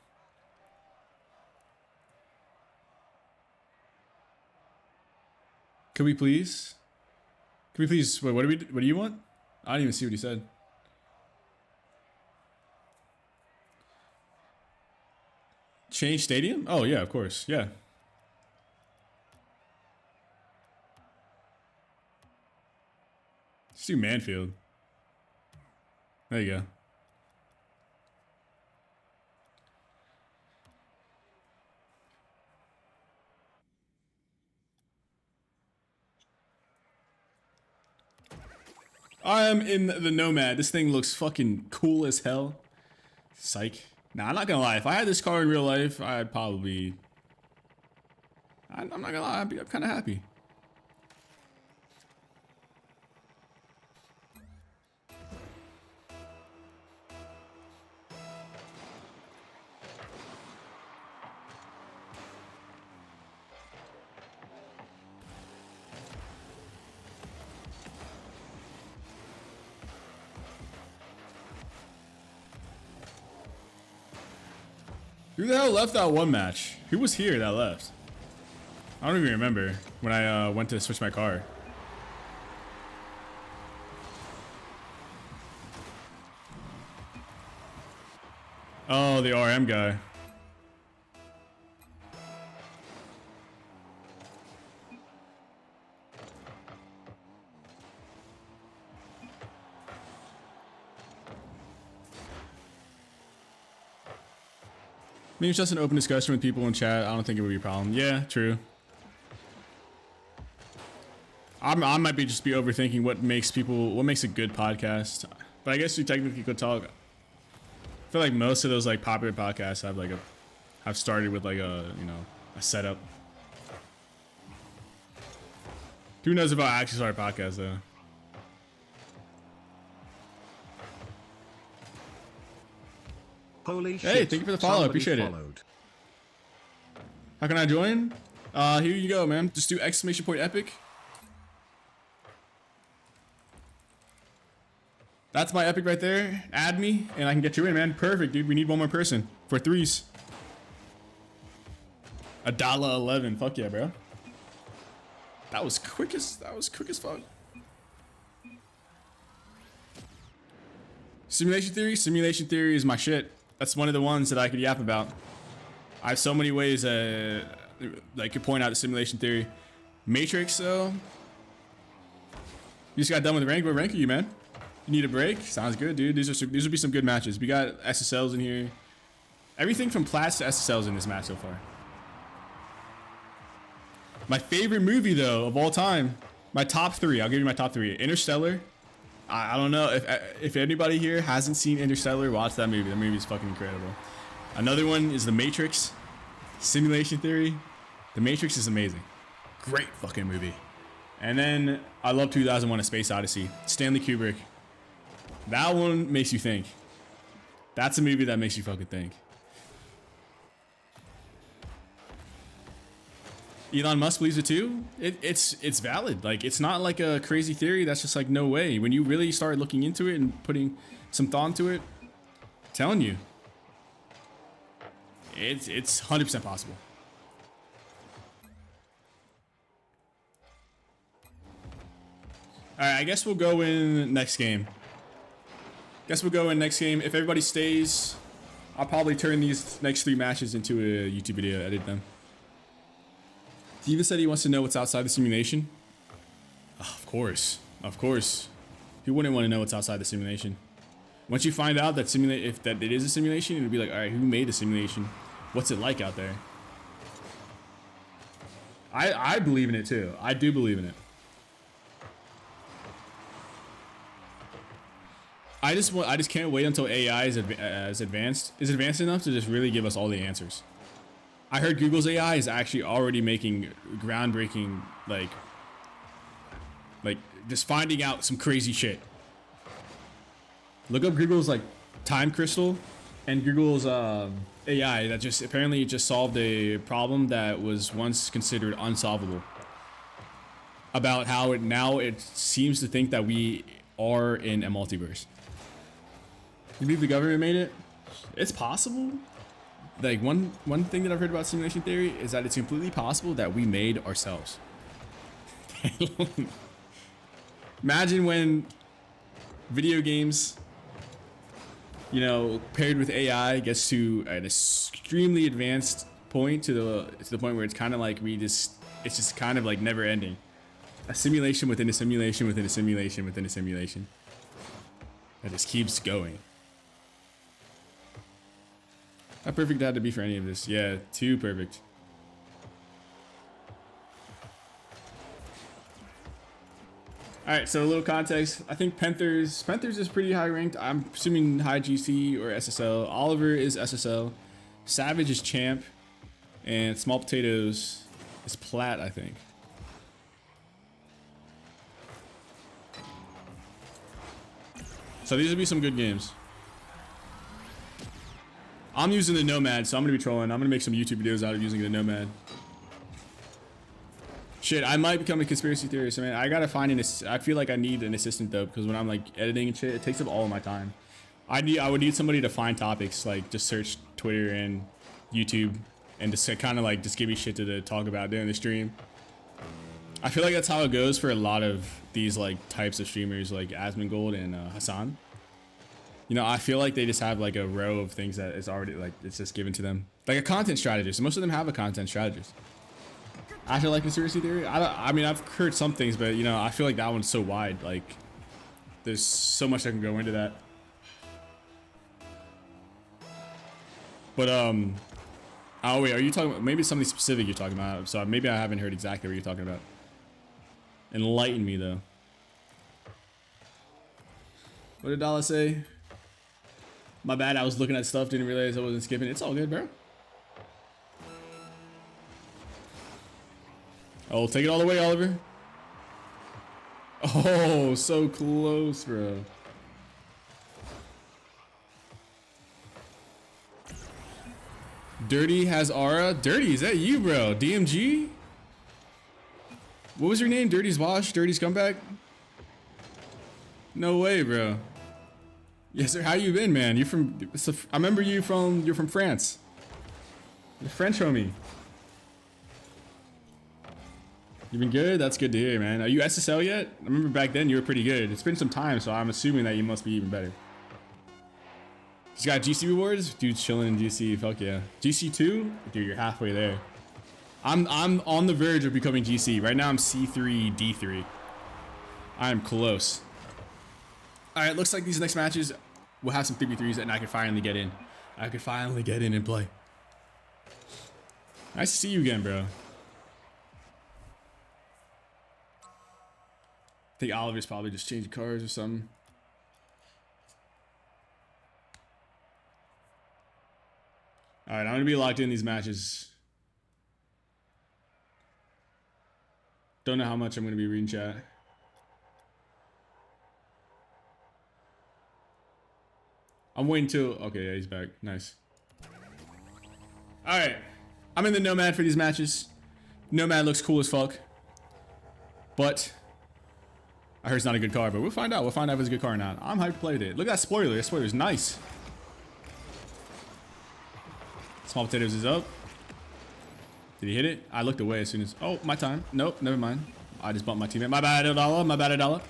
Could we please? Wait, what do you want? I didn't even see what he said. Change stadium? Oh yeah, of course. Yeah. Let's do Manfield. There you go. I am in the Nomad. This thing looks fucking cool as hell. Psych. Nah, I'm not gonna lie. If I had this car in real life, I'd probably... I'm not gonna lie. I'm kind of happy. Who the hell left that one match? Who was here that left? I don't even remember when I went to switch my car. Oh, the RM guy. Maybe it's just an open discussion with people in chat. I don't think it would be a problem. Yeah, true. I might be just overthinking what makes a good podcast. But I guess we technically could talk. I feel like most of those like popular podcasts have started with like a setup. Who knows about actually start a podcast though?
Holy shit.
Hey, thank you for the follow. Appreciate it. How can I join? Here you go, man. Just do !epic. That's my epic right there. Add me, and I can get you in, man. Perfect, dude. We need one more person for threes. $1.11. Fuck yeah, bro. That was quick as fuck. Simulation theory. Simulation theory is my shit. That's one of the ones that I could yap about. I have so many ways that I could point out the simulation theory. Matrix, though. You just got done with rank. What rank are you, man? You need a break? Sounds good, dude. These would be some good matches. We got SSLs in here. Everything from Plats to SSLs in this match so far. My favorite movie, though, of all time. My top three. I'll give you my top three. Interstellar. I don't know if anybody here hasn't seen Interstellar, watch that movie. That movie is fucking incredible. Another one is The Matrix. Simulation theory. The Matrix is amazing. Great fucking movie. And then I love 2001: A Space Odyssey. Stanley Kubrick. That one makes you think. That's a movie that makes you fucking think. Elon Musk believes it too. It's valid. Like, it's not like a crazy theory that's just like no way. When you really start looking into it and putting some thought into it, I'm telling you, it's 100% possible. All right, I guess we'll go in next game. If everybody stays, I'll probably turn these next three matches into a YouTube video, edit them. Diva said he wants to know what's outside the simulation. Oh, of course. Who wouldn't want to know what's outside the simulation? Once you find out that if it is a simulation, it'll be like, all right, who made the simulation? What's it like out there? I believe in it too. I do believe in it. I just can't wait until AI is advanced enough to just really give us all the answers. I heard Google's AI is actually already making groundbreaking, like just finding out some crazy shit. Look up Google's like time crystal and Google's AI that just apparently just solved a problem that was once considered unsolvable. About how it seems to think that we are in a multiverse. You believe the government made it? It's possible. Like one thing that I've heard about simulation theory is that it's completely possible that we made ourselves. Imagine when video games, you know, paired with AI gets to an extremely advanced point to the point where it's kind of like it's just kind of like never ending. A simulation within a simulation within a simulation within a simulation. That just keeps going. How perfect it had to be for any of this. Yeah, too perfect. Alright, so a little context. I think Panthers is pretty high ranked. I'm assuming high GC or SSL. Oliver is SSL. Savage is champ. And Small Potatoes is plat, I think. So these would be some good games. I'm using the Nomad, so I'm gonna be trolling. I'm gonna make some YouTube videos out of using the Nomad. Shit, I might become a conspiracy theorist, man. I gotta find I feel like I need an assistant though, because when I'm like editing and shit, it takes up all of my time. I would need somebody to find topics, like just search Twitter and YouTube, and just kind of like just give me shit to talk about during the stream. I feel like that's how it goes for a lot of these like types of streamers, like Asmongold and Hassan. You know, I feel like they just have like a row of things that is already like it's just given to them, like a content strategist. Most of them have a content strategist. I feel like conspiracy theory. I mean, I've heard some things, but you know, I feel like that one's so wide. Like, there's so much that can go into that. But oh wait, are you talking about maybe something specific you're talking about? So maybe I haven't heard exactly what you're talking about. Enlighten me though. What did Dala say? My bad, I was looking at stuff, didn't realize I wasn't skipping. It's all good, bro. Oh, take it all the way, Oliver. Oh, so close, bro. Dirty has aura. Dirty, is that you, bro? DMG? What was your name? Dirty's Wash? Dirty's Comeback? No way, bro. Yes, sir. How you been, man? You're from... I remember you're from France. You're French, homie. You been good? That's good to hear, man. Are you SSL yet? I remember back then you were pretty good. It's been some time, so I'm assuming that you must be even better. You got GC rewards? Dude's chilling in GC. Fuck yeah. GC2? Dude, you're halfway there. I'm on the verge of becoming GC. Right now I'm C3, D3. I am close. Alright, looks like these next matches will have some 3v3s and I can finally get in. I can finally get in and play. Nice to see you again, bro. I think Oliver's probably just changing cars or something. Alright, I'm gonna be locked in these matches. Don't know how much I'm gonna be reading chat. I'm waiting till... Okay, yeah, he's back. Nice. Alright. I'm in the Nomad for these matches. Nomad looks cool as fuck. But... I heard it's not a good car, but we'll find out. We'll find out if it's a good car or not. I'm hyped to play with it. Look at that spoiler. That spoiler's nice. Small Potatoes is up. Did he hit it? I looked away as soon as... Oh, my time. Nope, never mind. I just bumped my teammate. My bad, Adala. My bad, Adala.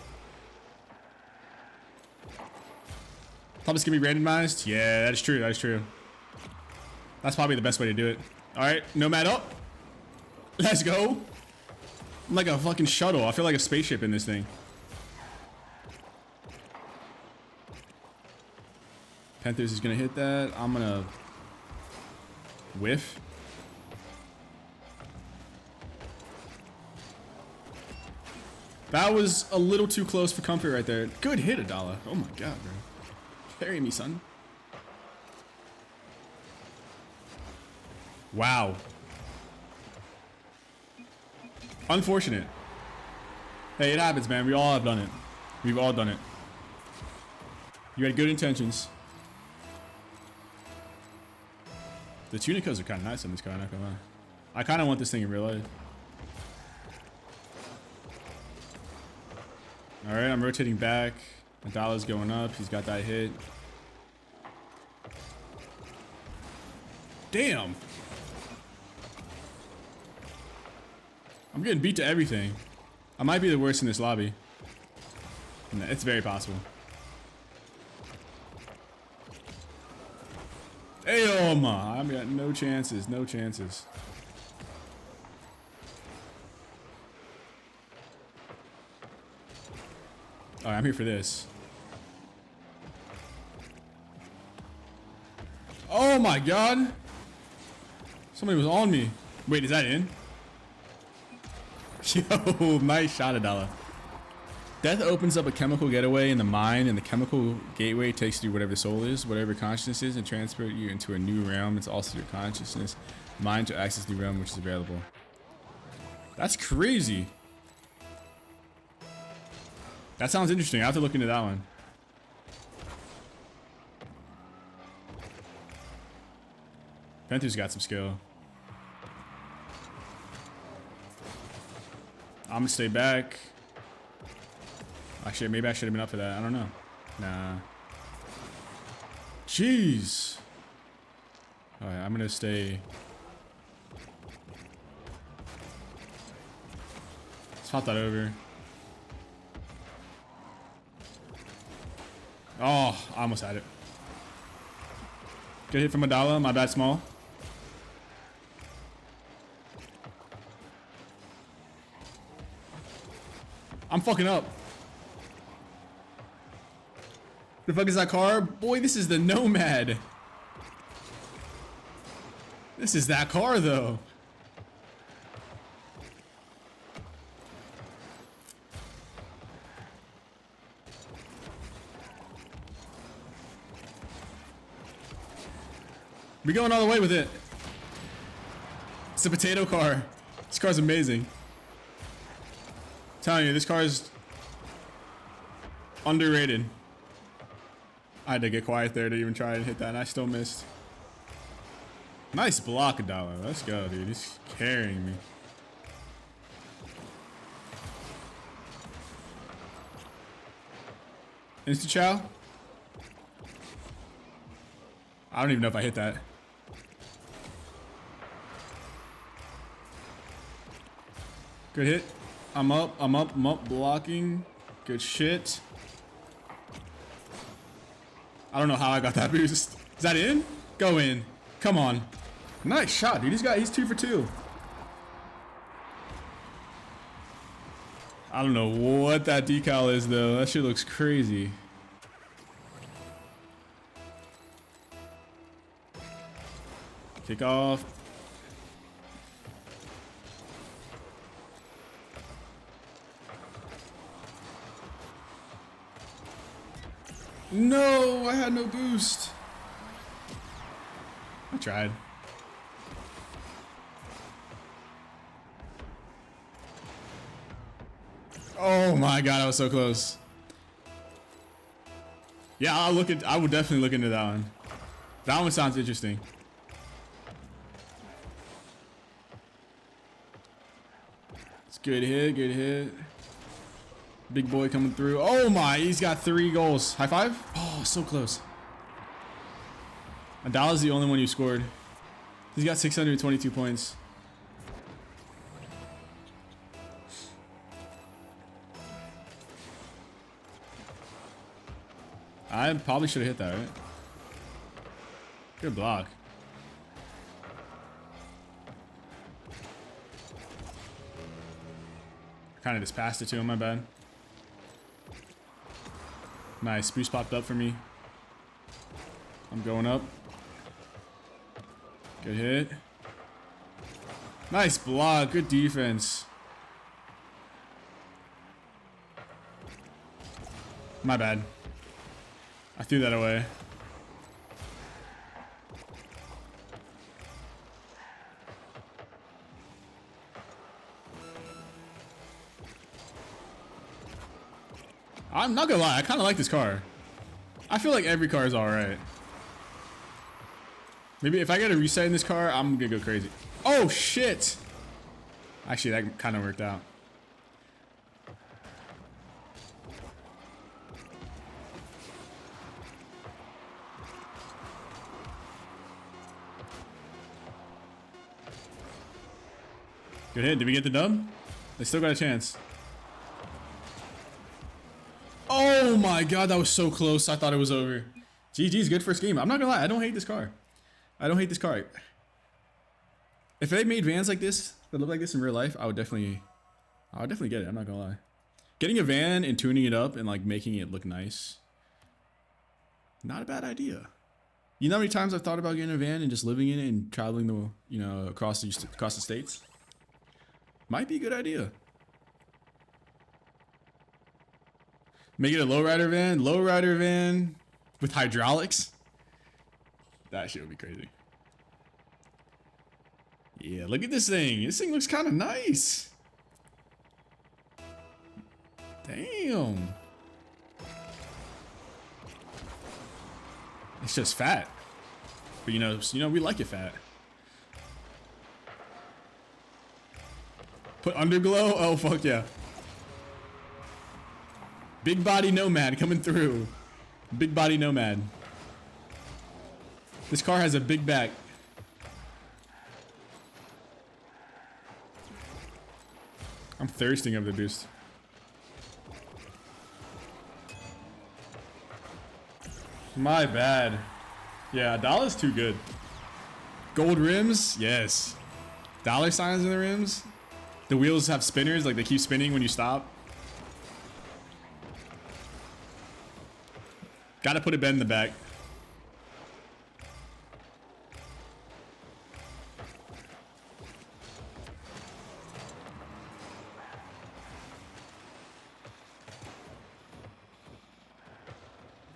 Probably gonna be randomized. Yeah, that is true. That is true. That's probably the best way to do it. All right, Nomad up. Let's go. I'm like a fucking shuttle. I feel like a spaceship in this thing. Panthers is gonna hit that. I'm gonna whiff. That was a little too close for comfort right there. Good hit, Adala. Oh my god, bro. Carry me, son. Wow. Unfortunate. Hey, it happens, man. We all have done it. We've all done it. You had good intentions. The tunicos are kind of nice on this car, not gonna lie. I kind of want this thing in real life. All right, I'm rotating back. Adala's going up. He's got that hit. Damn. I'm getting beat to everything. I might be the worst in this lobby. It's very possible. Damn. I've got no chances. No chances. All right, I'm here for this. Oh my god. Somebody was on me. Wait, is that in? Yo, nice shot, Adala. Death opens up a chemical getaway in the mind, and the chemical gateway takes you to whatever the soul is, whatever consciousness is, and transport you into a new realm. It's also your consciousness mind to access the realm which is available. That's crazy. That sounds interesting. I have to look into that one. Ventu's got some skill. I'm gonna stay back. Actually, maybe I should have been up for that. I don't know. Nah. Jeez. Alright, I'm gonna stay. Let's pop that over. Oh, I almost had it. Good hit from Adala. My bad, small. I'm fucking up. The fuck is that car? Boy, this is the Nomad. This is that car, though. We going all the way with it. It's a potato car. This car's amazing. I'm telling you, this car is underrated. I had to get quiet there to even try and hit that, and I still missed. Nice block, Adala. Let's go, dude. He's carrying me. Insta chow? I don't even know if I hit that. Good hit. I'm up, I'm up, I'm up. Blocking. Good shit. I don't know how I got that boost. Is that in? Go in. Come on. Nice shot, dude. He's 2 for 2. I don't know what that decal is, though. That shit looks crazy. Kick off. No, I had no boost. I tried. Oh my god, I was so close. Yeah, I would definitely look into that one. That one sounds interesting. It's good hit, good hit. Big boy coming through. Oh my, he's got 3 goals. High five? Oh, so close. Adala's the only one who scored. He's got 622 points. I probably should have hit that, right? Good block. Kind of just passed it to him, my bad. Nice, boost popped up for me. I'm going up. Good hit. Nice block, good defense. My bad. I threw that away. I'm not gonna lie, I kind of like this car. I feel like every car is alright. Maybe if I get a reset in this car, I'm gonna go crazy. Oh shit! Actually, that kind of worked out. Good hit. Did we get the dub? They still got a chance. Oh my god, that was so close. I thought it was over. GG's good first game. I'm not gonna lie, I don't hate this car. I don't hate this car. If they made vans like this that look like this in real life, I would definitely get it. I'm not gonna lie. Getting a van and tuning it up and like making it look nice, not a bad idea. You know how many times I've thought about getting a van and just living in it and traveling the, you know, across the states? Might be a good idea. Make it a lowrider van with hydraulics. That shit would be crazy. Yeah, look at this thing. This thing looks kind of nice. Damn. It's just fat. But you know, we like it fat. Put underglow? Oh, fuck yeah. Big body nomad coming through. Big body nomad. This car has a big back. I'm thirsting of the boost. My bad. Yeah, $1's too good. Gold rims? Yes. Dollar signs in the rims? The wheels have spinners, like they keep spinning when you stop. Gotta put a bed in the back.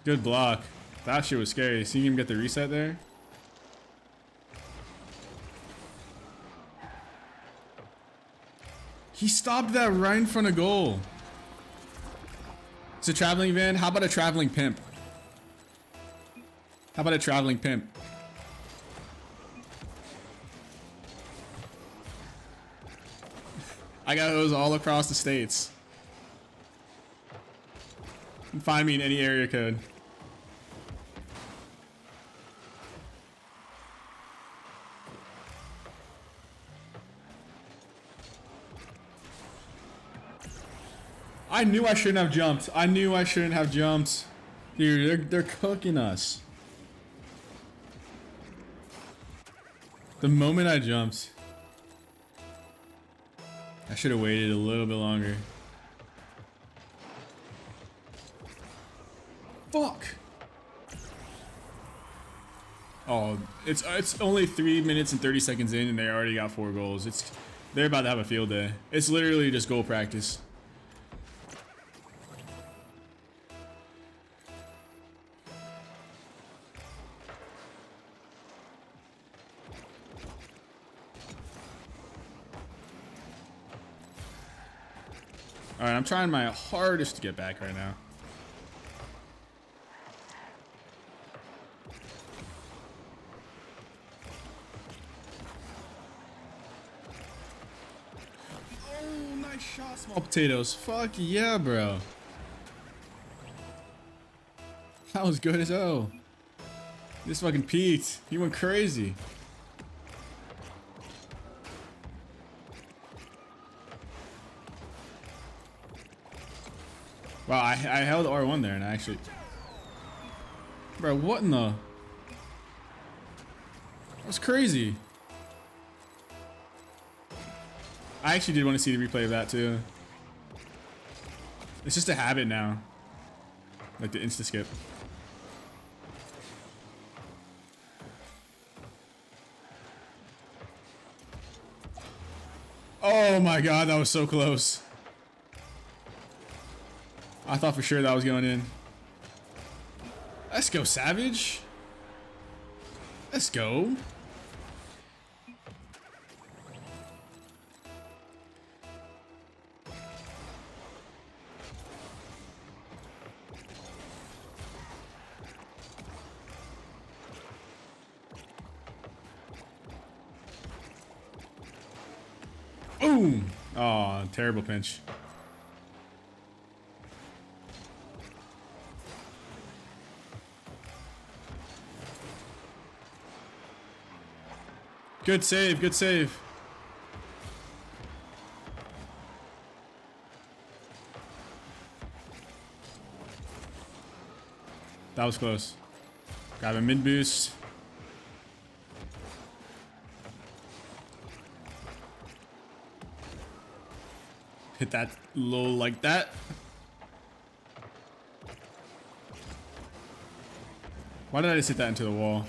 Good block. That shit was scary. Seeing him get the reset there. He stopped that right in front of goal. It's a traveling van. How about a traveling pimp? How about a traveling pimp? I got those all across the states. You can find me in any area code. I knew I shouldn't have jumped. I knew I shouldn't have jumped. Dude, they're cooking us. The moment I jumped, I should have waited a little bit longer. Fuck. Oh, it's only 3 minutes and 30 seconds in and they already got 4 goals. They're about to have a field day. It's literally just goal practice. Alright, I'm trying my hardest to get back right now. Oh, nice shot, small potatoes. Fuck yeah, bro. That was good as hell. This fucking Pete, he went crazy. Wow, I held R1 there and I actually... Bro, what in the... That was crazy. I actually did want to see the replay of that too. It's just a habit now. Like the insta-skip. Oh my god, that was so close. I thought for sure that was going in. Let's go, Savage. Let's go. Boom! Oh, terrible pinch. Good save, good save. That was close. Got a mid boost. Hit that low like that. Why did I just hit that into the wall?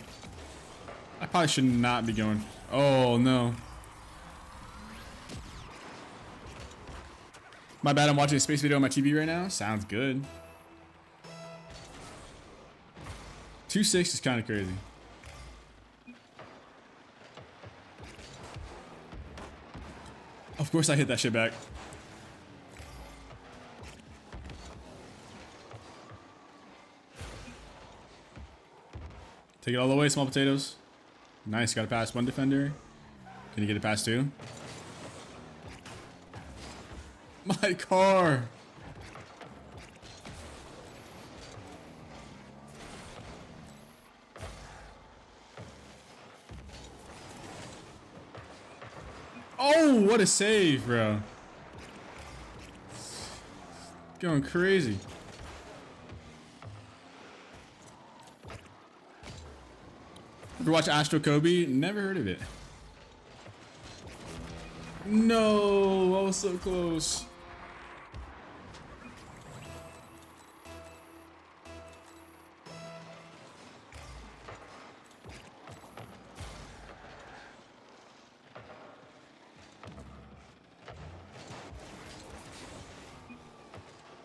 I probably should not be going. Oh no. My bad, I'm watching a space video on my TV right now. Sounds good. 2-6 is kind of crazy. Of course I hit that shit back. Take it all the way, small potatoes. Nice, got to pass one defender. Can you get it past two? My car. Oh, what a save, bro. Going crazy. Ever watch Astro Kobe? Never heard of it. No, I was so close.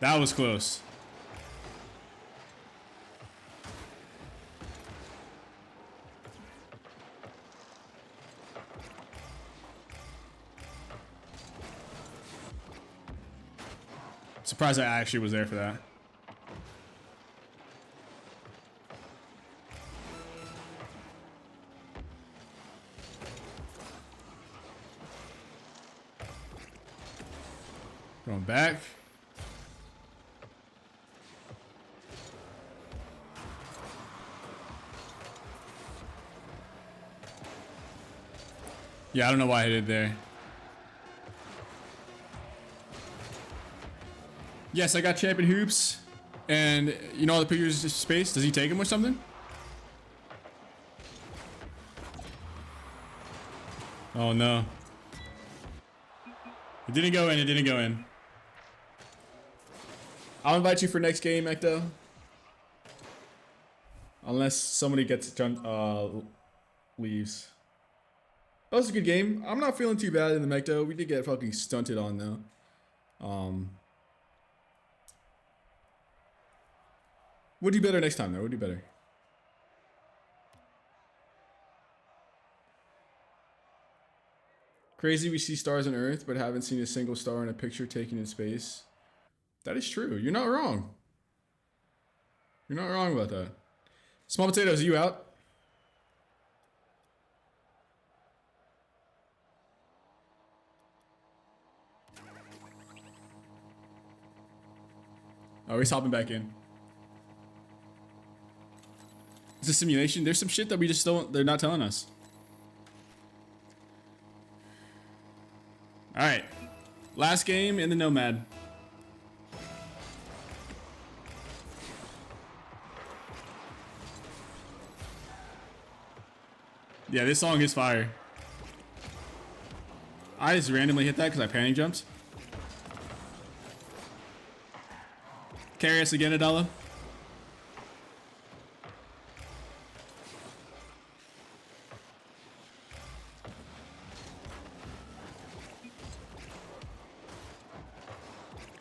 That was close. Surprised I actually was there for that. Going back. Yeah, I don't know why I did there. Yes, I got champion hoops, and you know all the pictures of space. Does he take him or something? Oh no! It didn't go in. It didn't go in. I'll invite you for next game, Ecto. Unless somebody gets leaves. That was a good game. I'm not feeling too bad in the Mecto. We did get fucking stunted on though. We'll do better next time though. We'll do better. Crazy we see stars on Earth, but haven't seen a single star in a picture taken in space. That is true. You're not wrong. You're not wrong about that. Small potatoes, are you out? Oh, he's hopping back in. It's a simulation. There's some shit that we just don't, they're not telling us. All right. Last game in the Nomad. Yeah, this song is fire. I just randomly hit that because I panic jumped. Carry us again, Adela.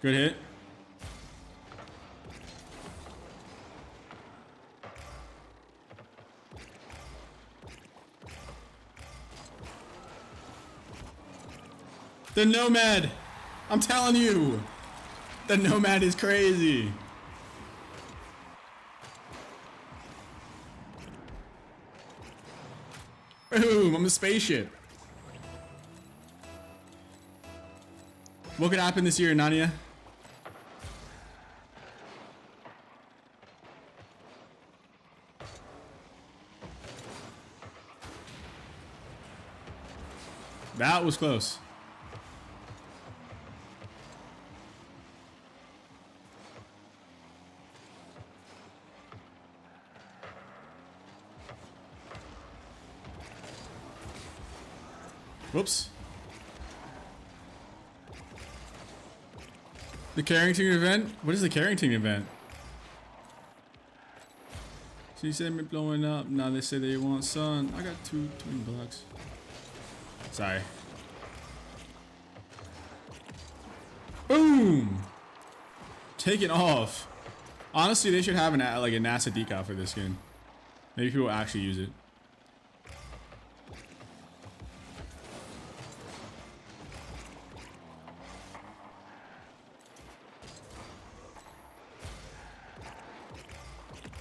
Good hit. The Nomad! I'm telling you! The Nomad is crazy! Boom! I'm a spaceship. What could happen this year, Nania? That was close. Whoops. The Carrington event? What is the Carrington event? So you said me blowing up. Now they say they want sun. I got two twin blocks. Sorry. Boom! Taken off. Honestly, they should have like a NASA decal for this skin. Maybe people actually use it.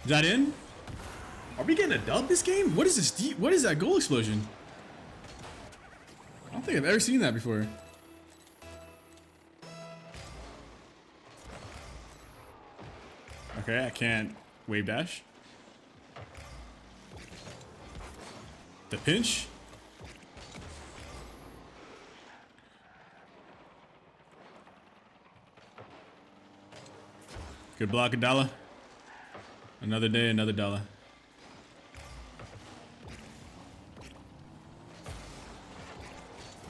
Is that in? Are we getting a dub this game? What is this? What is that goal explosion? I don't think I've ever seen that before. Okay, I can't wave dash. The pinch. Good block, Adala. Another day, another dollar.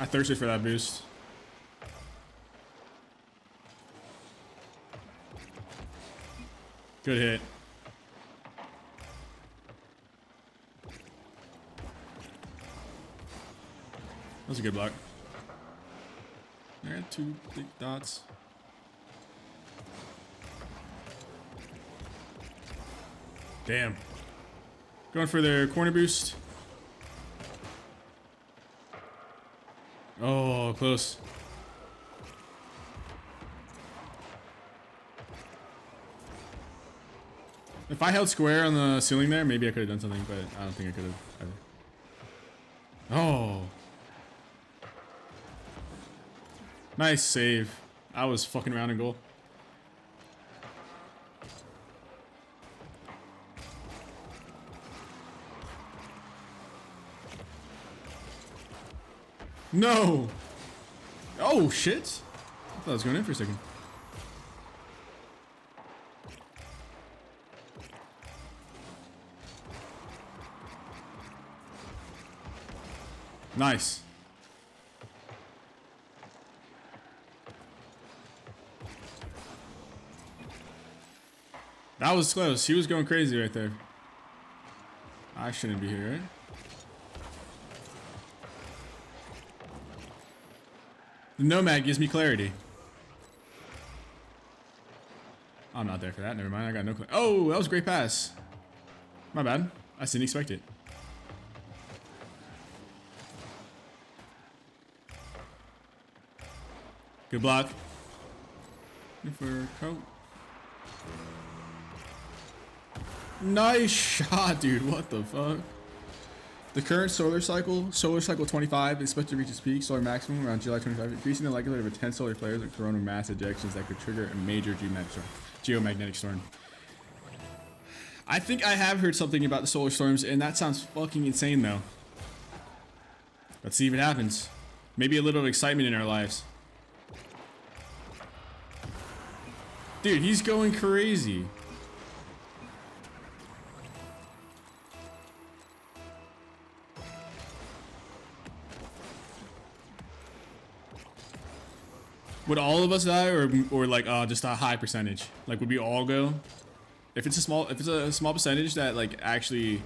I thirsted for that boost. Good hit. That was a good block. There are two big dots. Damn. Going for their corner boost. Oh, close. If I held square on the ceiling there, maybe I could have done something, but I don't think I could have either. Oh. Nice save. I was fucking around in goal. No! Oh, shit! I thought I was going in for a second. Nice. That was close. He was going crazy right there. I shouldn't be here, right? The Nomad gives me clarity. I'm not there for that. Never mind. I got no clarity. Oh, that was a great pass. My bad. I didn't expect it. Good block. For coat. Nice shot, dude. What the fuck? The current solar cycle 25, is expected to reach its peak solar maximum around July 25, increasing the likelihood of 10 solar flares and coronal mass ejections that could trigger a major geomagnetic storm. I think I have heard something about the solar storms, and that sounds fucking insane, though. Let's see if it happens. Maybe a little excitement in our lives. Dude, he's going crazy. Would all of us die, or like just a high percentage? Like, would we all go? If it's a small percentage that like actually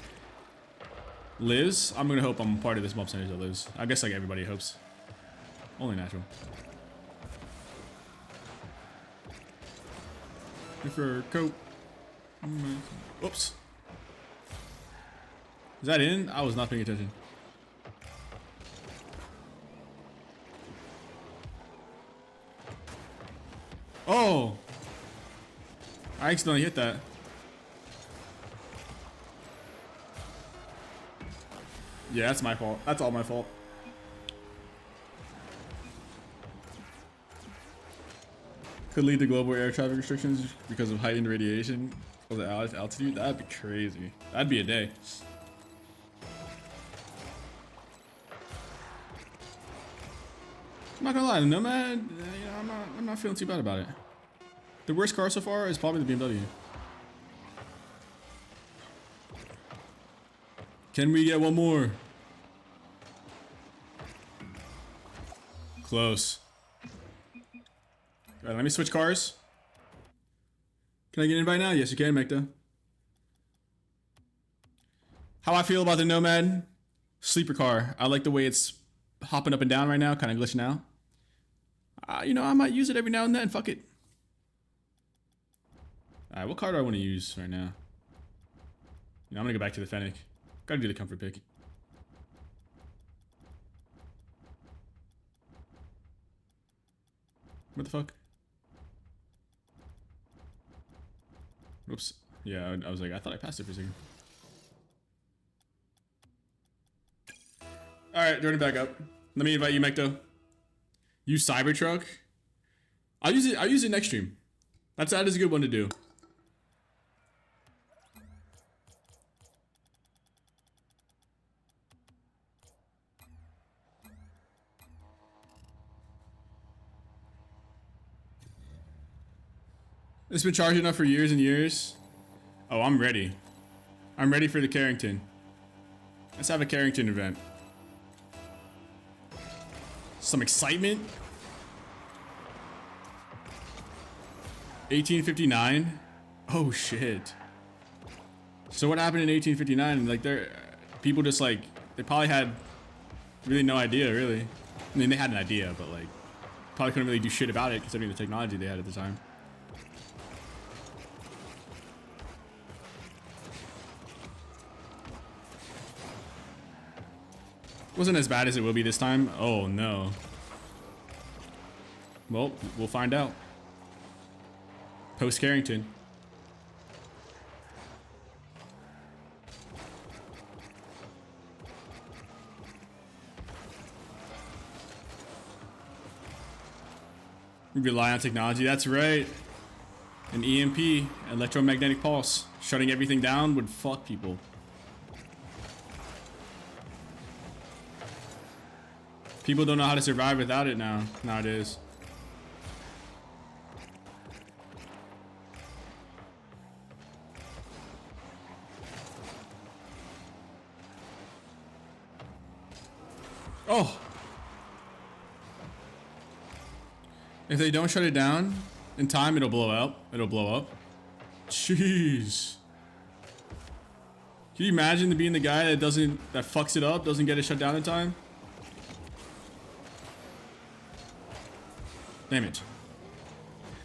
lives, I'm gonna hope I'm part of the small percentage that lives. I guess like everybody hopes. Only natural. For coat. Whoops. Is that in? I was not paying attention. Oh! I accidentally hit that. Yeah, that's my fault. That's all my fault. Could lead to global air traffic restrictions because of heightened radiation of the altitude. That'd be crazy. That'd be a day. I'm not gonna lie, the Nomad, you know, I'm not feeling too bad about it. The worst car so far is probably the BMW. Can we get one more? Close. All right, let me switch cars. Can I get an invite now? Yes, you can, Mekta. How I feel about the Nomad? Sleeper car. I like the way it's hopping up and down right now, kind of glitching out. You know, I might use it every now and then. Fuck it. All right, what car do I want to use right now? You know, I'm gonna go back to the Fennec. Gotta do the comfort pick. What the fuck? Oops. Yeah, I was like, I thought I passed it for a second. Alright, join it back up. Let me invite you, Mekto. Use Cybertruck. I'll use it next stream. That is a good one to do. It's been charging up for years and years. Oh, I'm ready. I'm ready for the Carrington. Let's have a Carrington event. Some excitement. 1859. Oh shit. So what happened in 1859? Like people just like, they probably had really no idea really. I mean, they had an idea, but like probably couldn't really do shit about it considering the technology they had at the time. Wasn't as bad as it will be this time. Oh no. Well, we'll find out. Post Carrington. We rely on technology. That's right. An EMP, electromagnetic pulse, shutting everything down would fuck people. People don't know how to survive without it nowadays. Oh! If they don't shut it down in time, it'll blow up. It'll blow up. Jeez. Can you imagine being the guy that fucks it up, doesn't get it shut down in time? Damn it.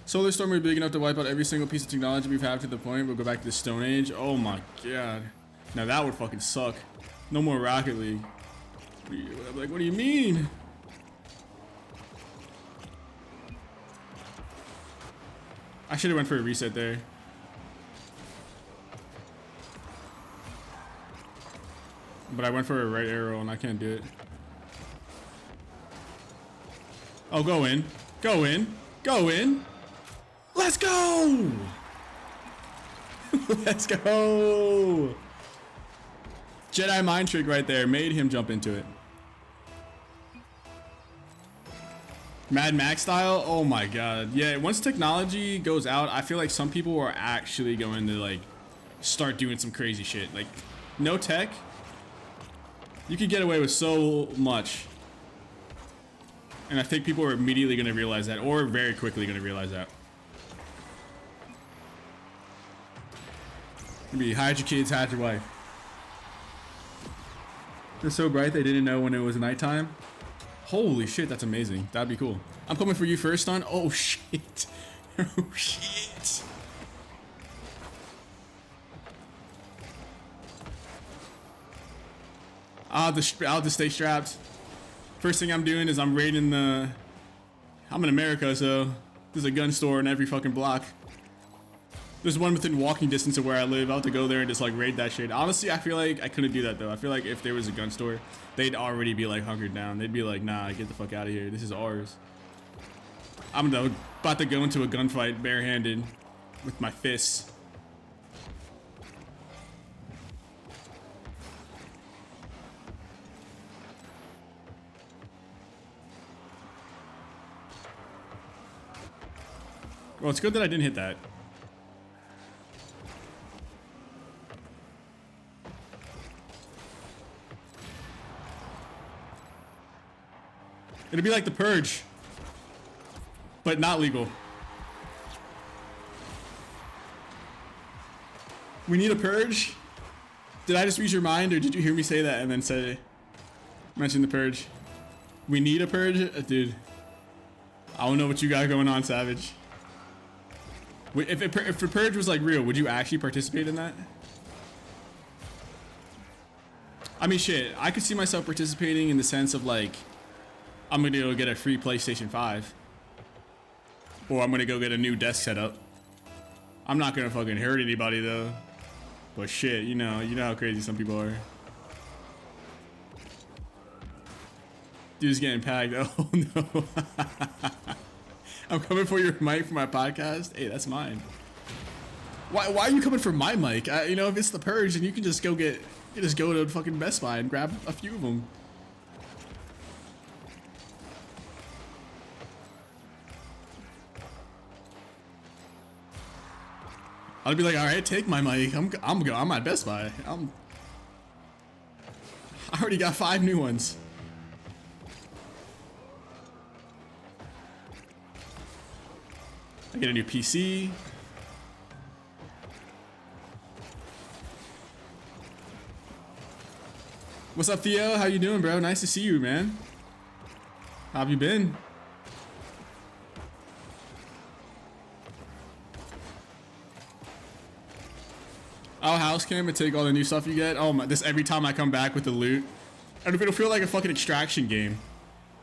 Solar storm will be big enough to wipe out every single piece of technology we've had to the point we'll go back to the Stone Age. Oh my god. Now that would fucking suck. No more Rocket League. What do you mean? I should have went for a reset there. But I went for a right arrow and I can't do it. Oh, go in. Go in. Go in. Let's go! Let's go! Jedi mind trick right there. Made him jump into it. Mad Max style? Oh my god. Yeah, once technology goes out, I feel like some people are actually going to like start doing some crazy shit. Like, no tech, you could get away with so much. And I think people are immediately going to realize that, or very quickly going to realize that. Maybe hide your kids, hide your wife. They're so bright they didn't know when it was nighttime. Holy shit, that's amazing. That'd be cool. I'm coming for you first, son. Oh shit. Oh shit. I'll have to stay strapped. First thing I'm doing is I'm raiding the... I'm in America, so there's a gun store in every fucking block. There's one within walking distance of where I live. I'll have to go there and just like raid that shit. Honestly, I feel like I couldn't do that though. I feel like if there was a gun store, they'd already be like hunkered down. They'd be like, nah, get the fuck out of here. This is ours. I'm gonna About to go into a gunfight barehanded with my fists. Well, it's good that I didn't hit that. It'd be like the Purge, but not legal. We need a Purge? Did I just read your mind, or did you hear me say that and then mention the Purge? We need a Purge? Dude, I don't know what you got going on, Savage. If the Purge was like real, would you actually participate in that? I mean, shit, I could see myself participating in the sense of like, I'm gonna go get a free PlayStation 5. Or I'm gonna go get a new desk setup. I'm not gonna fucking hurt anybody though. But shit, you know how crazy some people are. Dude's getting packed. Oh no. I'm coming for your mic for my podcast. Hey, that's mine. Why are you coming for my mic? You know, if it's the Purge, then you can just go to fucking Best Buy and grab a few of them. I'd be like, all right, take my mic. I'm at Best Buy. I already got 5 new ones. I get a new PC. What's up, Theo? How you doing, bro? Nice to see you, man. How have you been? Oh, house cam and take all the new stuff you get. Oh my! This every time I come back with the loot, and it'll feel like a fucking extraction game.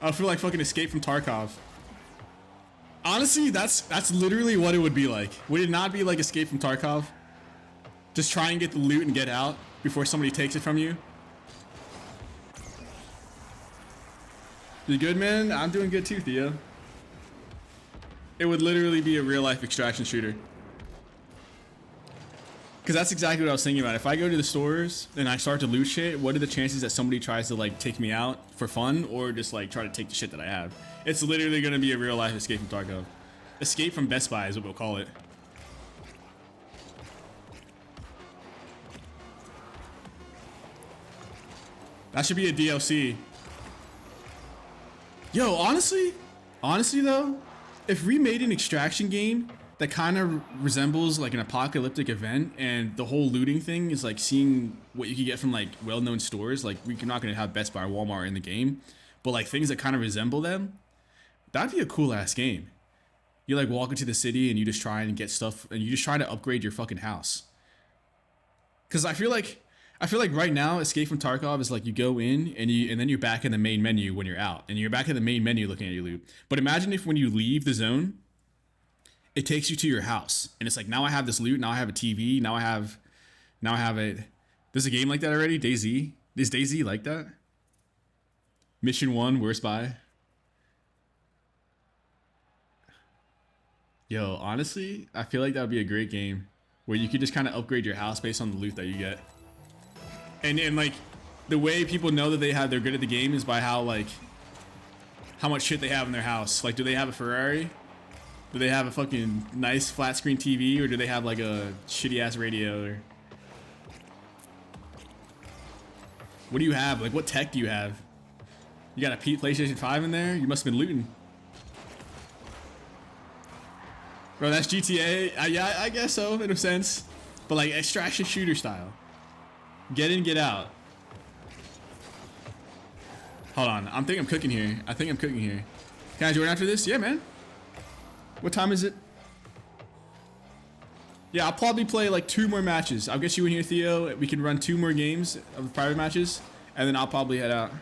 I'll feel like fucking Escape from Tarkov. Honestly, that's literally what it would be like. Would it not be like Escape from Tarkov? Just try and get the loot and get out before somebody takes it from you. You good, man? I'm doing good too, Theo. It would literally be a real life extraction shooter. Because that's exactly what I was thinking about. If I go to the stores and I start to loot shit, what are the chances that somebody tries to like take me out for fun or just like try to take the shit that I have? It's literally going to be a real life Escape from Tarkov. Escape from Best Buy is what we'll call it. That should be a DLC. Yo, honestly though, if we made an extraction game that kind of resembles like an apocalyptic event, and the whole looting thing is like seeing what you can get from like well-known stores, like we're not going to have Best Buy or Walmart in the game, but like things that kind of resemble them, that'd be a cool ass game. You like walk into the city and you just try and get stuff, and you just try to upgrade your fucking house. Because I feel like right now Escape from Tarkov is like you go in and then you're back in the main menu when you're out, and you're back in the main menu looking at your loot. But imagine if when you leave the zone, it takes you to your house, and it's like, now I have this loot, now I have a TV, now I have it. There's a game like that already, DayZ. Is DayZ like that? Mission 1, worst buy. Yo, honestly, I feel like that would be a great game where you could just kind of upgrade your house based on the loot that you get. And like the way people know that they're good at the game is by how much shit they have in their house. Like, do they have a Ferrari? Do they have a fucking nice flat screen TV, or do they have like a shitty ass radio? Or what do you have? Like, what tech do you have? You got a PlayStation 5 in there? You must have been looting. Bro, that's GTA. Yeah, I guess so, in a sense. But like extraction shooter style. Get in, get out. Hold on, I think I'm cooking here. Can I join after this? Yeah, man. What time is it? Yeah, I'll probably play like 2 more matches. I'll get you in here, Theo. We can run 2 more games of the private matches, and then I'll probably head out.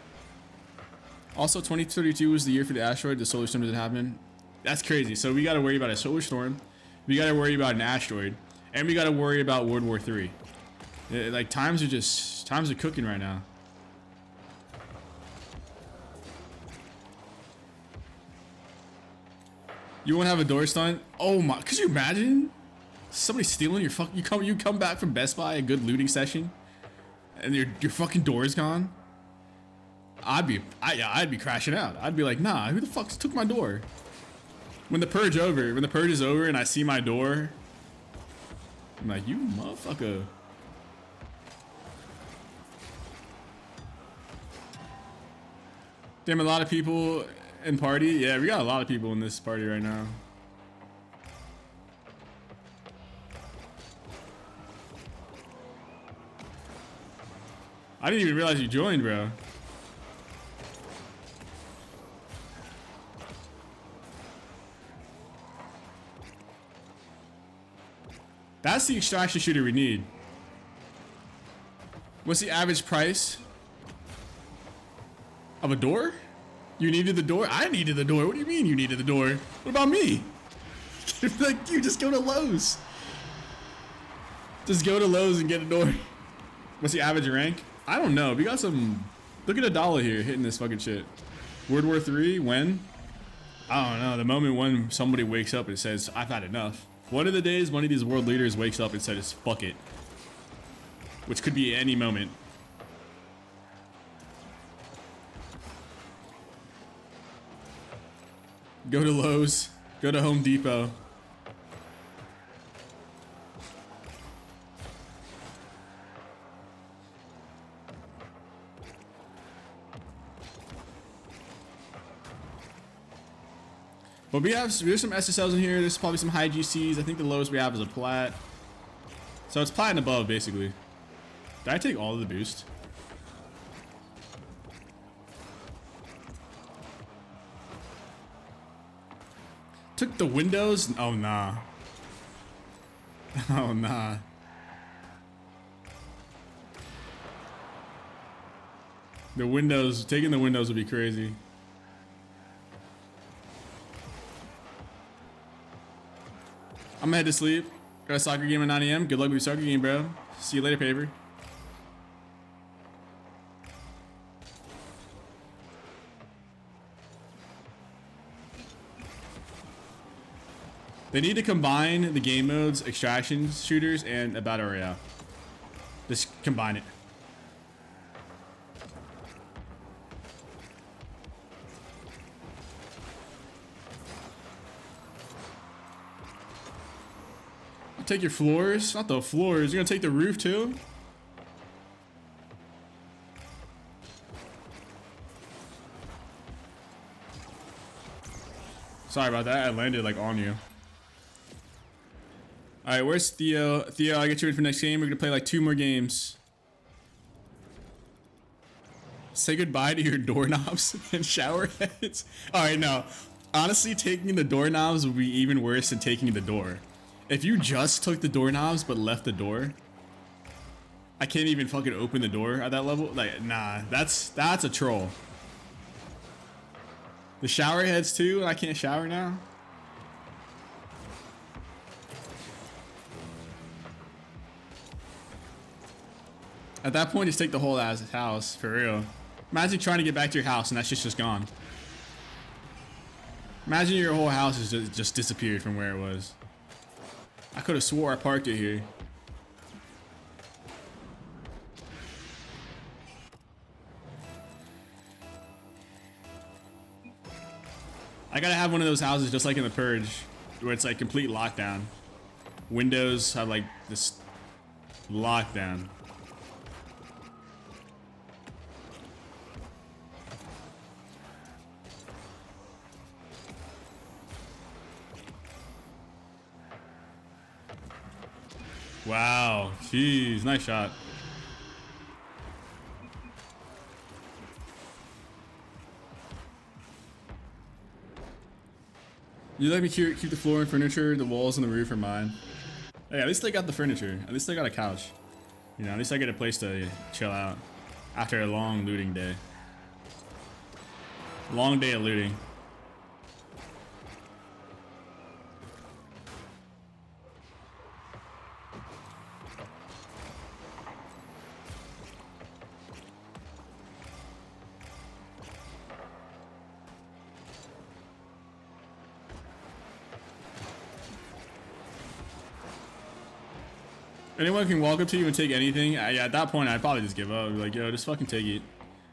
Also, 2032 was the year for the asteroid. The solar storm didn't happen. That's crazy. So we got to worry about a solar storm. We got to worry about an asteroid, and we got to worry about World War III. Like, times are cooking right now. You won't have a door stunt? Oh my, could you imagine? Somebody stealing your fuck, you come back from Best Buy, a good looting session, and your fucking door is gone? I'd be crashing out. I'd be like, nah, who the fuck took my door? When the purge is over and I see my door, I'm like, you motherfucker. Damn, a lot of people in party. Yeah, we got a lot of people in this party right now. I didn't even realize you joined, bro. That's the extraction shooter we need. What's the average price of a door? You needed the door? I needed the door. What do you mean you needed the door? What about me? Like, you just go to Lowe's. Just go to Lowe's and get a door. What's the average rank? I don't know. We got some... Look at a dollar here hitting this fucking shit. World War III? When? I don't know. The moment when somebody wakes up and says, I've had enough. One of the days, one of these world leaders wakes up and says, fuck it. Which could be any moment. Go to Lowe's. Go to Home Depot. But there's some SSLs in here. There's probably some high GCs. I think the lowest we have is a plat. So it's plat and above, basically. Did I take all of the boost? Took the windows? Oh, nah. Oh, nah. The windows, taking the windows would be crazy. I'm gonna head to sleep. Got a soccer game at 9 AM. Good luck with your soccer game, bro. See you later, paper. They need to combine the game modes, extraction shooters, and a battle royale. Just combine it. Take your floors, not the floors. You're gonna take the roof too? Sorry about that. I landed like on you. All right, where's Theo? Theo, I get you ready for next game. We're gonna play like 2 more games. Say goodbye to your doorknobs and shower heads. All right, no. Honestly, taking the doorknobs would be even worse than taking the door. If you just took the doorknobs but left the door, I can't even fucking open the door at that level. Like, nah, that's a troll. The shower heads too, and I can't shower now. At that point, just take the whole ass house, for real. Imagine trying to get back to your house and that shit's just gone. Imagine your whole house has just disappeared from where it was. I could have swore I parked it here. I gotta have one of those houses just like in the Purge, where it's like complete lockdown. Windows have like this lockdown. Wow, jeez, nice shot. You let me keep the floor and furniture, the walls and the roof are mine. Hey, at least I got the furniture. At least I got a couch. You know, at least I get a place to chill out after a long looting day. Long day of looting. Anyone can walk up to you and take anything. Yeah, at that point, I'd probably just give up. Be like, yo, just fucking take it.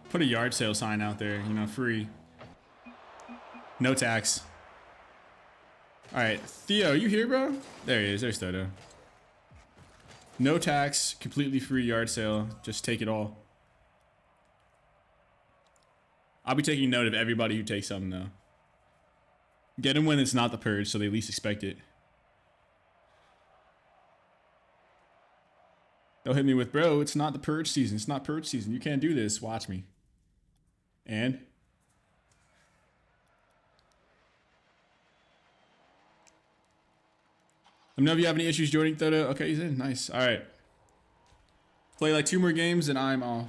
Put a yard sale sign out there, you know, free. No tax. All right, Theo, you here, bro? There he is. There's Toto. No tax, completely free yard sale. Just take it all. I'll be taking note of everybody who takes something, though. Get them when it's not the purge, so they least expect it. They'll hit me with, bro, it's not the purge season. It's not purge season. You can't do this. Watch me. And? Let me know if you have any issues joining, Thoda. Okay, he's in. Nice. All right. Play like 2 more games and I'm off.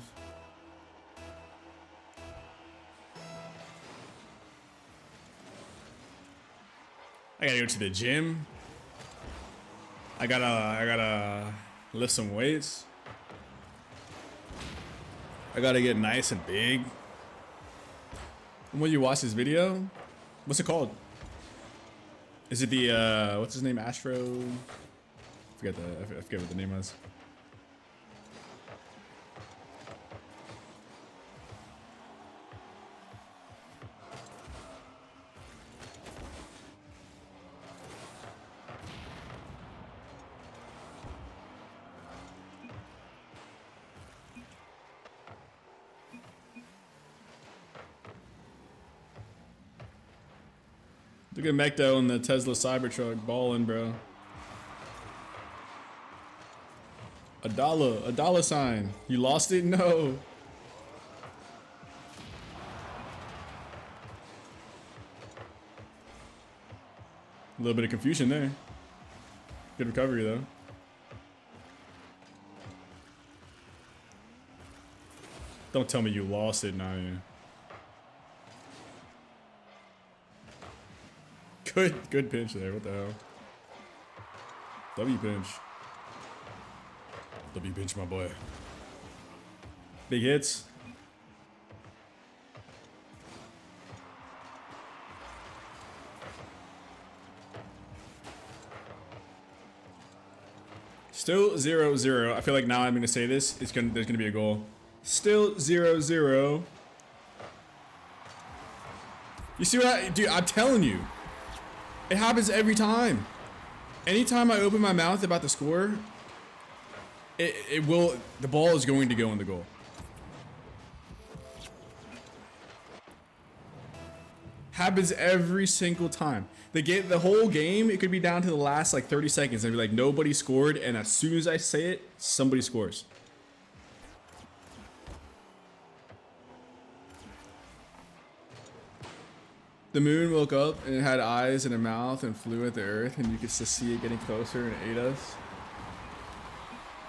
I gotta go to the gym. I gotta lift some weights. I gotta get nice and big. And when you watch this video, what's it called? Is it the what's his name? Astro? I forget what the name was. Look at Mecto and the Tesla Cybertruck balling, bro. A dollar sign. You lost it? No. A little bit of confusion there. Good recovery though. Don't tell me you lost it, nah. Good pinch there. What the hell? W pinch. W pinch, my boy. Big hits. Still 0-0. I feel like now I'm gonna say this. There's gonna be a goal. Still 0-0. You see what dude? I'm telling you. It happens every time. Anytime I open my mouth about the score, the ball is going to go in the goal. Happens every single time. The whole game, it could be down to the last like 30 seconds and be like nobody scored, and as soon as I say it, somebody scores. The moon woke up and it had eyes and a mouth and flew at the earth, and you could just see it getting closer and it ate us.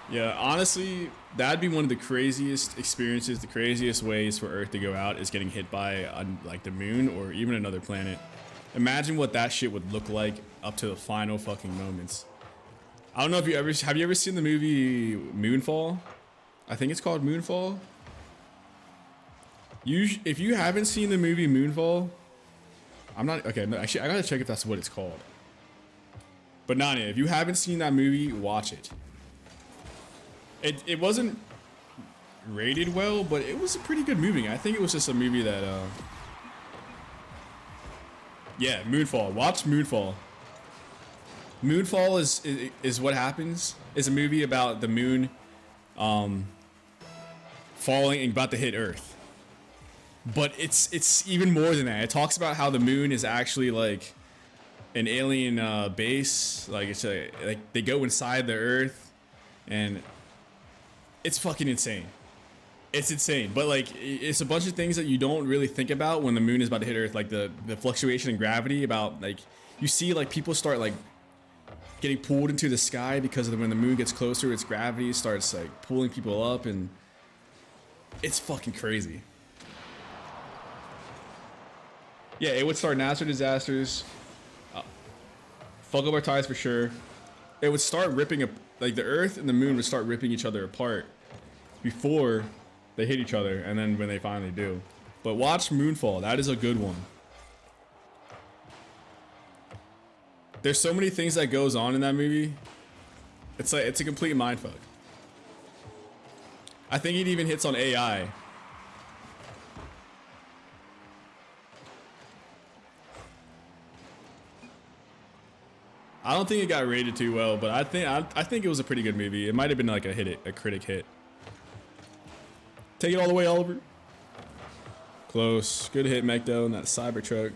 Yeah, honestly, that'd be one of the craziest experiences, the craziest ways for Earth to go out is getting hit by like the moon or even another planet. Imagine what that shit would look like up to the final fucking moments. I don't know if have you ever seen the movie Moonfall? I think it's called Moonfall. If you haven't seen the movie Moonfall, no, actually, I gotta check if that's what it's called. But Nanya, if you haven't seen that movie, watch it. It wasn't rated well, but it was a pretty good movie. I think it was just a movie that, yeah, Moonfall. Watch Moonfall. Moonfall is what happens. It's a movie about the moon, falling and about to hit Earth. But it's even more than that. It talks about how the moon is actually like an alien base. Like like they go inside the Earth, and it's fucking insane. It's insane. But like it's a bunch of things that you don't really think about when the moon is about to hit Earth, like the fluctuation in gravity. About like you see like people start like getting pulled into the sky because of when the moon gets closer, its gravity starts like pulling people up, and it's fucking crazy. Yeah, it would start natural disasters. Fuck up our ties for sure. It would start ripping up, like the Earth and the moon would start ripping each other apart before they hit each other, and then when they finally do. But watch Moonfall. That is a good one. There's so many things that goes on in that movie. It's like, it's a complete mindfuck. I think it even hits on AI. I don't think it got rated too well, but I think it was a pretty good movie. It might have been like a critic hit. Take it all the way, Oliver. Close. Good hit, McDouble, in that Cybertruck.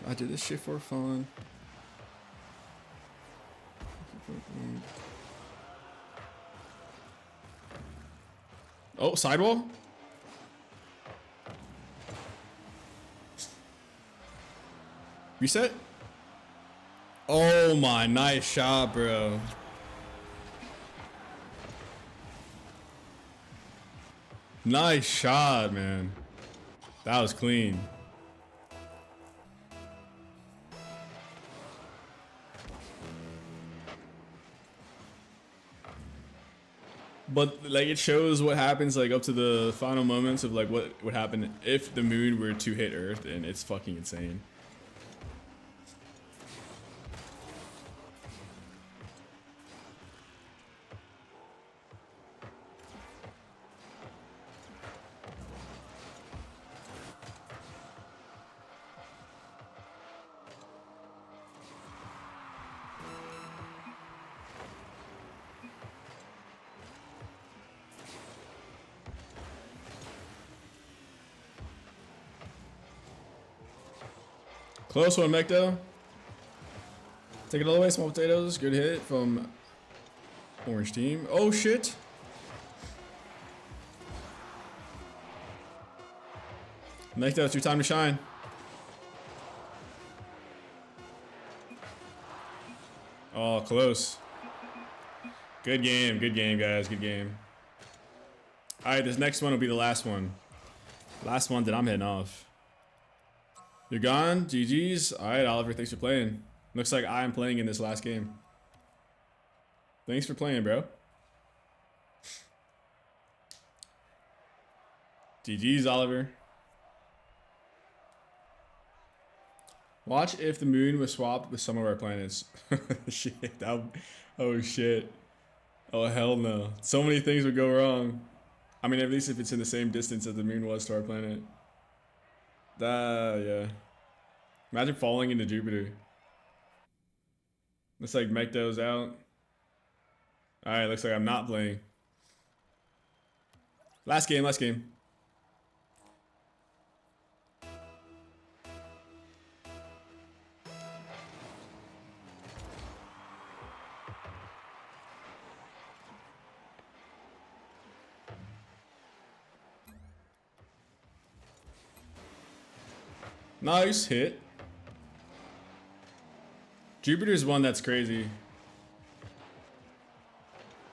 I did this shit for fun. Oh, sidewall? Reset? Oh my, nice shot, bro. Nice shot, man. That was clean. But like it shows what happens like up to the final moments of like what would happen if the moon were to hit Earth, and it's fucking insane. Close one, McDouble. Take it all the way, small potatoes. Good hit from orange team. Oh shit. McDouble, it's your time to shine. Oh, close. Good game, guys. Good game. All right, this next one will be the last one. Last one that I'm hitting off. You're gone. GG's. All right, Oliver. Thanks for playing. Looks like I am playing in this last game. Thanks for playing, bro. GG's, Oliver. Watch if the moon was swapped with some of our planets. Shit. Oh, shit. Oh, hell no. So many things would go wrong. I mean, at least if it's in the same distance as the moon was to our planet. Yeah. Imagine falling into Jupiter. Looks like McDoube's out. Alright, looks like I'm not playing. Last game. Nice hit. Jupiter's one that's crazy.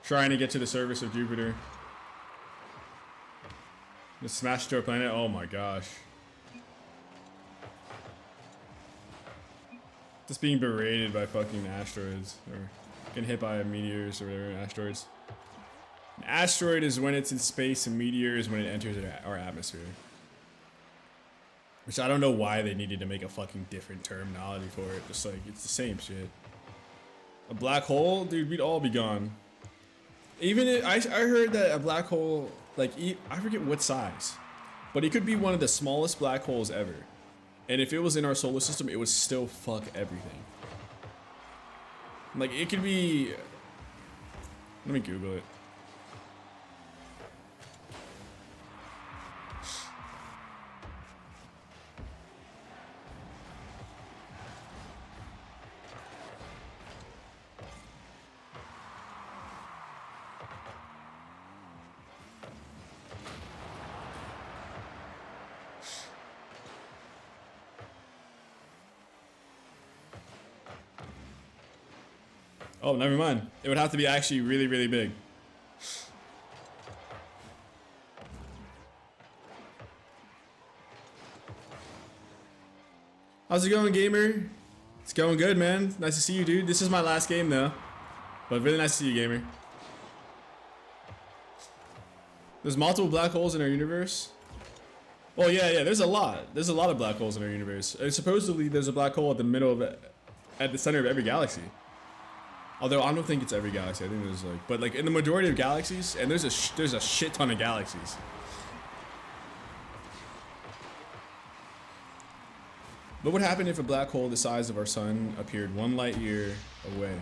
Trying to get to the surface of Jupiter. Just smash to our planet. Oh my gosh. Just being berated by fucking asteroids. Or getting hit by meteors or whatever, asteroids. An asteroid is when it's in space, and meteor is when it enters our atmosphere. Which I don't know why they needed to make a fucking different terminology for it. Just like, it's the same shit. A black hole? Dude, we'd all be gone. Even if, I heard that a black hole, like, I forget what size. But it could be one of the smallest black holes ever. And if it was in our solar system, it would still fuck everything. Like, it could be... Let me Google it. Oh, never mind. It would have to be actually really, really big. How's it going, gamer? It's going good, man. Nice to see you, dude. This is my last game, though. But really nice to see you, gamer. There's multiple black holes in our universe. Well, yeah, there's a lot. There's a lot of black holes in our universe. And supposedly, there's a black hole at the middle of it, at the center of every galaxy. Although I don't think it's every galaxy. I think there's like, but like in the majority of galaxies, and there's a shit ton of galaxies. What would happen if a black hole the size of our sun appeared 1 light year away?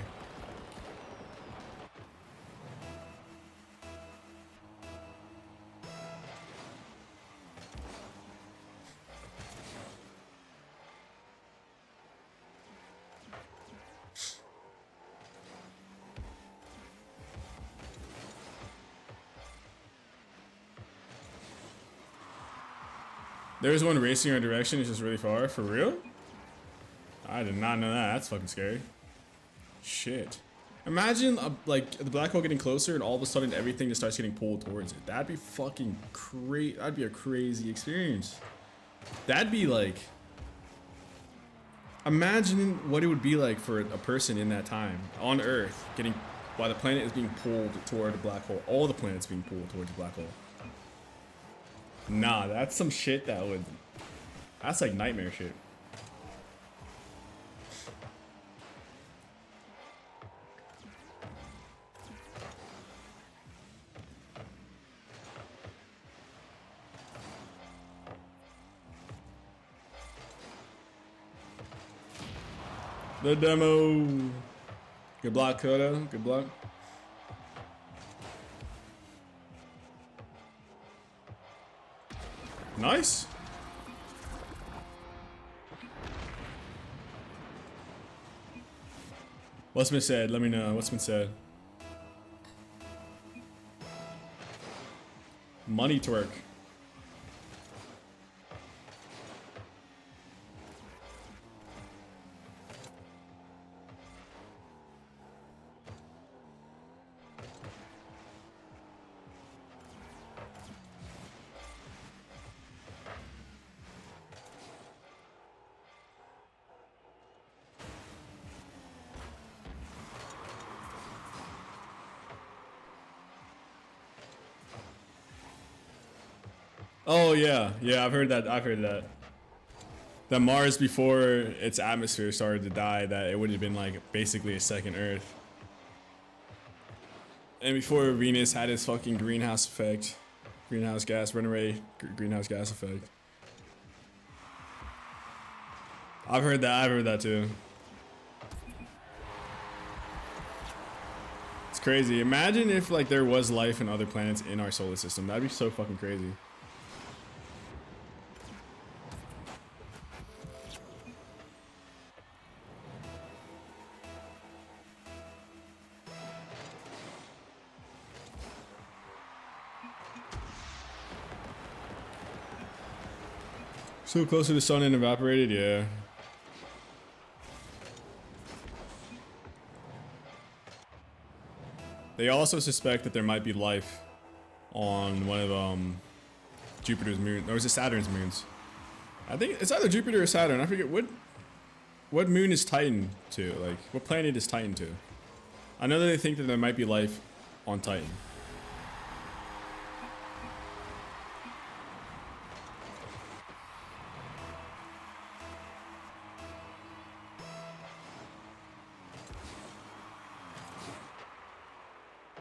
There's one racing our direction, it's just really far. For real? I did not know that. That's fucking scary. Shit. Imagine like the black hole getting closer and all of a sudden everything just starts getting pulled towards it. That'd be fucking crazy. That'd be a crazy experience. That'd be like... Imagine what it would be like for a person in that time on Earth getting... While the planet is being pulled toward a black hole. All the planets being pulled towards a black hole. Nah, that's some shit that would... That's like nightmare shit. The demo. Good block, Kodo. Good block. Nice. What's been said? Let me know. What's been said? Money twerk. Oh yeah, yeah, I've heard that. I've heard that. That Mars, before its atmosphere started to die, that it would have been like basically a second Earth. And before Venus had its fucking greenhouse effect, greenhouse gas runaway, greenhouse gas effect. I've heard that. I've heard that too. It's crazy. Imagine if like there was life in other planets in our solar system. That'd be so fucking crazy. So close to the sun and evaporated, yeah. They also suspect that there might be life on one of Jupiter's moon, or is it Saturn's moons? I think it's either Jupiter or Saturn. I forget what moon is Titan to. Like, what planet is Titan to? I know that they think that there might be life on Titan.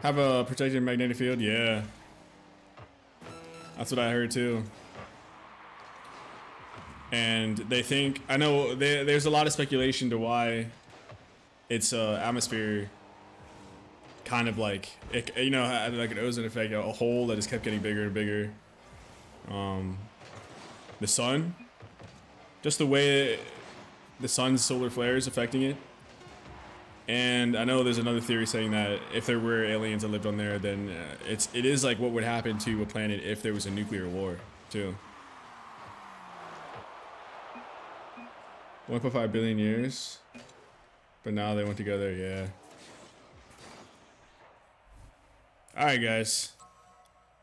Have a protected magnetic field? Yeah. That's what I heard too. And they think, I know there's a lot of speculation to why its atmosphere kind of like, it, you know, had like an ozone effect, a hole that just kept getting bigger and bigger. The sun, just the way the sun's solar flares affecting it. And I know there's another theory saying that if there were aliens that lived on there, then it is like what would happen to a planet if there was a nuclear war, too. 1.5 billion years, but now they went together, yeah. Alright, guys.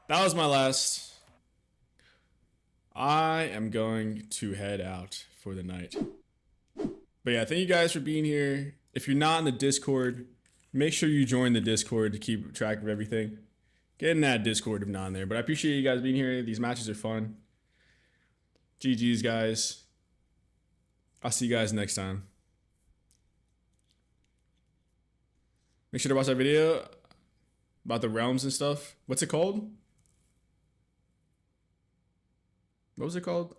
That was my last. I am going to head out for the night. But yeah, thank you guys for being here. If you're not in the Discord, make sure you join the Discord to keep track of everything. Get in that Discord if not in there. But I appreciate you guys being here. These matches are fun. GG's, guys. I'll see you guys next time. Make sure to watch that video about the realms and stuff. What's it called? What was it called?